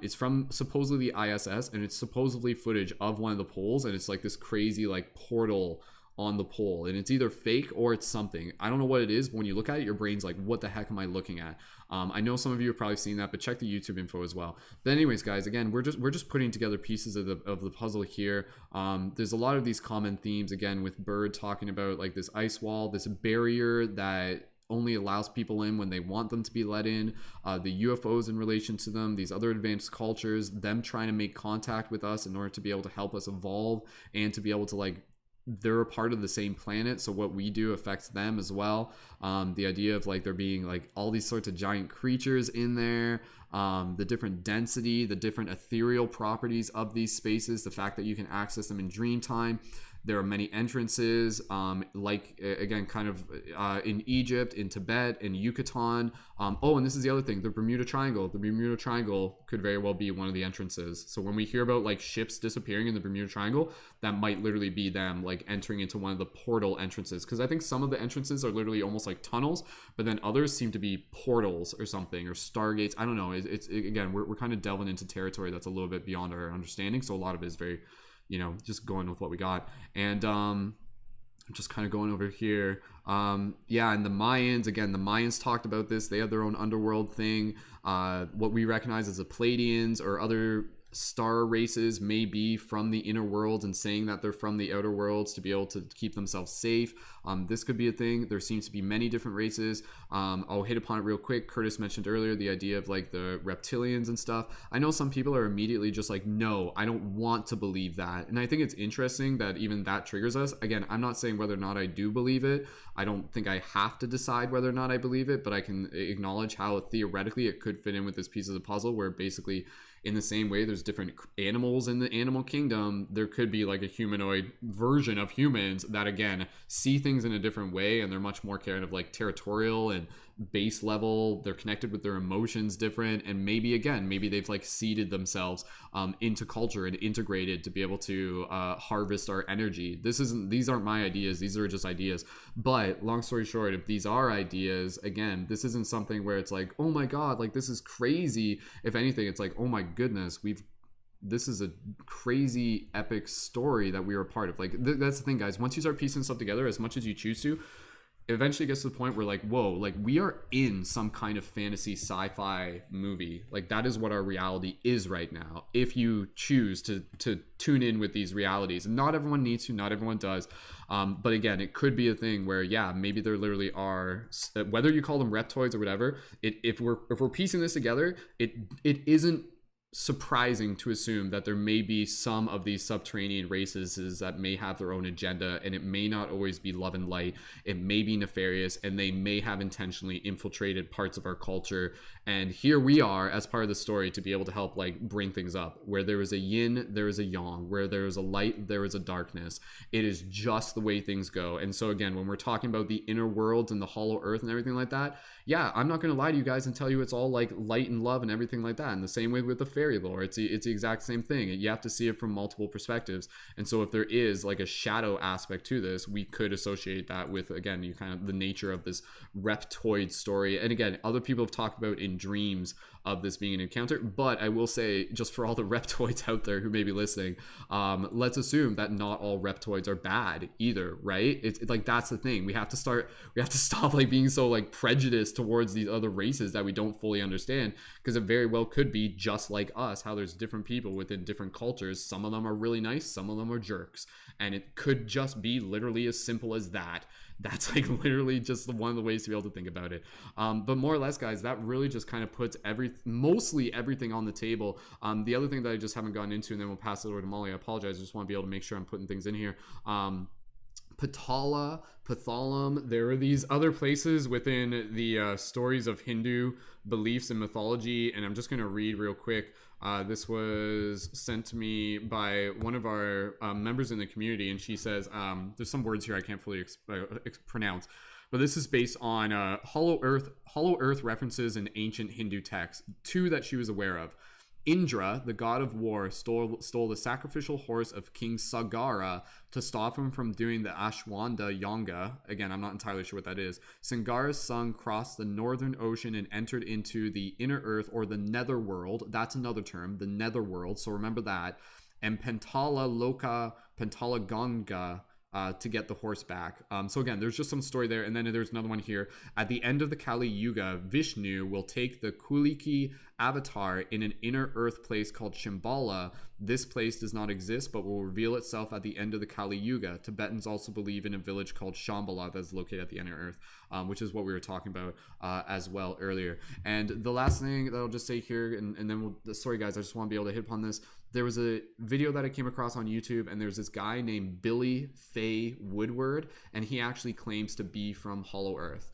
It's from supposedly the ISS, and it's supposedly footage of one of the poles, and it's like this crazy like portal on the pole, and it's either fake or it's something. I don't know what it is, but when you look at it, your brain's like, what the heck am I looking at? I know some of you have probably seen that, but check the YouTube info as well. But anyways, guys, again, we're just putting together pieces of the puzzle here. There's a lot of these common themes, again, with Byrd talking about like this ice wall, this barrier that only allows people in when they want them to be let in, the UFOs in relation to them, these other advanced cultures, them trying to make contact with us in order to be able to help us evolve, and to be able to like, they're a part of the same planet, so what we do affects them as well. The idea of like there being like all these sorts of giant creatures in there, the different density, the different ethereal properties of these spaces, the fact that you can access them in dream time. There are many entrances, like, again, kind of in Egypt, in Tibet, in Yucatan. Oh, and this is the other thing, the Bermuda Triangle. The Bermuda Triangle could very well be one of the entrances. So when we hear about like ships disappearing in the Bermuda Triangle, that might literally be them like entering into one of the portal entrances. Because I think some of the entrances are literally almost like tunnels, but then others seem to be portals or something, or stargates. I don't know. Again, we're kind of delving into territory that's a little bit beyond our understanding. So a lot of it is very, you know, just going with what we got. And I'm just kind of going over here. Yeah, and the Mayans, again, the Mayans talked about this. They have their own underworld thing. What we recognize as the Pleiadians or other star races may be from the inner worlds and saying that they're from the outer worlds to be able to keep themselves safe. This could be a thing. There seems to be many different races. I'll hit upon it real quick. Curtis mentioned earlier the idea of like the reptilians and stuff. I know some people are immediately just like, no, I don't want to believe that. And I think it's interesting that even that triggers us. Again, I'm not saying whether or not I do believe it. I don't think I have to decide whether or not I believe it, but I can acknowledge how theoretically it could fit in with this piece of the puzzle, where basically in the same way there's different animals in the animal kingdom, there could be like a humanoid version of humans that, again, see things in a different way, and they're much more kind of like territorial and base level. They're connected with their emotions different, and maybe they've like seeded themselves into culture and integrated to be able to harvest our energy. These aren't my ideas, these are just ideas. But long story short, if these are ideas, again, this isn't something where it's like, oh my god, like this is crazy. If anything, it's like, oh my goodness, this is a crazy epic story that we are a part of. Like that's the thing, guys, once you start piecing stuff together as much as you choose to, it eventually gets to the point where like, whoa, like we are in some kind of fantasy sci-fi movie. Like that is what our reality is right now, if you choose to tune in with these realities. And not everyone needs to, not everyone does, but again, it could be a thing where, yeah, maybe there literally are, whether you call them reptoids or whatever, if we're piecing this together, it isn't surprising to assume that there may be some of these subterranean races that may have their own agenda, and it may not always be love and light. It may be nefarious, and they may have intentionally infiltrated parts of our culture. And here we are as part of the story to be able to help like bring things up. Where there is a yin, there is a yang. Where there is a light, there is a darkness. It is just the way things go. And so again, when we're talking about the inner worlds and the hollow earth and everything like that, yeah, I'm not going to lie to you guys and tell you it's all like light and love and everything like that. And the same way with the fairies fairy lore. It's the exact same thing. You have to see it from multiple perspectives. And so if there is like a shadow aspect to this, we could associate that with, again, you kind of the nature of this reptoid story. And again, other people have talked about in dreams of this being an encounter, but I will say, just for all the reptoids out there who may be listening, let's assume that not all reptoids are bad either, right? It's like, that's the thing. We have to stop like being so like prejudiced towards these other races that we don't fully understand, because it very well could be just like us, how there's different people within different cultures. Some of them are really nice, some of them are jerks, and it could just be literally as simple as that. That's like literally just one of the ways to be able to think about it. But more or less, guys, that really just kind of puts mostly everything on the table. The other thing that I just haven't gotten into, and then we'll pass it over to Mollie. I apologize. I just want to be able to make sure I'm putting things in here. Patala, Pathalam, there are these other places within the stories of Hindu beliefs and mythology, and I'm just going to read real quick. This was sent to me by one of our members in the community, and she says, there's some words here I can't fully pronounce, but this is based on Hollow Earth references in ancient Hindu texts, 2 that she was aware of. Indra, the god of war, stole the sacrificial horse of King Sagara to stop him from doing the Ashwanda Yanga. Again, I'm not entirely sure what that is. Sangara's son crossed the northern ocean and entered into the inner earth, or the netherworld. That's another term, the netherworld. So remember that. And Pentala Ganga to get the horse back. So again, there's just some story there. And then there's another one here. At the end of the Kali Yuga, Vishnu will take the Kuliki avatar in an inner earth place called Shambhala. This place does not exist, but will reveal itself at the end of the Kali Yuga. Tibetans also believe in a village called Shambhala that's located at the inner earth, which is what we were talking about as well earlier. And the last thing that I'll just say here, and then sorry guys, I just want to be able to hit upon this. There was a video that I came across on YouTube, and there's this guy named Billy Faye Woodward, and he actually claims to be from Hollow Earth.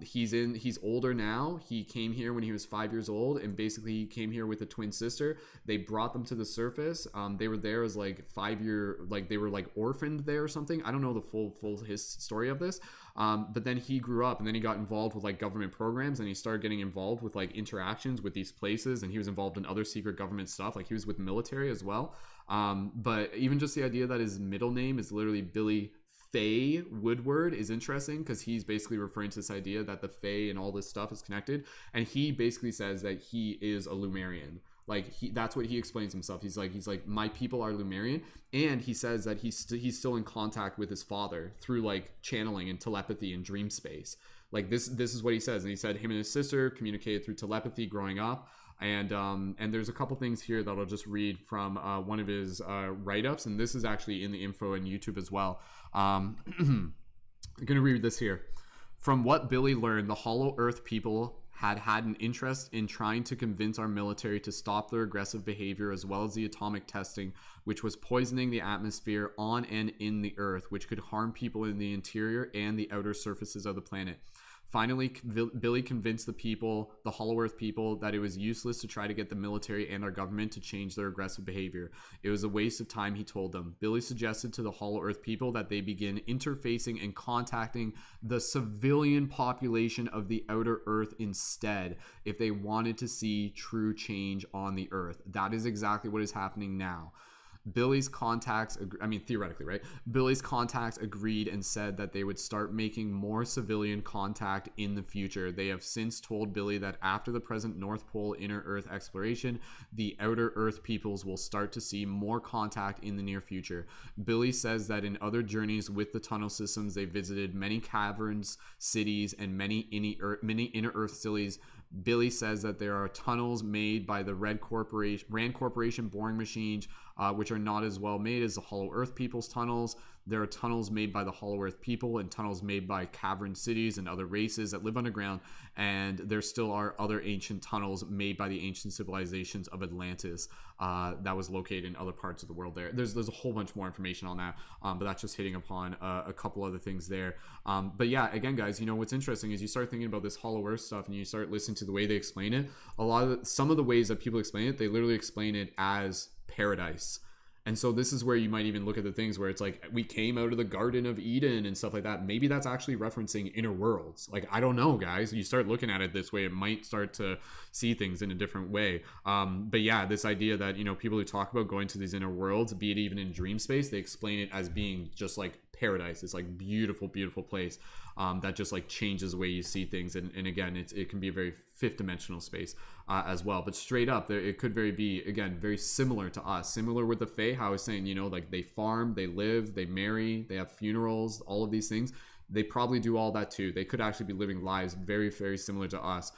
He's older now. He came here when he was 5 years old, and basically he came here with a twin sister. They brought them to the surface. They were there as like they were like orphaned there or something. I don't know the full his story of this. But then he grew up, and then he got involved with like government programs, and he started getting involved with like interactions with these places, and he was involved in other secret government stuff. Like he was with military as well. But even just the idea that his middle name is literally Billy Faye Woodward is interesting, because he's basically referring to this idea that the Fae and all this stuff is connected, and he basically says that he is a Lumerian. Like that's what he explains himself. He's like my people are Lumerian, and he says that he's still in contact with his father through like channeling and telepathy and dream space. Like this is what he says, and he said him and his sister communicated through telepathy growing up. And there's a couple things here that I'll just read from one of his write-ups, and this is actually in the info on YouTube as well. I'm gonna read this here. From what Billy learned, the Hollow Earth people had an interest in trying to convince our military to stop their aggressive behavior, as well as the atomic testing, which was poisoning the atmosphere on and in the Earth, which could harm people in the interior and the outer surfaces of the planet. Finally, Billy convinced the Hollow Earth people, that it was useless to try to get the military and our government to change their aggressive behavior. It was a waste of time, he told them. Billy suggested to the Hollow Earth people that they begin interfacing and contacting the civilian population of the outer Earth instead, if they wanted to see true change on the Earth. That is exactly what is happening now. Billy's contacts, theoretically, right? Billy's contacts agreed and said that they would start making more civilian contact in the future. They have since told Billy that after the present North Pole inner Earth exploration, the outer Earth peoples will start to see more contact in the near future. Billy says that in other journeys with the tunnel systems, they visited many caverns, cities, and many inner Earth cities. Billy says that there are tunnels made by the Rand Corporation boring machines, which are not as well made as the Hollow Earth people's tunnels. There are tunnels made by the Hollow Earth people and tunnels made by cavern cities and other races that live underground. And there still are other ancient tunnels made by the ancient civilizations of Atlantis that was located in other parts of the world there. There's a whole bunch more information on that, but that's just hitting upon a couple other things there. But yeah, again, guys, what's interesting is you start thinking about this Hollow Earth stuff and you start listening to the way they explain it. Some of the ways that people explain it, they literally explain it as paradise. And so this is where you might even look at the things where it's like, we came out of the Garden of Eden and stuff like that. Maybe that's actually referencing inner worlds. Like, I don't know, guys. You start looking at it this way, it might start to see things in a different way. But yeah, this idea that, you know, people who talk about going to these inner worlds, be it even in dream space, they explain it as being just like paradise. It's like beautiful, beautiful place that just like changes the way you see things. And again, it can be a very fifth dimensional space as well. But straight up, there, it could be, again, very similar to us. Similar with the Fae, how I was saying, you know, like they farm, they live, they marry, they have funerals, all of these things. They probably do all that too. They could actually be living lives very, very similar to us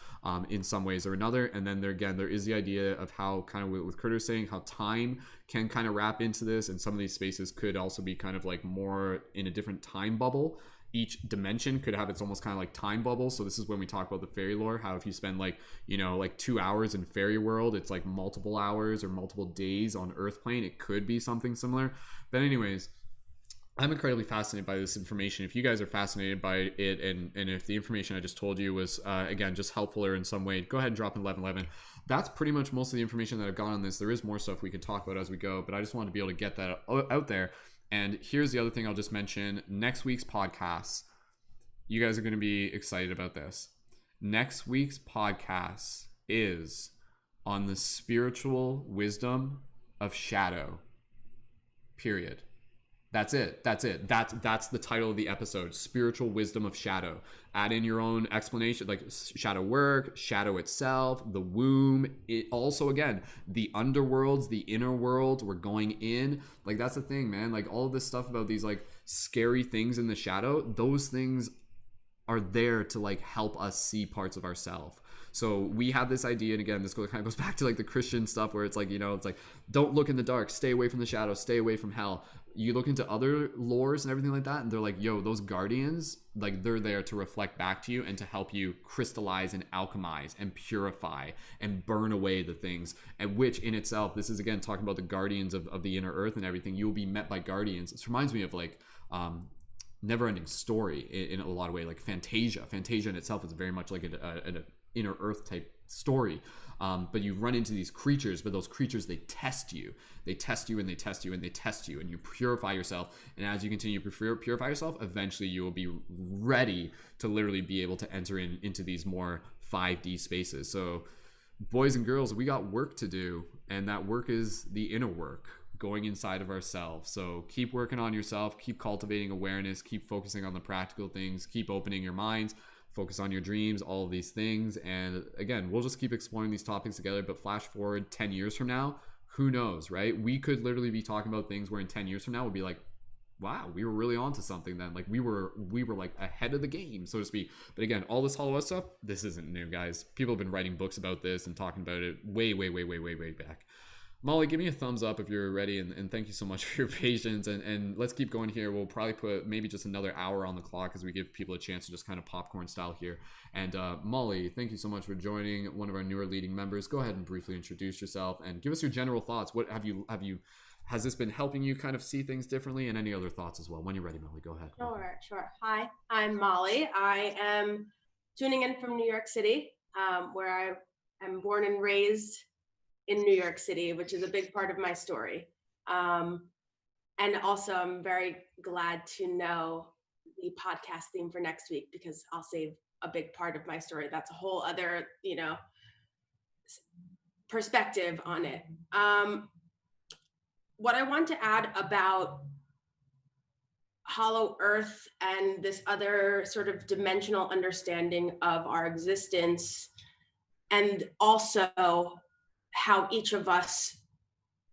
in some ways or another. And then there is the idea of how, kind of with Kurt was saying, how time can kind of wrap into this. And some of these spaces could also be kind of like more in a different time bubble. Each dimension could have its almost kind of like time bubble. So this is when we talk about the fairy lore, how if you spend like, you know, like 2 hours in fairy world, it's like multiple hours or multiple days on earth plane. It could be something similar. But anyways, I'm incredibly fascinated by this information. If you guys are fascinated by it, and if the information I just told you was, again, just helpful or in some way, go ahead and drop in 1111. That's pretty much most of the information that I've got on this. There is more stuff we could talk about as we go, but I just wanted to be able to get that out there. And here's the other thing I'll just mention. Next week's podcast, you guys are going to be excited about this. Next week's podcast is on the spiritual wisdom of shadow. Period. That's it. That's the title of the episode. Spiritual wisdom of shadow. Add in your own explanation, like shadow work, shadow itself, the womb. It also, again, the underworlds, the inner world, we're going in. Like, that's the thing, man. Like, all of this stuff about these like scary things in the shadow, those things are there to like help us see parts of ourselves. So we have this idea, and again, this kind of goes back to like the Christian stuff where it's like, you know, it's like, don't look in the dark, stay away from the shadow, stay away from hell. You look into other lores and everything like that, and they're like, yo, those guardians, like, they're there to reflect back to you and to help you crystallize and alchemize and purify and burn away the things. And which in itself, this is again talking about the guardians of the inner earth and everything. You will be met by guardians. This reminds me of like Never-Ending Story in a lot of ways, like Fantasia. Fantasia in itself is very much like an inner earth type story. But you run into these creatures, but those creatures, they test you. They test you and they test you and they test you, and you purify yourself. And as you continue to purify yourself, eventually you will be ready to literally be able to enter into these more 5D spaces. So boys and girls, we got work to do, and that work is the inner work, going inside of ourselves. So keep working on yourself, keep cultivating awareness, keep focusing on the practical things, keep opening your minds, focus on your dreams, all of these things. And again, we'll just keep exploring these topics together. But flash forward 10 years from now, who knows, right? We could literally be talking about things where in 10 years from now we'll be like, wow, we were really onto something then. Like we were like ahead of the game, so to speak. But again, all this Hollow Earth stuff, this isn't new, guys. People have been writing books about this and talking about it way back. Mollie, give me a thumbs up if you're ready, and thank you so much for your patience, and let's keep going here. We'll probably put maybe just another hour on the clock as we give people a chance to just kind of popcorn style here. And Mollie, thank you so much for joining, one of our newer leading members. Go ahead and briefly introduce yourself and give us your general thoughts. What has this been helping you kind of see things differently, and any other thoughts as well? When you're ready, Mollie, go ahead. Sure. Hi, I'm Mollie. I am tuning in from New York City, where I am born and raised in New York City, which is a big part of my story. And also I'm very glad to know the podcast theme for next week, because I'll save a big part of my story. That's a whole other, perspective on it. What I want to add about Hollow Earth and this other sort of dimensional understanding of our existence, and also how each of us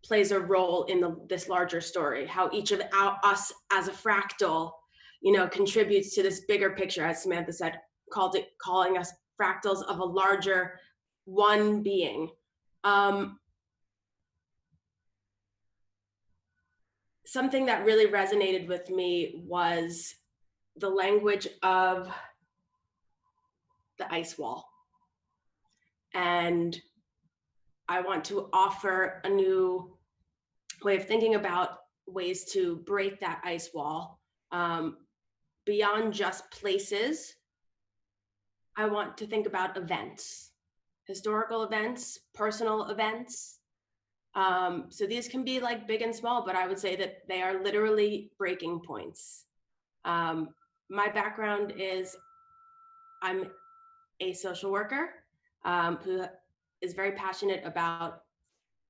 plays a role in this larger story, how each of us as a fractal, contributes to this bigger picture, as Samantha said, calling us fractals of a larger one being. Something that really resonated with me was the language of the ice wall. And I want to offer a new way of thinking about ways to break that ice wall. Beyond just places, I want to think about events, historical events, personal events, So these can be like big and small, but I would say that they are literally breaking points. My background is I'm a social worker who is very passionate about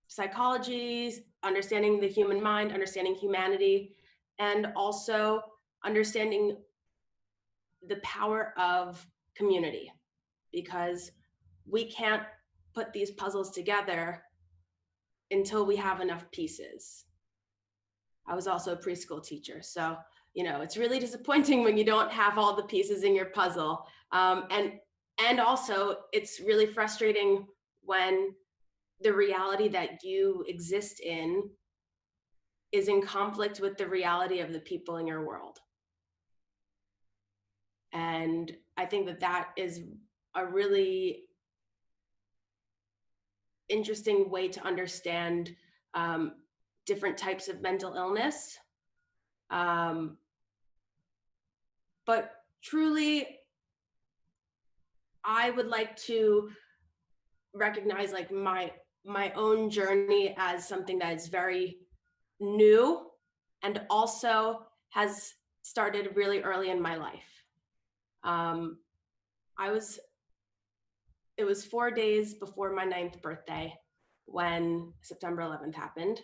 psychology, understanding the human mind, understanding humanity, and also understanding the power of community, because we can't put these puzzles together until we have enough pieces. I was also a preschool teacher, so it's really disappointing when you don't have all the pieces in your puzzle. And also it's really frustrating when the reality that you exist in is in conflict with the reality of the people in your world. And I think that that is a really interesting way to understand different types of mental illness. But truly, I would like to recognize like my own journey as something that is very new and also has started really early in my life. It was 4 days before my 9th birthday when September 11th happened.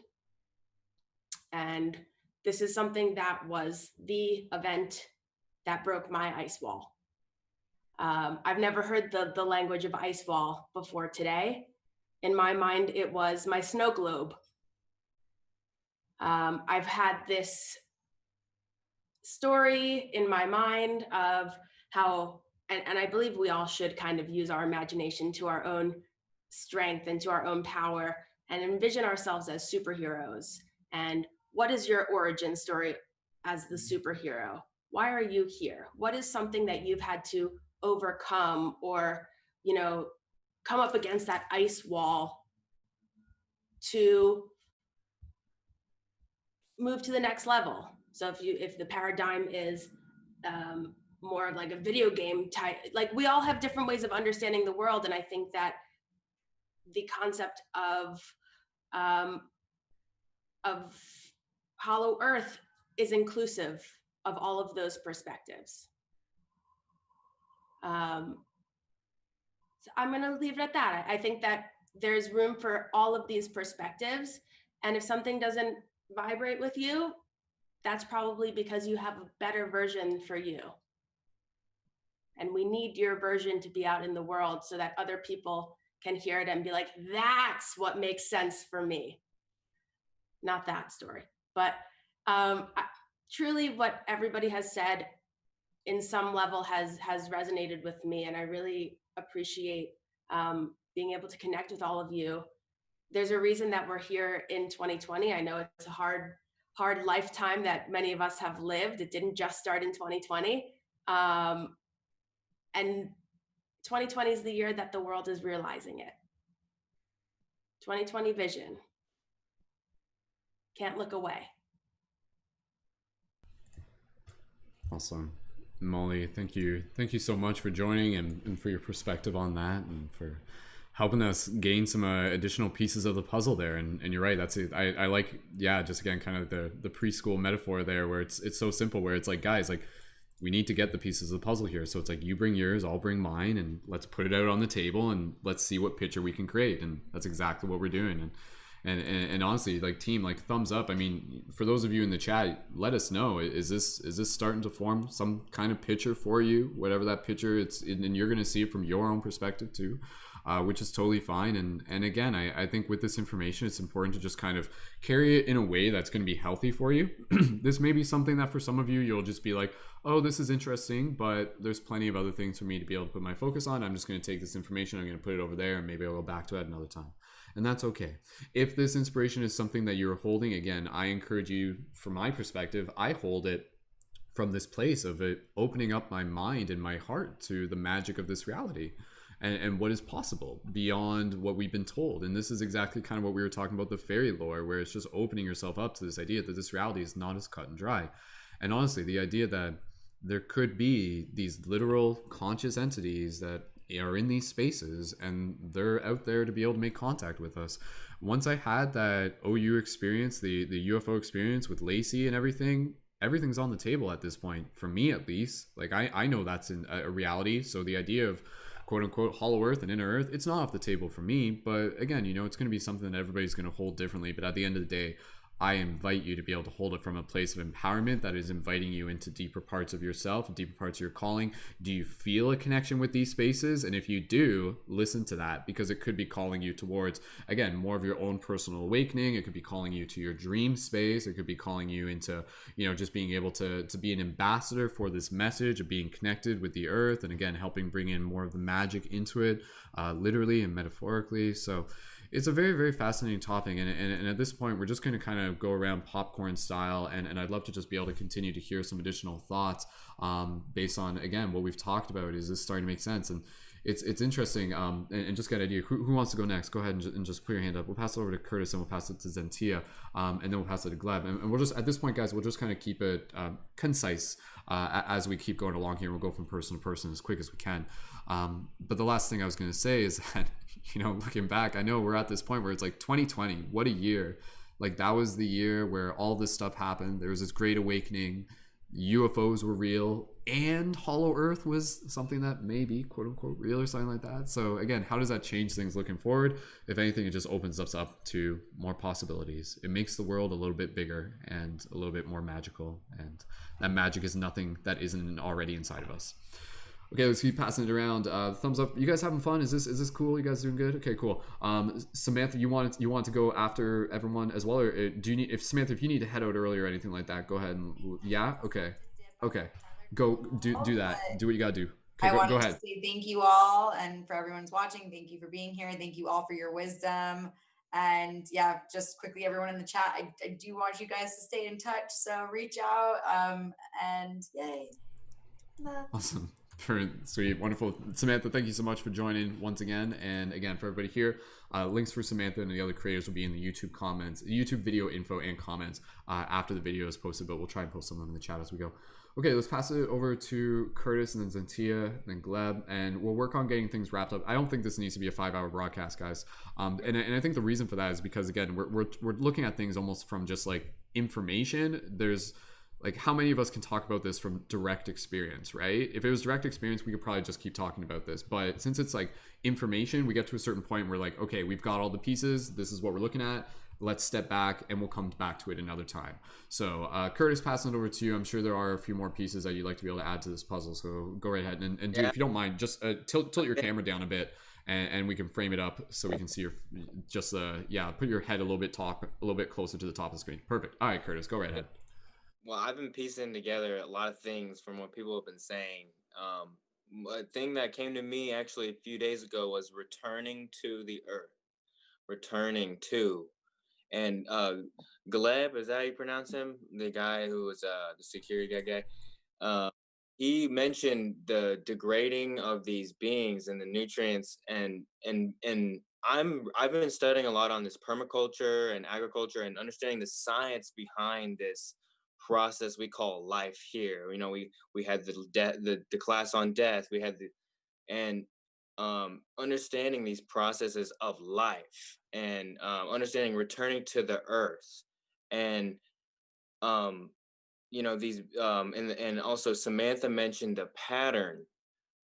And this is something that was the event that broke my ice wall. I've never heard the language of ice wall before today. In my mind, it was my snow globe. I've had this story in my mind of how, and I believe we all should kind of use our imagination to our own strength and to our own power and envision ourselves as superheroes. And what is your origin story as the superhero? Why are you here? What is something that you've had to overcome or, come up against that ice wall to move to the next level? So if the paradigm is more like a video game type, like we all have different ways of understanding the world. And I think that the concept of Hollow Earth is inclusive of all of those perspectives. So I'm going to leave it at that. I think that there's room for all of these perspectives. And if something doesn't vibrate with you, that's probably because you have a better version for you. And we need your version to be out in the world so that other people can hear it and be like, that's what makes sense for me. Not that story, but truly what everybody has said in some level has resonated with me. And I really appreciate being able to connect with all of you. There's a reason that we're here in 2020. I know it's a hard lifetime that many of us have lived. It didn't just start in 2020. And 2020 is the year that the world is realizing it. 2020 vision. Can't look away. Awesome. Mollie, thank you so much for joining and for your perspective on that and for helping us gain some additional pieces of the puzzle there. And you're right, that's it. I like, just again, kind of the preschool metaphor there where it's so simple, where it's like, guys, like we need to get the pieces of the puzzle here. So it's like, you bring yours, I'll bring mine, and let's put it out on the table and let's see what picture we can create. And that's exactly what we're doing. And honestly, like team, like thumbs up. I mean, for those of you in the chat, let us know, is this starting to form some kind of picture for you, whatever that picture it's, and you're going to see it from your own perspective too, which is totally fine. And again, I think with this information, it's important to just kind of carry it in a way that's going to be healthy for you. This may be something that for some of you, you'll just be like, oh, this is interesting, but there's plenty of other things for me to be able to put my focus on. I'm just going to take this information, I'm going to put it over there, and maybe I'll go back to it another time. And that's okay. If this inspiration is something that you're holding, again, I encourage you, from my perspective, I hold it from this place of it opening up my mind and my heart to the magic of this reality and what is possible beyond what we've been told. And this is exactly kind of what we were talking about, the fairy lore, where it's just opening yourself up to this idea that this reality is not as cut and dry. And honestly, the idea that there could be these literal conscious entities that are in these spaces and they're out there to be able to make contact with us, once I had that OU experience, the UFO experience with Lacey and everything's on the table at this point, for me at least. Like I know that's a reality. So the idea of quote unquote hollow earth and inner earth, it's not off the table for me. But again, it's going to be something that everybody's going to hold differently. But at the end of the day, I invite you to be able to hold it from a place of empowerment that is inviting you into deeper parts of yourself, deeper parts of your calling. Do you feel a connection with these spaces? And if you do, listen to that, because it could be calling you towards, again, more of your own personal awakening. It could be calling you to your dream space. It could be calling you into, just being able to be an ambassador for this message of being connected with the earth. And again, helping bring in more of the magic into it, literally and metaphorically. So it's a very, very fascinating topic. And at this point, we're just going to kind of go around popcorn style. And I'd love to just be able to continue to hear some additional thoughts based on, again, what we've talked about. Is this starting to make sense? And it's interesting. And just get an idea. Who wants to go next? Go ahead and just put your hand up. We'll pass it over to Curtis and we'll pass it to Zentia. And then we'll pass it to Gleb. And we'll just, at this point, guys, we'll just kind of keep it concise as we keep going along here. We'll go from person to person as quick as we can. But the last thing I was going to say is that, looking back, I know we're at this point where it's like 2020, what a year. Like that was the year where all this stuff happened. There was this great awakening. UFOs were real, and hollow earth was something that maybe quote unquote real or something like that. So again, how does that change things looking forward? If anything, it just opens us up to more possibilities. It makes the world a little bit bigger and a little bit more magical, and that magic is nothing that isn't already inside of us. Okay, let's keep passing it around. Thumbs up. You guys having fun? Is this cool? You guys doing good? Okay, cool. Samantha, you want to go after everyone as well, or do you need? If Samantha, if you need to head out early or anything like that, go ahead and yeah. Okay. Go do that. Do what you gotta do. Okay, I wanted go ahead. to say thank you all, and for everyone's watching, thank you for being here. Thank you all for your wisdom. And yeah, just quickly, everyone in the chat, I do want you guys to stay in touch. So reach out. And yay. Love. Awesome. Sweet, wonderful. Samantha, thank you so much for joining once again. And again, for everybody here, links for Samantha and the other creators will be in the YouTube comments, YouTube video info and comments after the video is posted, but we'll try and post some of them in the chat as we go. Okay, let's pass it over to Curtis and then Zentia, then Gleb, and we'll work on getting things wrapped up. I don't think this needs to be a 5-hour broadcast, guys. And I think the reason for that is because, again, we're looking at things almost from just like information. There's like, how many of us can talk about this from direct experience, right? If it was direct experience, we could probably just keep talking about this. But since it's like information, we get to a certain point where like, okay, we've got all the pieces. This is what we're looking at. Let's step back and we'll come back to it another time. So Curtis, passing it over to you. I'm sure there are a few more pieces that you'd like to be able to add to this puzzle. So go right ahead and do, if you don't mind, just tilt your camera down a bit and we can frame it up so we can see your, put your head a little bit closer to the top of the screen. Perfect. All right, Curtis, go right ahead. Well, I've been piecing together a lot of things from what people have been saying. A thing that came to me actually a few days ago was returning to the earth. Returning to. And Gleb, is that how you pronounce him? The guy who was the security guy. He mentioned the degrading of these beings and the nutrients, and I've been studying a lot on this permaculture and agriculture and understanding the science behind this process we call life here. We had the class on death. We had understanding these processes of life and understanding returning to the earth and these and also Samantha mentioned the pattern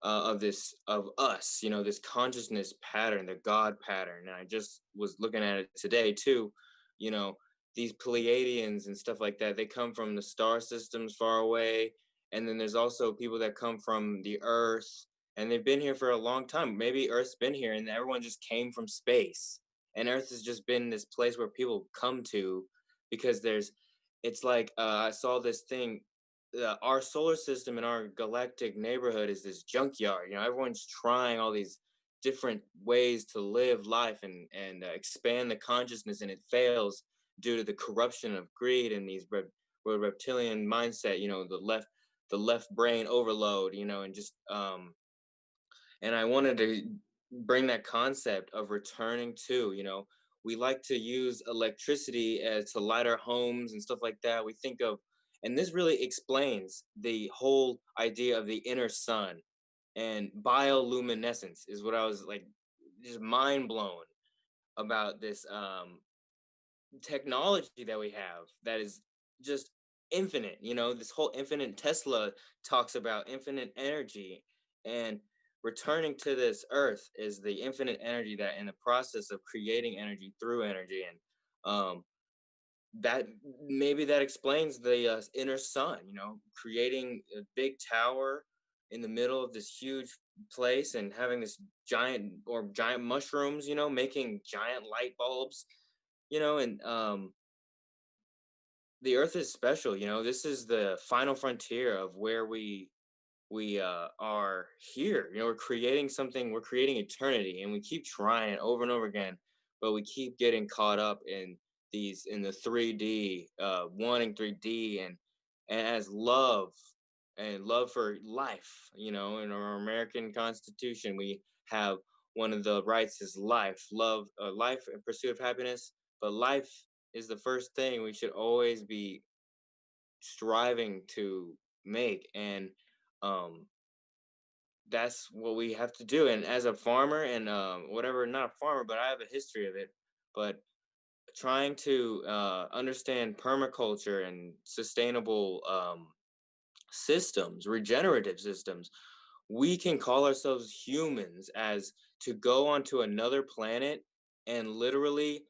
of us, this consciousness pattern, the God pattern. And I just was looking at it today too. These Pleiadians and stuff like that, they come from the star systems far away. And then there's also people that come from the earth, and they've been here for a long time. Maybe Earth's been here and everyone just came from space. And Earth has just been this place where people come to because it's like, I saw this thing, our solar system and our galactic neighborhood is this junkyard. Everyone's trying all these different ways to live life and expand the consciousness, and it fails due to the corruption of greed and these reptilian mindset, the left brain overload, and just and I wanted to bring that concept of returning to, we like to use electricity to light our homes and stuff like that. We think of, and this really explains the whole idea of the inner sun, and bioluminescence is what I was like, just mind blown. about this technology that we have that is just infinite. You know, this whole infinite, Tesla talks about infinite energy, and returning to this earth is the infinite energy that in the process of creating energy through energy. And that maybe that explains the inner sun, you know, creating a big tower in the middle of this huge place and having this giant mushrooms, you know, making giant light bulbs, you know. And the earth is special, you know. This is the final frontier of where we are here, you know. We're creating something, we're creating eternity, and we keep trying over and over again, but we keep getting caught up in the 3D, wanting 3D. And as love and love for life, you know, in our American Constitution, we have one of the rights is life, love, life and pursuit of happiness. But life is the first thing we should always be striving to make. And um that's what we have to do. And as a farmer and whatever, not a farmer, but I have a history of it, but trying to understand permaculture and sustainable systems, regenerative systems, we can call ourselves humans as to go onto another planet and literally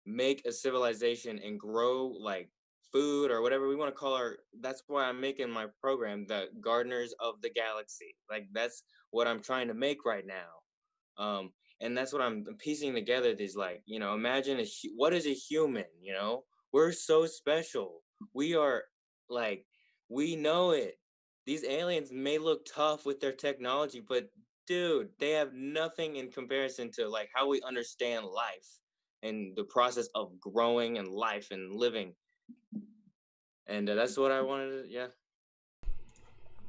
make a civilization and grow like food or whatever we want to call our. That's why I'm making my program the Gardeners of the Galaxy. Like that's what I'm trying to make right now. And that's what I'm piecing together. These, like, you know, imagine what is a human, you know. We're so special. We are, like, we know it. These aliens may look tough with their technology, but dude, they have nothing in comparison to like how we understand life and the process of growing and life and living. And that's what I wanted to, yeah,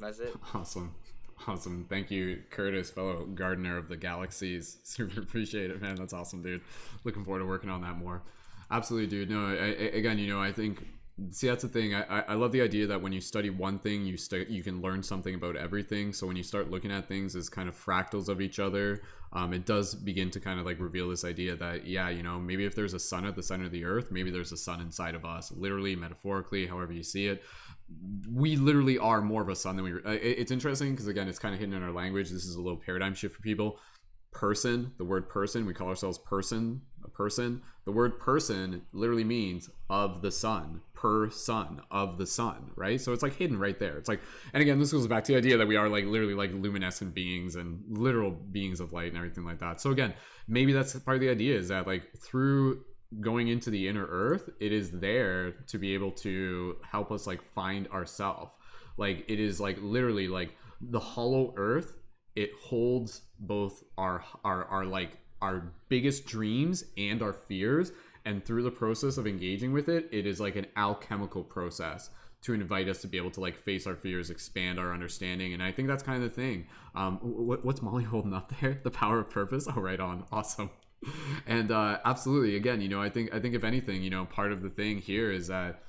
that's it. Awesome. Thank you, Curtis, fellow gardener of the galaxies. Super appreciate it, man. That's awesome, dude. Looking forward to working on that more. Absolutely, dude. No, again, you know, I think, see, that's the thing. I love the idea that when you study one thing, you can learn something about everything. So when you start looking at things as kind of fractals of each other, it does begin to kind of like reveal this idea that, yeah, you know, maybe if there's a sun at the center of the earth, maybe there's a sun inside of us, literally, metaphorically, however you see it. We literally are more of a sun than we. It's interesting because, again, it's kind of hidden in our language. This is a little paradigm shift for people. Person, the word person, we call ourselves person, a person. The word person literally means of the sun, per sun, of the sun, right? So it's like hidden right there. It's like, and again, this goes back to the idea that we are like literally like luminescent beings and literal beings of light and everything like that. So again, maybe that's part of the idea, is that like through going into the inner earth, it is there to be able to help us like find ourselves. Like it is like literally like the hollow earth. It holds both our biggest dreams and our fears, and through the process of engaging with it, it is like an alchemical process to invite us to be able to like face our fears, expand our understanding. And I think that's kind of the thing. What's Mollie holding up there? The power of purpose. Oh, right on. Awesome. And absolutely, again, you know, I think if anything, you know, part of the thing here is that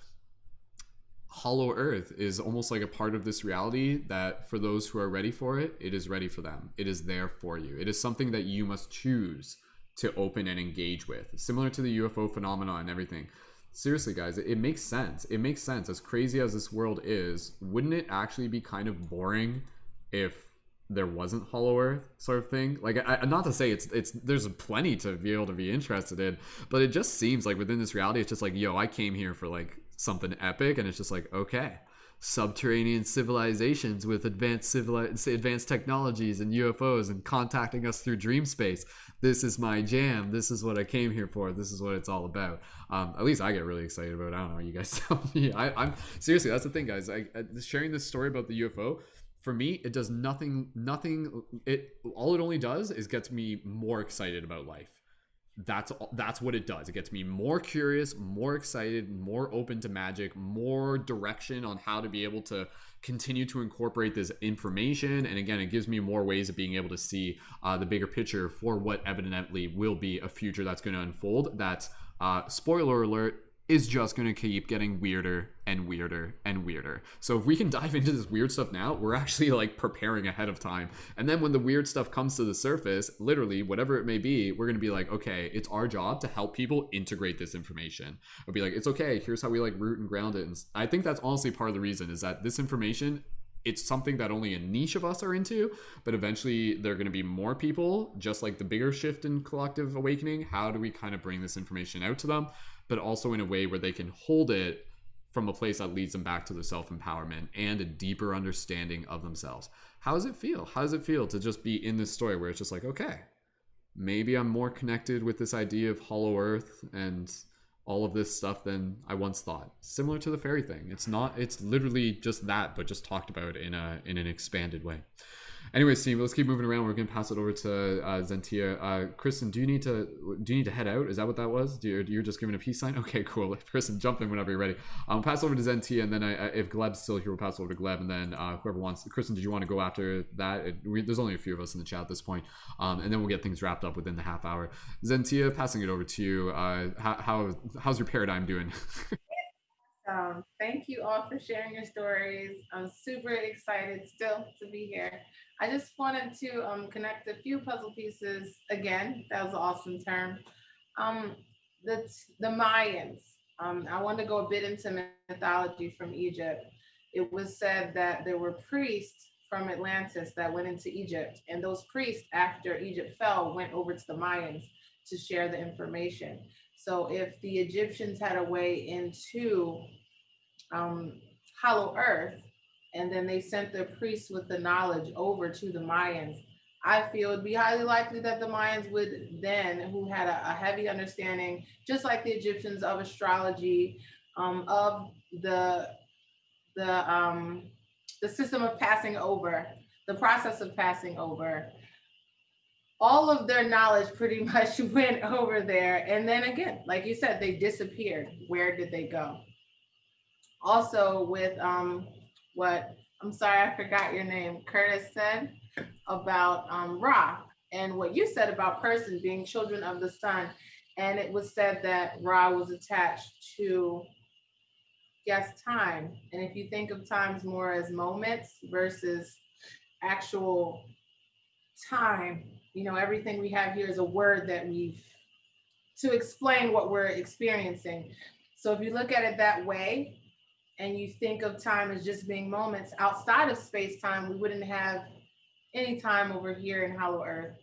hollow earth is almost like a part of this reality that for those who are ready for it, it is ready for them. It is there for you. It is something that you must choose to open and engage with, similar to the UFO phenomena and everything. Seriously, guys, it makes sense. It makes sense. As crazy as this world is, wouldn't it actually be kind of boring if there wasn't hollow earth sort of thing? Like, not to say it's there's plenty to be able to be interested in, but it just seems like within this reality, it's just like, yo, I came here for like something epic, and it's just like, okay, subterranean civilizations with advanced technologies and UFOs and contacting us through dream space. This is my jam. This is what I came here for. This is what it's all about. At least I get really excited about it. I don't know, you guys tell me. I'm seriously, that's the thing, guys. Sharing this story about the UFO, for me, it does nothing. All it only does is gets me more excited about life. That's what it does. It gets me more curious, more excited, more open to magic, more direction on how to be able to continue to incorporate this information. And again, it gives me more ways of being able to see the bigger picture for what evidently will be a future that's going to unfold. That's spoiler alert, is just going to keep getting weirder and weirder and weirder. So if we can dive into this weird stuff now, we're actually like preparing ahead of time. And then when the weird stuff comes to the surface, literally whatever it may be, we're going to be like, okay, it's our job to help people integrate this information. It'll be like, it's okay, here's how we like root and ground it. And I think that's honestly part of the reason is that this information, it's something that only a niche of us are into, but eventually there are going to be more people, just like the bigger shift in collective awakening. How do we kind of bring this information out to them, but also in a way where they can hold it from a place that leads them back to their self-empowerment and a deeper understanding of themselves? How does it feel? How does it feel to just be in this story where it's just like, okay, maybe I'm more connected with this idea of hollow earth and all of this stuff than I once thought. Similar to the fairy thing. It's literally just that, but just talked about in an expanded way. Anyway, Steve, let's keep moving around. We're gonna pass it over to Zentia. Kristen, do you need to head out? Is that what that was? You're just giving a peace sign? Okay, cool. Kristen, jump in whenever you're ready. I'll pass over to Zentia, and then if Gleb's still here, we'll pass over to Gleb, and then whoever wants. Kristen, did you want to go after that? There's only a few of us in the chat at this point, and then we'll get things wrapped up within the half hour. Zentia, passing it over to you. How's your paradigm doing? Thank you all for sharing your stories. I'm super excited still to be here. I just wanted to connect a few puzzle pieces again. That was an awesome term. The Mayans. I want to go a bit into mythology from Egypt. It was said that there were priests from Atlantis that went into Egypt, and those priests, after Egypt fell, went over to the Mayans to share the information. So if the Egyptians had a way into Hollow Earth, and then they sent their priests with the knowledge over to the Mayans, I feel it'd be highly likely that the Mayans would then, who had a heavy understanding, just like the Egyptians, of astrology, of the system of passing over, the process of passing over, all of their knowledge pretty much went over there. And then again, like you said, they disappeared. Where did they go? Also with what, I'm sorry, I forgot your name, Curtis said about Ra, and what you said about person being children of the sun. And it was said that Ra was attached to, yes, time. And if you think of times more as moments versus actual time, you know, everything we have here is a word that to explain what we're experiencing. So if you look at it that way, and you think of time as just being moments outside of space-time, we wouldn't have any time over here in Hollow Earth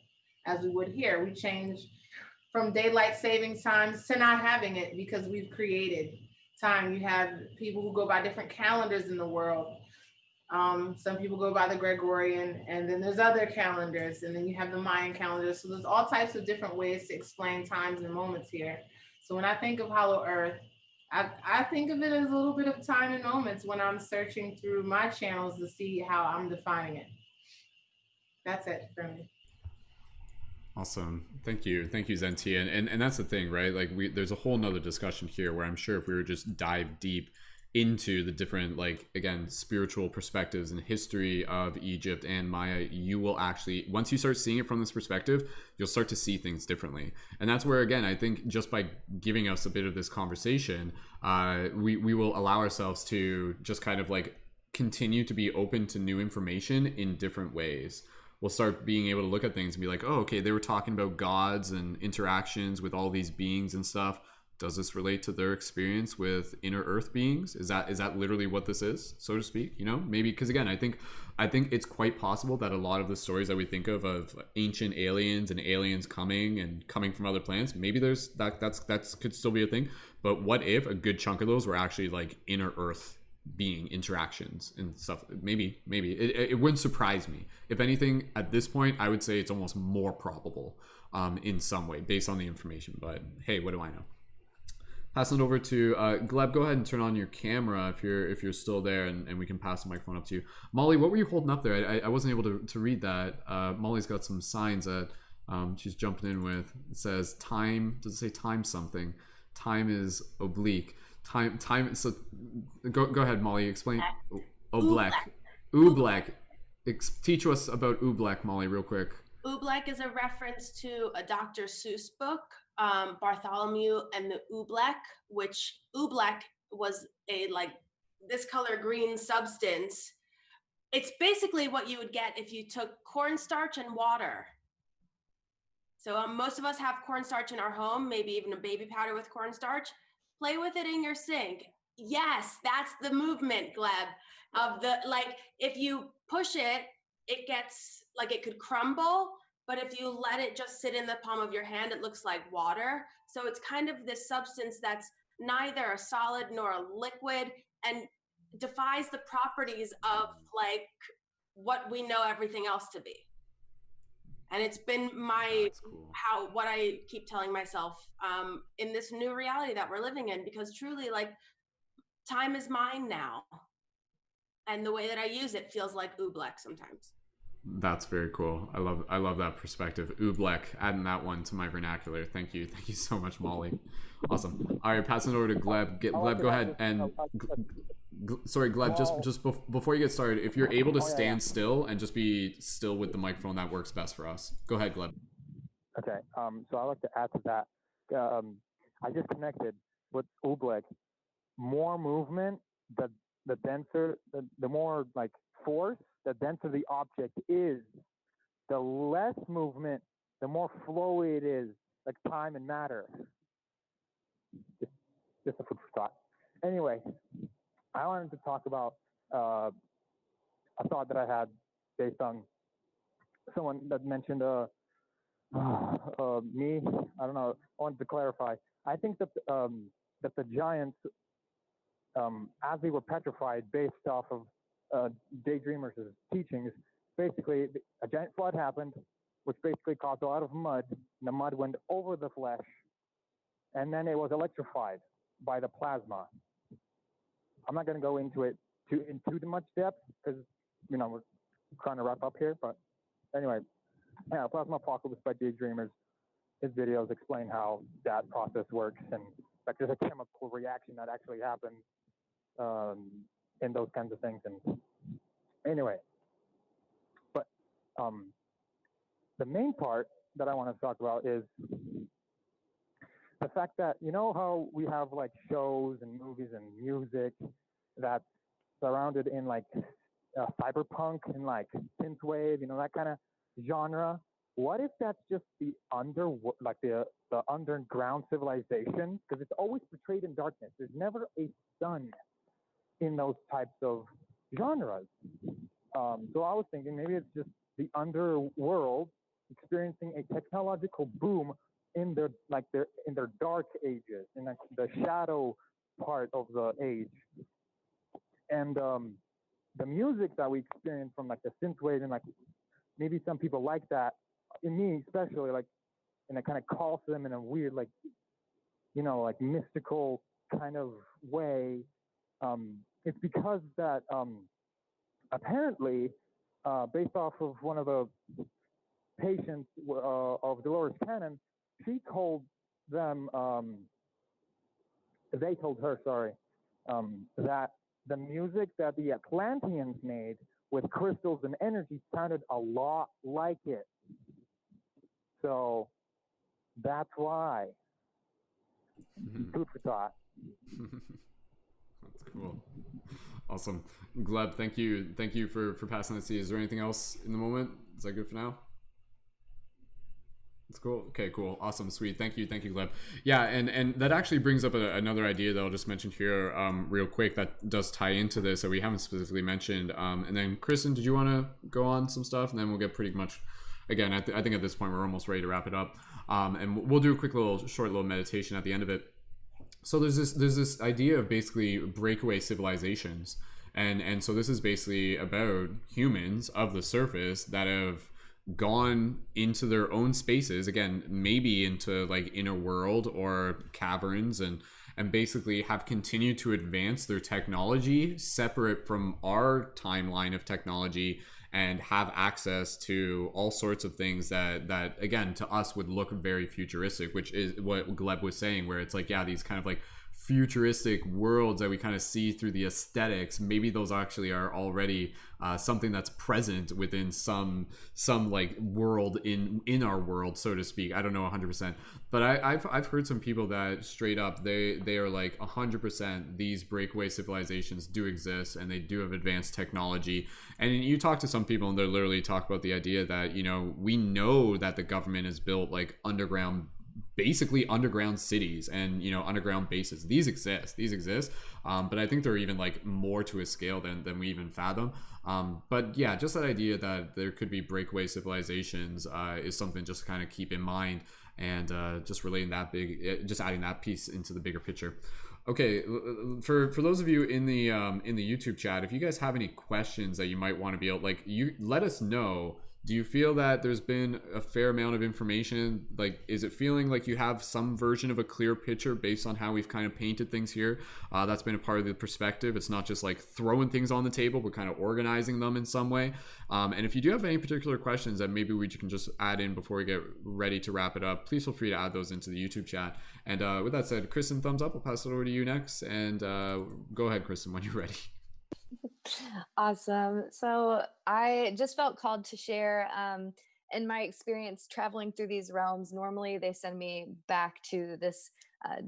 as we would here. We change from daylight savings times to not having it because we've created time. You have people who go by different calendars in the world. Some people go by the Gregorian, and then there's other calendars, and then you have the Mayan calendar. So there's all types of different ways to explain times and moments here. So when I think of Hollow Earth, I think of it as a little bit of time and moments when I'm searching through my channels to see how I'm defining it. That's it for me. Awesome. Thank you, Zentia. And that's the thing, right? Like there's a whole nother discussion here where I'm sure if we were just dive deep into the different, like, again, spiritual perspectives and history of Egypt and Maya, you will actually, once you start seeing it from this perspective, you'll start to see things differently. And that's where, again, I think just by giving us a bit of this conversation, we will allow ourselves to just kind of like continue to be open to new information in different ways. We'll start being able to look at things and be like, oh, okay, they were talking about gods and interactions with all these beings and stuff. Does this relate to their experience with inner earth beings? Is that literally what this is, so to speak? You know, maybe, because again, I think it's quite possible that a lot of the stories that we think of ancient aliens and aliens coming from other planets, maybe there's that's could still be a thing. But what if a good chunk of those were actually like inner earth being interactions and stuff? Maybe it wouldn't surprise me. If anything, at this point, I would say it's almost more probable in some way based on the information. But hey, what do I know? Passing it over to Gleb. Go ahead and turn on your camera if you're still there, and we can pass the microphone up to you. Mollie, what were you holding up there? I wasn't able to read that. Mollie's got some signs that she's jumping in with. It says time. Does it say time something? Time is oblique. Time. So go ahead, Mollie. Explain. Oblique. Oblique. Teach us about Oblique, Mollie, real quick. Oblique is a reference to a Dr. Seuss book Bartholomew and the oobleck, which oobleck was a like this color green substance. It's basically what you would get if you took cornstarch and water. So most of us have cornstarch in our home, maybe even a baby powder with cornstarch. Play with it in your sink. Yes, that's the movement, Gleb, of the, like, if you push it, it gets, like, it could crumble, but if you let it just sit in the palm of your hand, it looks like water. So it's kind of this substance that's neither a solid nor a liquid and defies the properties of, like, what we know everything else to be. And it's been my, what I keep telling myself in this new reality that we're living in, because truly, like, time is mine now. And the way that I use it feels like oobleck sometimes. That's very cool. I love that perspective. Oobleck, adding that one to my vernacular. Thank you so much, Mollie. Awesome. All right, passing it over to Gleb. Gleb, go ahead and sorry, Gleb. Just before you get started, if you're able to stand still and just be still with the microphone, that works best for us. Go ahead, Gleb. Okay. So I like to add to that. I just connected with oobleck. More movement, the denser, the more like force, the denser the object is. The less movement, the more flowy it is, like time and matter. Just a food for thought. Anyway, I wanted to talk about a thought that I had based on someone that mentioned me. I don't know. I wanted to clarify. I think that the giants, as they were petrified based off of JayDreamerZ's teachings, basically a giant flood happened, which basically caused a lot of mud. And the mud went over the flesh, and then it was electrified by the plasma. I'm not going to go into it in too much depth because, you know, we're trying to wrap up here. But anyway, yeah, Plasma Apocalypse by JayDreamerZ. His videos explain how that process works, and like there's a chemical reaction that actually happens in those kinds of things. And anyway, but the main part that I want to talk about is the fact that, you know how we have like shows and movies and music that's surrounded in like cyberpunk and like synthwave, you know, that kind of genre. What if that's just the underground civilization? Because it's always portrayed in darkness. There's never a sun in those types of genres. So I was thinking maybe it's just the underworld experiencing a technological boom in their dark ages, in like the shadow part of the age. And the music that we experience from like the synthwave, and like maybe some people like that, in me especially, like, and it kind of calls them in a weird, like, you know, like mystical kind of way. It's because that apparently, based off of one of the patients of Dolores Cannon, she told them, they told her, sorry, that the music that the Atlanteans made with crystals and energy sounded a lot like it. So that's why. Food for thought. That's cool. Awesome. Gleb, thank you for passing that to you. Is there anything else in the moment? Is that good for now? It's cool. Okay, cool. Awesome. Sweet. Thank you, Gleb. Yeah, and that actually brings up another idea that I'll just mention here real quick that does tie into this that we haven't specifically mentioned. And then Kristen, did you want to go on some stuff? And then we'll get pretty much, again, I think at this point we're almost ready to wrap it up. And we'll do a quick short little meditation at the end of it. So there's this idea of basically breakaway civilizations. And so this is basically about humans of the surface that have gone into their own spaces, again, maybe into like inner world or caverns, and basically have continued to advance their technology separate from our timeline of technology, and have access to all sorts of things that again to us would look very futuristic, which is what Gleb was saying, where it's like, yeah, these kind of like futuristic worlds that we kind of see through the aesthetics, maybe those actually are already something that's present within some like world in our world, so to speak. I don't know 100%, but I've heard some people that straight up they are like 100% these breakaway civilizations do exist and they do have advanced technology. And you talk to some people and they literally talk about the idea that, you know, we know that the government has built like basically underground cities and, you know, underground bases. These exist, but I think they're even like more to a scale than we even fathom. But yeah, just that idea that there could be breakaway civilizations is something just to kind of keep in mind, and just relating that just adding that piece into the bigger picture. Okay, for those of you in the YouTube chat, if you guys have any questions that you might want to be able, like, you let us know. Do you feel that there's been a fair amount of information? Like, is it feeling like you have some version of a clear picture based on how we've kind of painted things here? That's been a part of the perspective. It's not just like throwing things on the table, but kind of organizing them in some way. And if you do have any particular questions that maybe we can just add in before we get ready to wrap it up, please feel free to add those into the YouTube chat. And with that said, Kristen, thumbs up. I'll pass it over to you next. And go ahead, Kristen, when you're ready. Awesome. So I just felt called to share in my experience traveling through these realms. Normally they send me back to this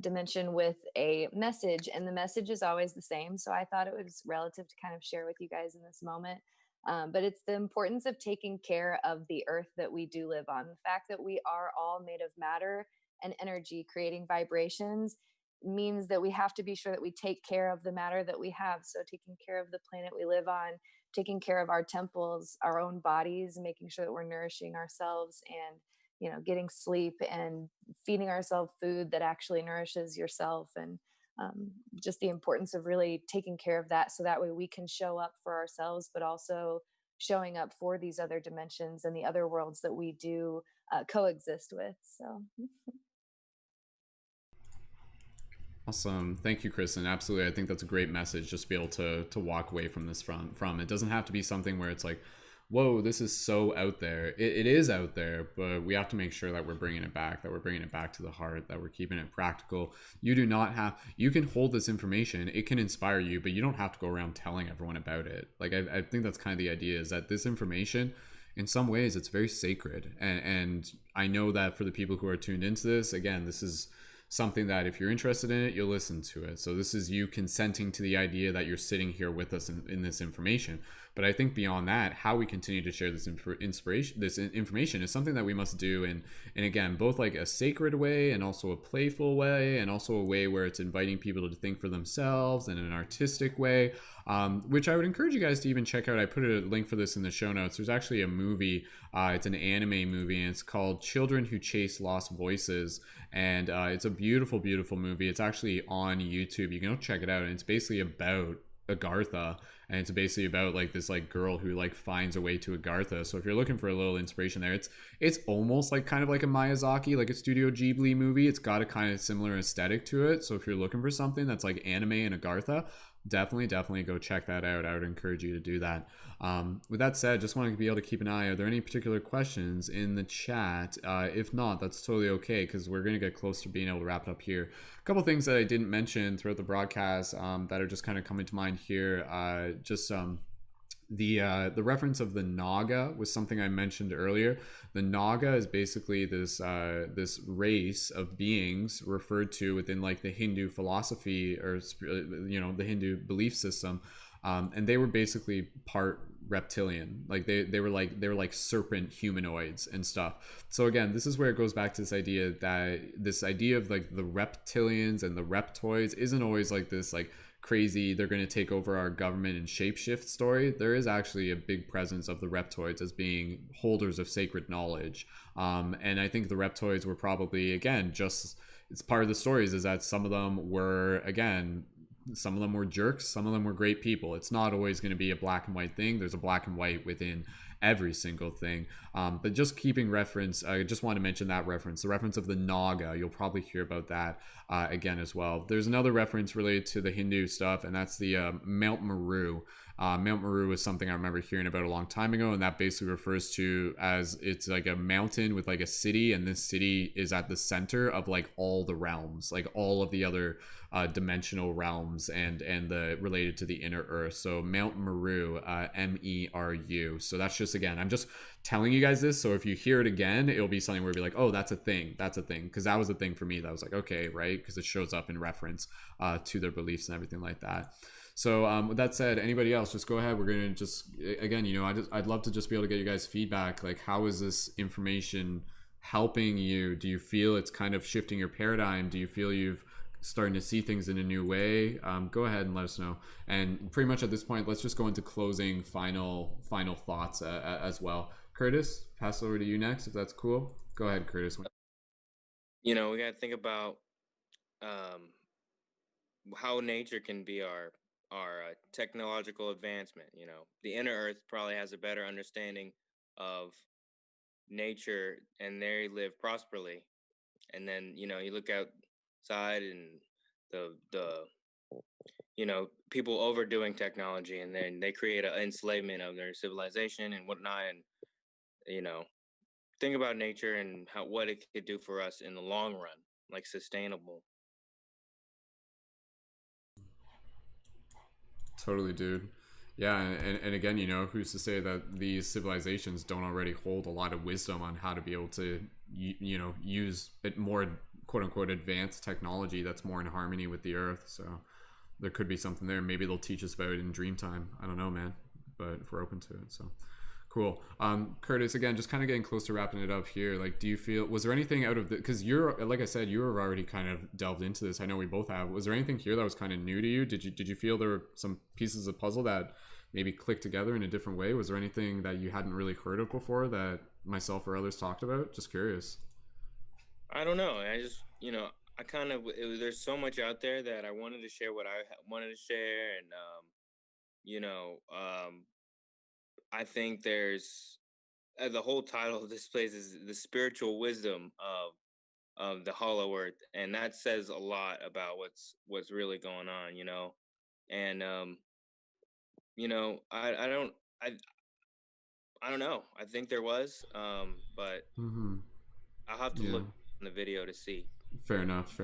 dimension with a message, and the message is always the same. So I thought it was relative to kind of share with you guys in this moment. But it's the importance of taking care of the earth that we do live on. The fact that we are all made of matter and energy creating vibrations means that we have to be sure that we take care of the matter that we have. So taking care of the planet we live on, taking care of our temples, our own bodies, making sure that we're nourishing ourselves and, you know, getting sleep and feeding ourselves food that actually nourishes yourself. And just the importance of really taking care of that, so that way we can show up for ourselves, but also showing up for these other dimensions and the other worlds that we do coexist with. So Awesome. Thank you, Kristen. Absolutely. I think that's a great message, just to be able to walk away from this from. It doesn't have to be something where it's like, whoa, this is so out there. It is out there, but we have to make sure that we're bringing it back, to the heart, that we're keeping it practical. You can hold this information. It can inspire you, but you don't have to go around telling everyone about it. Like, I think that's kind of the idea, is that this information, in some ways, it's very sacred. And I know that for the people who are tuned into this, again, this is something that if you're interested in it, you'll listen to it. So this is you consenting to the idea that you're sitting here with us in this information. But I think beyond that, how we continue to share this information is something that we must do in again, both like a sacred way and also a playful way, and also a way where it's inviting people to think for themselves and in an artistic way, which I would encourage you guys to even check out. I put a link for this in the show notes. There's actually a movie, it's an anime movie, and it's called Children Who Chase Lost Voices. And it's a beautiful, beautiful movie. It's actually on YouTube. You can go check it out. And it's basically about Agartha, and it's basically about like this like girl who like finds a way to Agartha. So if you're looking for a little inspiration there, it's almost like kind of like a Miyazaki, like a Studio Ghibli movie. It's got a kind of similar aesthetic to it. So if you're looking for something that's like anime and Agartha, definitely go check that out. I would encourage you to do that. With that said, just wanted to be able to keep an eye. Are there any particular questions in the chat? If not, that's totally okay, because we're going to get close to being able to wrap it up here. A couple things that I didn't mention throughout the broadcast that are just kind of coming to mind here. The reference of the Naga was something I mentioned earlier. The Naga is basically this race of beings referred to within like the Hindu philosophy, or the Hindu belief system, and they were basically part reptilian. Like they were like serpent humanoids and stuff. So again, this is where it goes back to this idea of like the reptilians and the reptoids isn't always like this like crazy, they're going to take over our government and shapeshift story. There is actually a big presence of the reptoids as being holders of sacred knowledge. And I think the reptoids were probably, again, just, it's part of the stories is that some of them were jerks, some of them were great people. It's not always going to be a black and white thing. There's a black and white within every single thing. But just keeping reference, I just want to mention that reference, the reference of the Naga. You'll probably hear about that again as well. There's another reference related to the Hindu stuff, and that's the Mount Meru. Mount Meru is something I remember hearing about a long time ago, and that basically refers to as it's like a mountain with like a city, and this city is at the center of like all the realms, like all of the other dimensional realms and the related to the inner earth. So Mount Meru, Meru. So that's just, again, I'm just telling you guys this, so if you hear it again, it'll be something where you'll be like, oh, that's a thing, because that was a thing for me. That was like, okay, right, because it shows up in reference to their beliefs and everything like that. So with that said, anybody else, just go ahead. We're gonna just, again, I'd love to just be able to get you guys feedback. Like, how is this information helping you? Do you feel it's kind of shifting your paradigm? Do you feel you've starting to see things in a new way? Go ahead and let us know. And pretty much at this point, let's just go into closing final thoughts as well. Curtis, pass over to you next, if that's cool. Go ahead, Curtis. We got to think about how nature can be our technological advancement. The inner earth probably has a better understanding of nature, and they live prosperly. And then you look outside, and the people overdoing technology, and then they create an enslavement of their civilization and whatnot. And think about nature and what it could do for us in the long run, like sustainable. Totally, dude. Yeah, and again, who's to say that these civilizations don't already hold a lot of wisdom on how to be able to use it more, quote unquote, advanced technology that's more in harmony with the earth. So there could be something there. Maybe they'll teach us about it in Dreamtime. I don't know, man, but if we're open to it. So cool. Curtis, again, just kind of getting close to wrapping it up here. Like, do you feel, was there anything out of the, because you're, like I said, you were already kind of delved into this. I know we both have. Was there anything here that was kind of new to you? Did you feel there were some pieces of puzzle that maybe clicked together in a different way? Was there anything that you hadn't really heard of before that myself or others talked about? Just curious. I don't know. I just, I kind of, there's so much out there that I wanted to share what I wanted to share. And, I think there's the whole title of this place is the spiritual wisdom of the Hollow Earth, and that says a lot about what's really going on, And I don't know. I think there was, but I'll have to look in the video to see. Fair enough.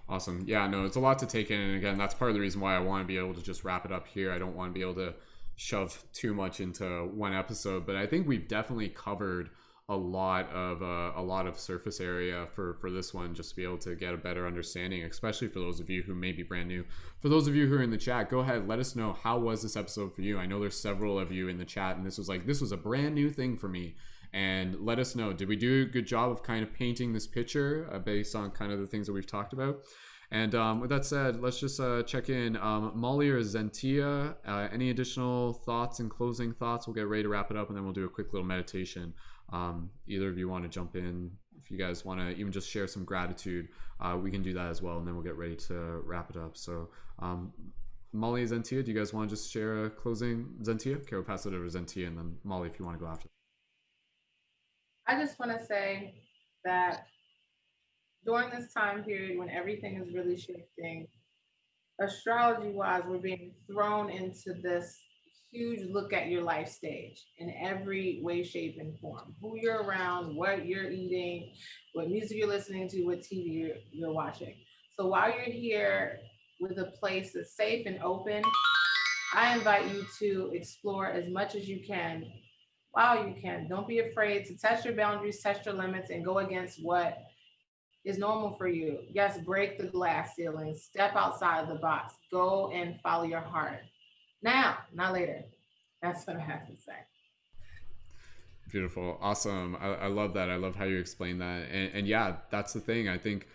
Awesome. Yeah, no, it's a lot to take in, and again, that's part of the reason why I want to be able to just wrap it up here. I don't want to be able to shove too much into one episode, but I think we've definitely covered a lot of surface area for this one, just to be able to get a better understanding, especially for those of you who may be brand new. For those of you who are in the chat, go ahead, let us know, how was this episode for you? I know there's several of you in the chat, and this was a brand new thing for me. And let us know, did we do a good job of kind of painting this picture based on kind of the things that we've talked about? And with that said, let's just check in. Mollie or Zentia, any additional thoughts and closing thoughts? We'll get ready to wrap it up, and then we'll do a quick little meditation. Either of you want to jump in? If you guys want to even just share some gratitude, we can do that as well, and then we'll get ready to wrap it up. So Mollie, Zentia, do you guys want to just share a closing? Zentia? Okay, we'll pass it over to Zentia, and then Mollie, if you want to go after. I just want to say that during this time period when everything is really shifting, astrology-wise, we're being thrown into this huge look at your life stage in every way, shape, and form. Who you're around, what you're eating, what music you're listening to, what TV you're watching. So while you're here with a place that's safe and open, I invite you to explore as much as you can while you can. Don't be afraid to test your boundaries, test your limits, and go against what is normal for you. Yes, break the glass ceiling, step outside the box, go and follow your heart. Now, not later. That's what I have to say. Beautiful. Awesome. I love that. I love how you explain that. And yeah, that's the thing. I think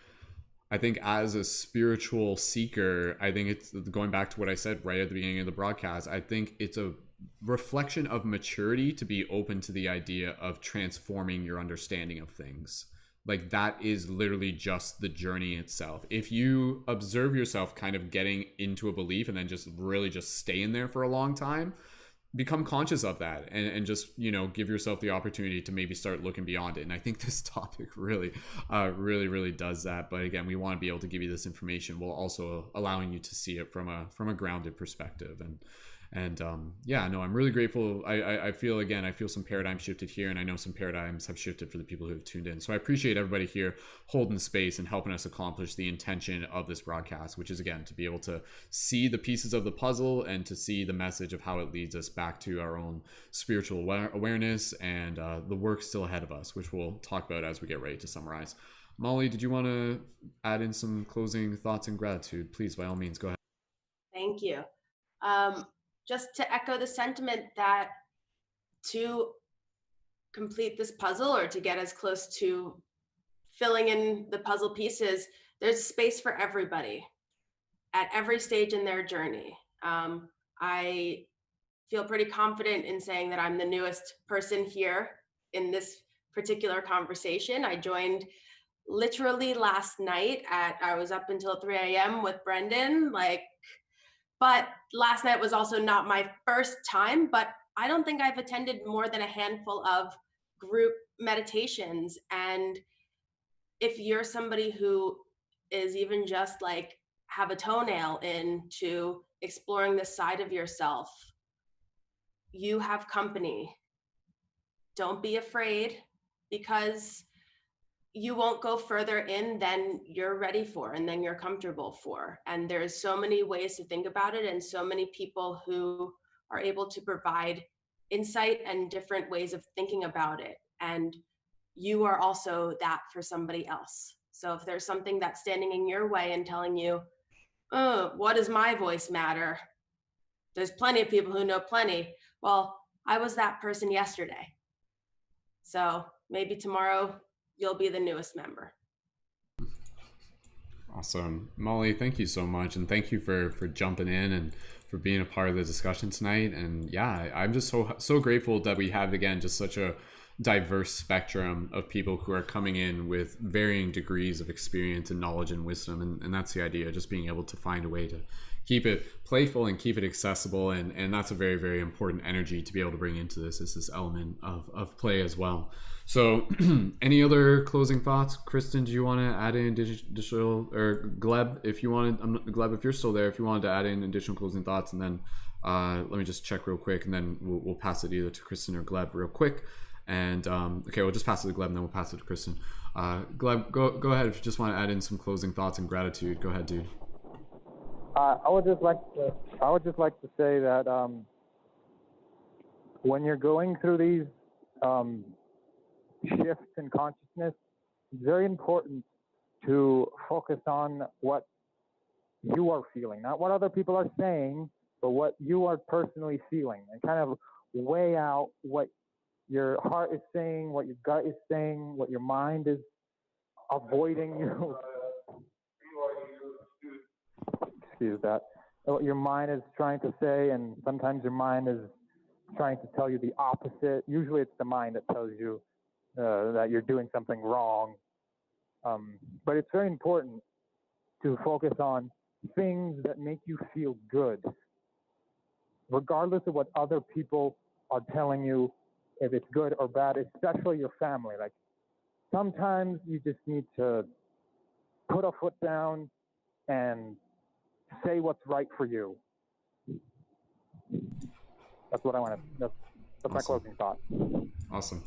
as a spiritual seeker, I think it's going back to what I said right at the beginning of the broadcast. I think it's a reflection of maturity to be open to the idea of transforming your understanding of things. Like, that is literally just the journey itself. If you observe yourself kind of getting into a belief and then just really just stay in there for a long time, become conscious of that and just, give yourself the opportunity to maybe start looking beyond it. And I think this topic really does that. But again, we want to be able to give you this information while also allowing you to see it from a grounded perspective. And yeah, no, I'm really grateful. I feel, again, I feel some paradigm shifted here, and I know some paradigms have shifted for the people who have tuned in. So I appreciate everybody here holding space and helping us accomplish the intention of this broadcast, which is, again, to be able to see the pieces of the puzzle and to see the message of how it leads us back to our own spiritual awareness and the work still ahead of us, which we'll talk about as we get ready to summarize. Mollie, did you want to add in some closing thoughts and gratitude? Please, by all means, go ahead. Thank you. Just to echo the sentiment that to complete this puzzle, or to get as close to filling in the puzzle pieces, there's space for everybody at every stage in their journey. I feel pretty confident in saying that I'm the newest person here in this particular conversation. I joined literally last night I was up until 3 a.m. with Brendon, but last night was also not my first time, but I don't think I've attended more than a handful of group meditations. And if you're somebody who is even just have a toenail into exploring this side of yourself, you have company. Don't be afraid, because you won't go further in than you're ready for and than you're comfortable for. And there's so many ways to think about it, and so many people who are able to provide insight and different ways of thinking about it. And you are also that for somebody else. So if there's something that's standing in your way and telling you, oh, what does my voice matter? There's plenty of people who know plenty. Well, I was that person yesterday. So maybe tomorrow you'll be the newest member. Awesome. Mollie, thank you so much. And thank you for jumping in and for being a part of the discussion tonight. And yeah, I'm just so grateful that we have, again, just such a diverse spectrum of people who are coming in with varying degrees of experience and knowledge and wisdom. And that's the idea, just being able to find a way to keep it playful and keep it accessible. And that's a very, very important energy to be able to bring into this, is this element of play as well. So any other closing thoughts? Kristen, do you want to add in additional, or Gleb, if you wanted, Gleb, if you're still there, if you wanted to add in additional closing thoughts, and then let me just check real quick, and then we'll pass it either to Kristen or Gleb real quick. And okay, we'll just pass it to Gleb, and then we'll pass it to Kristen. Gleb, go ahead if you just want to add in some closing thoughts and gratitude. Go ahead, dude. I would just like to say that when you're going through these shifts in consciousness, it's very important to focus on what you are feeling, not what other people are saying, but what you are personally feeling, and kind of weigh out what your heart is saying, what your gut is saying, what your mind is avoiding you. Excuse that. What your mind is trying to say, and sometimes your mind is trying to tell you the opposite. Usually it's the mind that tells you that you're doing something wrong. But it's very important to focus on things that make you feel good, regardless of what other people are telling you, if it's good or bad, especially your family. Like, sometimes you just need to put a foot down and say what's right for you. That's what I want to, that's my closing thought. Awesome.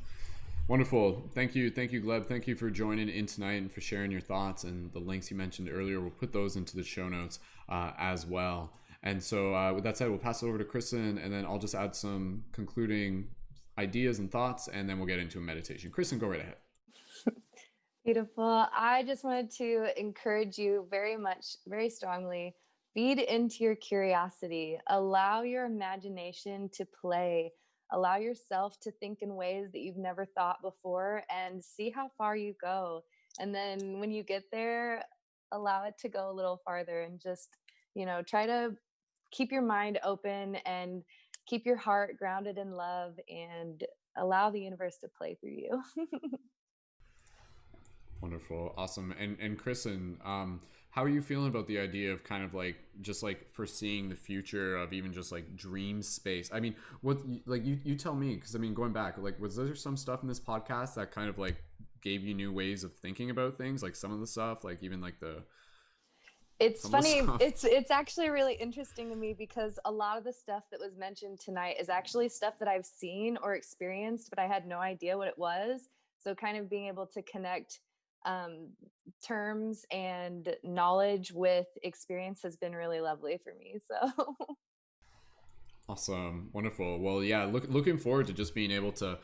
Wonderful. Thank you, Gleb. Thank you for joining in tonight and for sharing your thoughts, and the links you mentioned earlier. We'll put those into the show notes as well. And so with that said, we'll pass it over to Kristen, and then I'll just add some concluding ideas and thoughts, and then we'll get into a meditation. Kristen, go right ahead. Beautiful. I just wanted to encourage you very strongly, feed into your curiosity, allow your imagination to play, allow yourself to think in ways that you've never thought before, and see how far you go. And then when you get there, allow it to go a little farther, and just, try to keep your mind open and keep your heart grounded in love, and allow the universe to play through you. Wonderful. Awesome. And Kristen, how are you feeling about the idea of kind of just foreseeing the future of even just dream space? I mean, what, you tell me, because I mean, going back, was there some stuff in this podcast that kind of gave you new ways of thinking about things? Some of the stuff, even the It's Some of the funny. stuff. It's actually really interesting to me because a lot of the stuff that was mentioned tonight is actually stuff that I've seen or experienced, but I had no idea what it was. So kind of being able to connect terms and knowledge with experience has been really lovely for me. So Awesome. Wonderful. Well, yeah, looking forward to just being able to,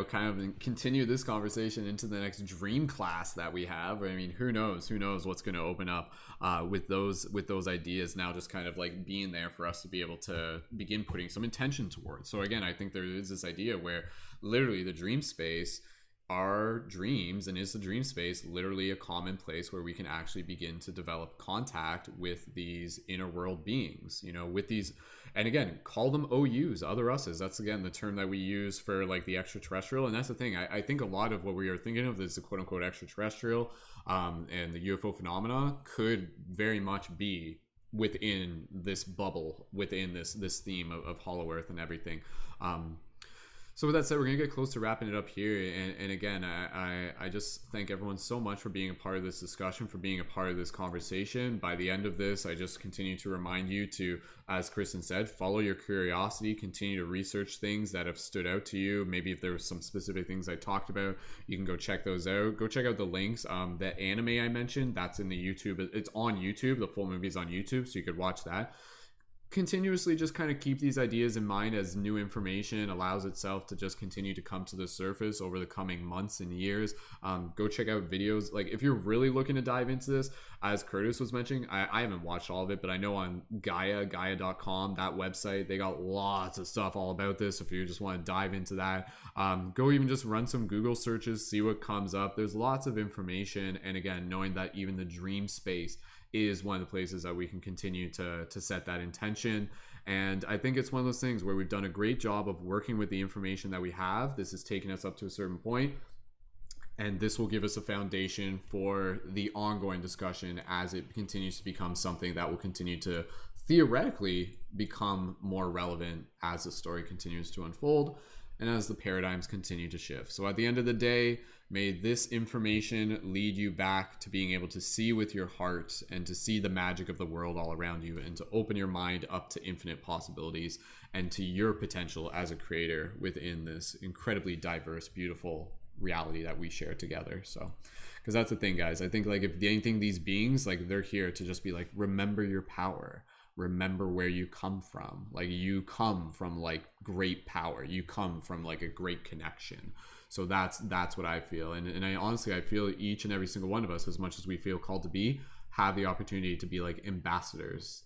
kind of continue this conversation into the next dream class that we have. I mean, who knows what's going to open up with those ideas now, just kind of like being there for us to be able to begin putting some intention towards. So again, I think there is this idea where literally the dream space, our dreams, and is the dream space literally a common place where we can actually begin to develop contact with these inner world beings, with these, and again, call them OUs, other us's. That's again the term that we use for like the extraterrestrial. And that's the thing, I think a lot of what we are thinking of is the quote unquote extraterrestrial and the UFO phenomena could very much be within this bubble, within this theme of Hollow Earth and everything. So with that said, we're going to get close to wrapping it up here. And again, I just thank everyone so much for being a part of this discussion, for being a part of this conversation. By the end of this, I just continue to remind you to, as Kristen said, follow your curiosity, continue to research things that have stood out to you. Maybe if there were some specific things I talked about, you can go check those out. Go check out the links. That anime I mentioned, that's in the YouTube. It's on YouTube. The full movie is on YouTube, so you could watch that. Continuously just kind of keep these ideas in mind as new information allows itself to just continue to come to the surface over the coming months and years. Go check out videos. Like if you're really looking to dive into this, as Curtis was mentioning, I haven't watched all of it, but I know on Gaia.com, that website, they got lots of stuff all about this. If you just want to dive into that, go even just run some Google searches, see what comes up. There's lots of information. And again, knowing that even the dream space is one of the places that we can continue to set that intention. And I think it's one of those things where we've done a great job of working with the information that we have. This is taking us up to a certain point, and this will give us a foundation for the ongoing discussion as it continues to become something that will continue to theoretically become more relevant as the story continues to unfold and as the paradigms continue to shift. So at the end of the day, may this information lead you back to being able to see with your heart and to see the magic of the world all around you, and to open your mind up to infinite possibilities and to your potential as a creator within this incredibly diverse, beautiful reality that we share together. So, because that's the thing, guys. I think like if anything, these beings, like they're here to just be like, remember your power. Remember where you come from. Like you come from like great power. You come from like a great connection. So that's what I feel. And I honestly, I feel each and every single one of us, as much as we feel called to be, have the opportunity to be like ambassadors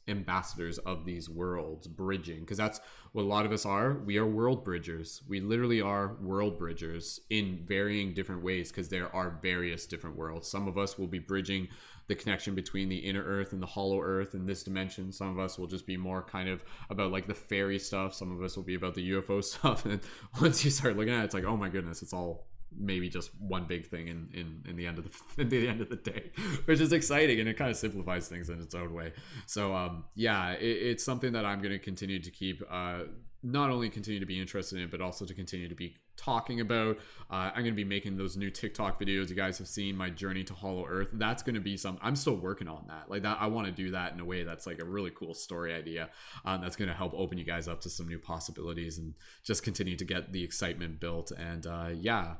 of these worlds, bridging, because that's what a lot of us are. We are world bridgers. We literally are world bridgers in varying different ways, because there are various different worlds. Some of us will be bridging the connection between the inner earth and the hollow earth in this dimension. Some of us will just be more kind of about like the fairy stuff. Some of us will be about the UFO stuff. And once you start looking at it, it's like, oh my goodness, it's all maybe just one big thing in the end of the end of the day, which is exciting, and it kind of simplifies things in its own way. So yeah, it's something that I'm going to continue to keep not only continue to be interested in, but also to continue to be talking about. I'm going to be making those new TikTok videos. You guys have seen my journey to Hollow Earth. That's going to be I'm still working on that. Like that, I want to do that in a way that's like a really cool story idea. That's going to help open you guys up to some new possibilities and just continue to get the excitement built. And yeah,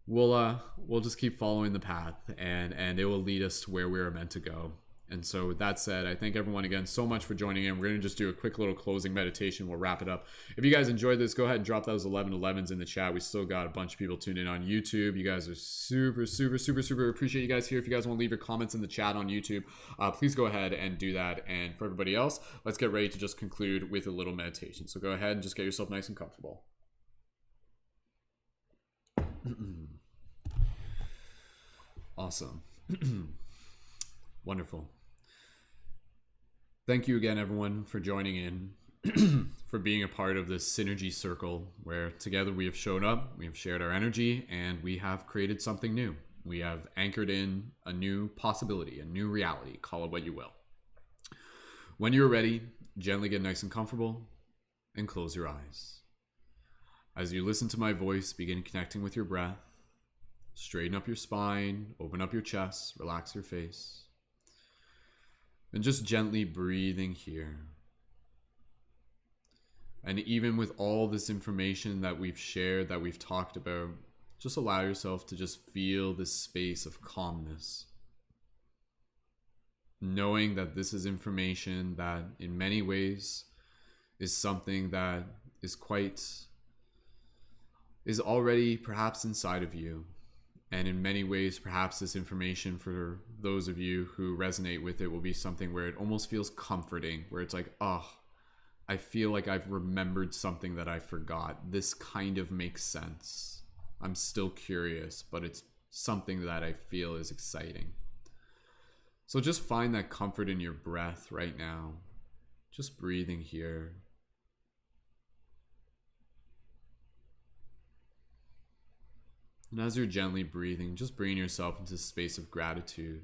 we'll just keep following the path, and it will lead us to where we are meant to go. And so with that said, I thank everyone again so much for joining in. We're going to just do a quick little closing meditation. We'll wrap it up. If you guys enjoyed this, go ahead and drop those 1111s in the chat. We still got a bunch of people tuned in on YouTube. You guys are super appreciate you guys here. If you guys want to leave your comments in the chat on YouTube, please go ahead and do that. And for everybody else, let's get ready to just conclude with a little meditation. So go ahead and just get yourself nice and comfortable. Awesome. Wonderful. Thank you again, everyone, for joining in, for being a part of this synergy circle where together we have shown up, we have shared our energy, and we have created something new. We have anchored in a new possibility, a new reality, call it what you will. When you're ready, gently get nice and comfortable and close your eyes. As you listen to my voice, begin connecting with your breath. Straighten up your spine, open up your chest, relax your face. And just gently breathing here. And even with all this information that we've shared, that we've talked about, just allow yourself to just feel this space of calmness. Knowing that this is information that in many ways is something that is already perhaps inside of you. And in many ways, perhaps this information for those of you who resonate with it will be something where it almost feels comforting, where it's like, oh, I feel like I've remembered something that I forgot. This kind of makes sense. I'm still curious, but it's something that I feel is exciting. So just find that comfort in your breath right now. Just breathing here. And as you're gently breathing, just bring yourself into a space of gratitude.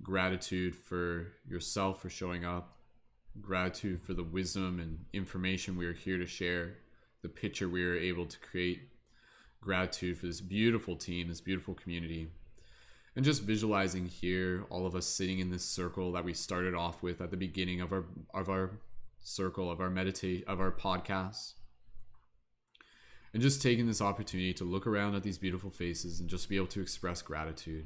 Gratitude for yourself for showing up. Gratitude for the wisdom and information we are here to share. The picture we are able to create. Gratitude for this beautiful team, this beautiful community. And just visualizing here, all of us sitting in this circle that we started off with at the beginning of our circle, of our podcast. And just taking this opportunity to look around at these beautiful faces and just be able to express gratitude.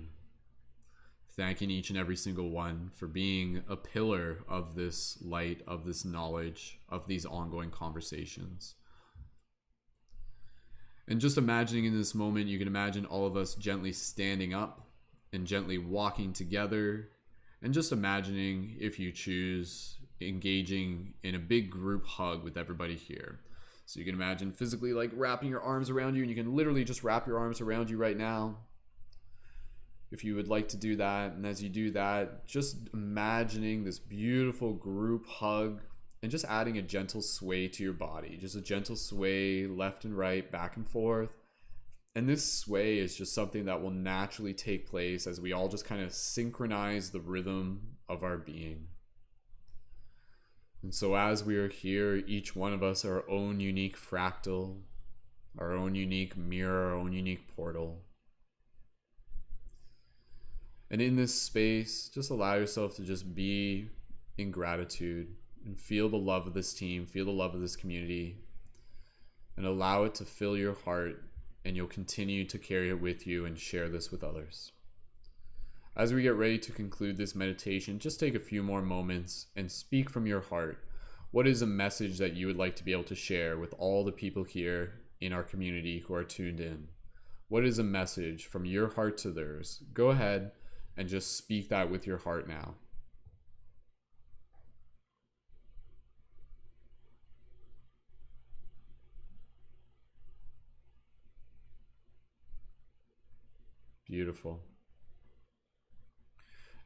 Thanking each and every single one for being a pillar of this light, of this knowledge, of these ongoing conversations. And just imagining in this moment, you can imagine all of us gently standing up and gently walking together. And just imagining, if you choose, engaging in a big group hug with everybody here. So you can imagine physically like wrapping your arms around you, and you can literally just wrap your arms around you right now if you would like to do that. And as you do that, just imagining this beautiful group hug and just adding a gentle sway to your body, just a gentle sway left and right, back and forth. And this sway is just something that will naturally take place as we all just kind of synchronize the rhythm of our being. And so as we are here, each one of us our own unique fractal, our own unique mirror, our own unique portal. And in this space, just allow yourself to just be in gratitude and feel the love of this team, feel the love of this community, and allow it to fill your heart, and you'll continue to carry it with you and share this with others. As we get ready to conclude this meditation, just take a few more moments and speak from your heart. What is a message that you would like to be able to share with all the people here in our community who are tuned in? What is a message from your heart to theirs? Go ahead and just speak that with your heart now. Beautiful.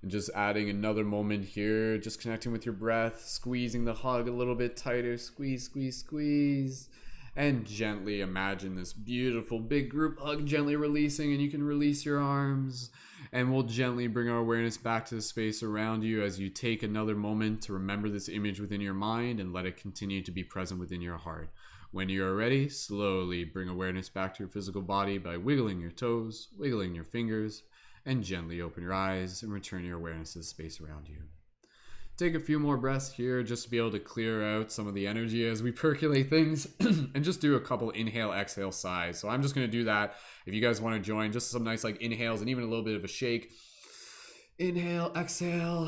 And just adding another moment here, just connecting with your breath, squeezing the hug a little bit tighter, squeeze, squeeze, squeeze. And gently imagine this beautiful big group hug gently releasing, and you can release your arms. And we'll gently bring our awareness back to the space around you as you take another moment to remember this image within your mind and let it continue to be present within your heart. When you're ready, slowly bring awareness back to your physical body by wiggling your toes, wiggling your fingers, and gently open your eyes and return your awareness to the space around you. Take a few more breaths here just to be able to clear out some of the energy as we percolate things and just do a couple inhale, exhale sighs. So I'm just going to do that. If you guys want to join, just some nice like inhales and even a little bit of a shake. Inhale, exhale.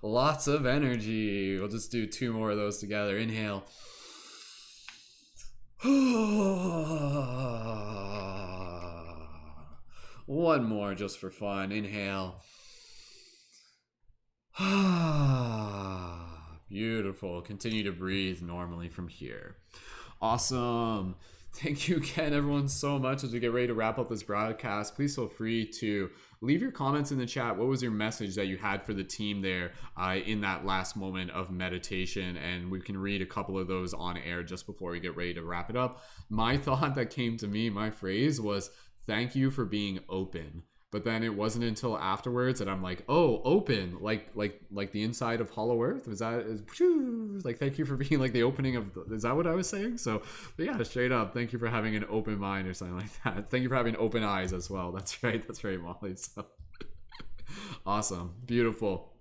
Lots of energy. We'll just do 2 more of those together. Inhale. One more just for fun. Inhale. Beautiful. Continue to breathe normally from here. Awesome. Thank you again, everyone, so much. As we get ready to wrap up this broadcast, please feel free to leave your comments in the chat. What was your message that you had for the team there in that last moment of meditation? And we can read a couple of those on air just before we get ready to wrap it up. My thought that came to me, my phrase was, thank you for being open. But then it wasn't until afterwards that I'm like, oh, open, like the inside of Hollow Earth. Was that like, thank you for being like the opening of, is that what I was saying? So but yeah, straight up, thank you for having an open mind or something like that. Thank you for having open eyes as well. That's right, Mollie. So Awesome. Beautiful.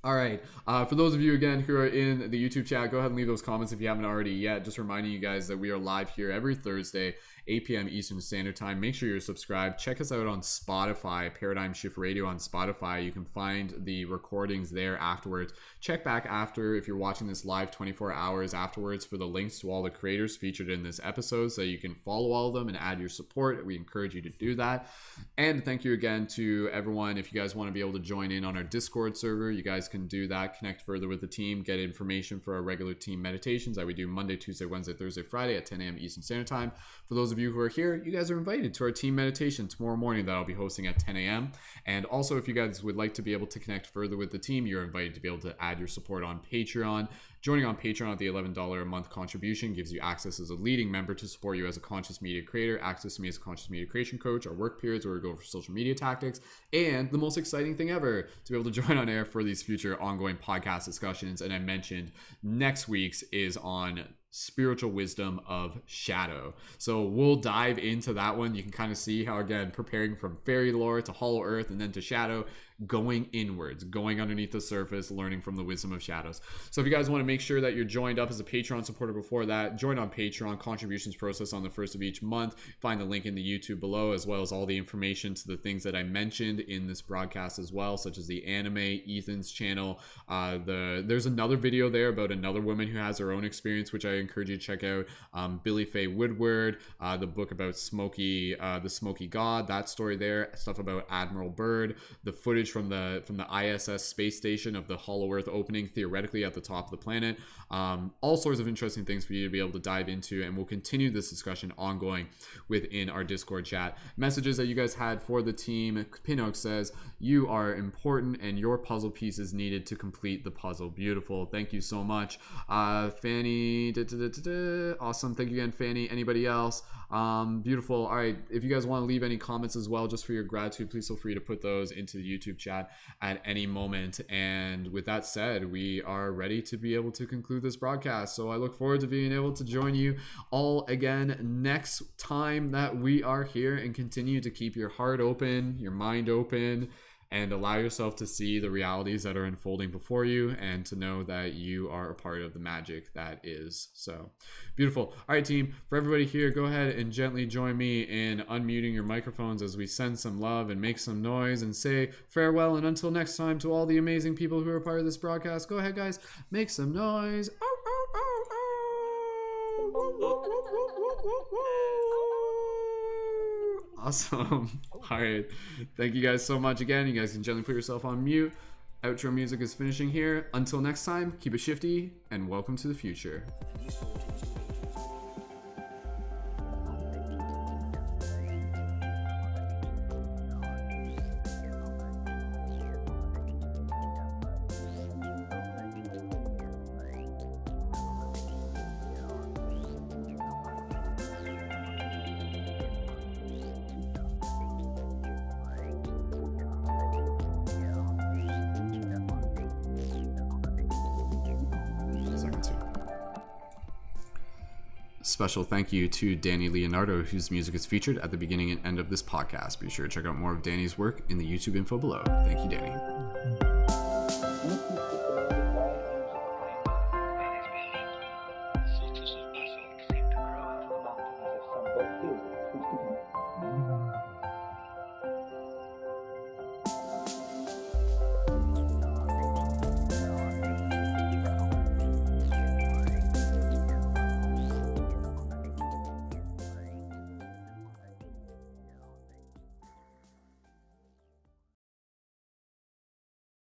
All right. For those of you, again, who are in the YouTube chat, go ahead and leave those comments if you haven't already yet. Just reminding you guys that we are live here every Thursday, 8 p.m. Eastern Standard Time. Make sure you're subscribed. Check us out on Spotify, Paradigm Shift Radio on Spotify. You can find the recordings there afterwards. Check back after, if you're watching this live, 24 hours afterwards, for the links to all the creators featured in this episode so you can follow all of them and add your support. We encourage you to do that. And thank you again to everyone. If you guys want to be able to join in on our Discord server, you guys can do that. Connect further with the team, get information for our regular team meditations that we do Monday, Tuesday, Wednesday, Thursday, Friday at 10 a.m. Eastern Standard Time. For those of you who are here, you guys are invited to our team meditation tomorrow morning that I'll be hosting at 10 a.m. And also, if you guys would like to be able to connect further with the team, you're invited to be able to add your support on Patreon. Joining on Patreon at the $11 a month contribution gives you access as a leading member to support you as a conscious media creator, access to me as a conscious media creation coach, our work periods where we go over social media tactics, and the most exciting thing ever, to be able to join on air for these future ongoing podcast discussions. And I mentioned next week's is on spiritual wisdom of shadow, so we'll dive into that one. You can kind of see how, again, preparing from fairy lore to hollow earth and then to shadow, going inwards, going underneath the surface, learning from the wisdom of shadows. So if you guys want to make sure that you're joined up as a Patreon supporter before that, join on Patreon. Contributions process on the first of each month. Find the link in the YouTube below, as well as all the information to the things that I mentioned in this broadcast as well, such as the anime, Ethan's channel. There's another video there about another woman who has her own experience, which I encourage you to check out. Billy Faye Woodward, the book about Smokey, the Smokey God, that story there, stuff about Admiral Byrd, the footage from the ISS space station of the hollow earth opening theoretically at the top of the planet. All sorts of interesting things for you to be able to dive into, and we'll continue this discussion ongoing within our Discord chat. Messages that you guys had for the team. Pinnock says, you are important and your puzzle piece is needed to complete the puzzle. Beautiful. Thank you so much. Fanny, awesome. Thank you again, Fanny. Anybody else? Beautiful. All right, if you guys want to leave any comments as well, just for your gratitude, please feel free to put those into the YouTube chat at any moment. And with that said, we are ready to be able to conclude this broadcast. So I look forward to being able to join you all again next time that we are here, and continue to keep your heart open, your mind open, and allow yourself to see the realities that are unfolding before you, and to know that you are a part of the magic that is. So beautiful. All right, team, for everybody here, go ahead and gently join me in unmuting your microphones as we send some love and make some noise and say farewell. And until next time, to all the amazing people who are part of this broadcast, go ahead, guys, make some noise. Awesome. All right, thank you guys so much again. You guys can gently put yourself on mute. Outro music is finishing here. Until next time, keep it shifty, and welcome to the future. Special thank you to Danny Leonardo, whose music is featured at the beginning and end of this podcast. Be sure to check out more of Danny's work in the YouTube info below. Thank you, Danny.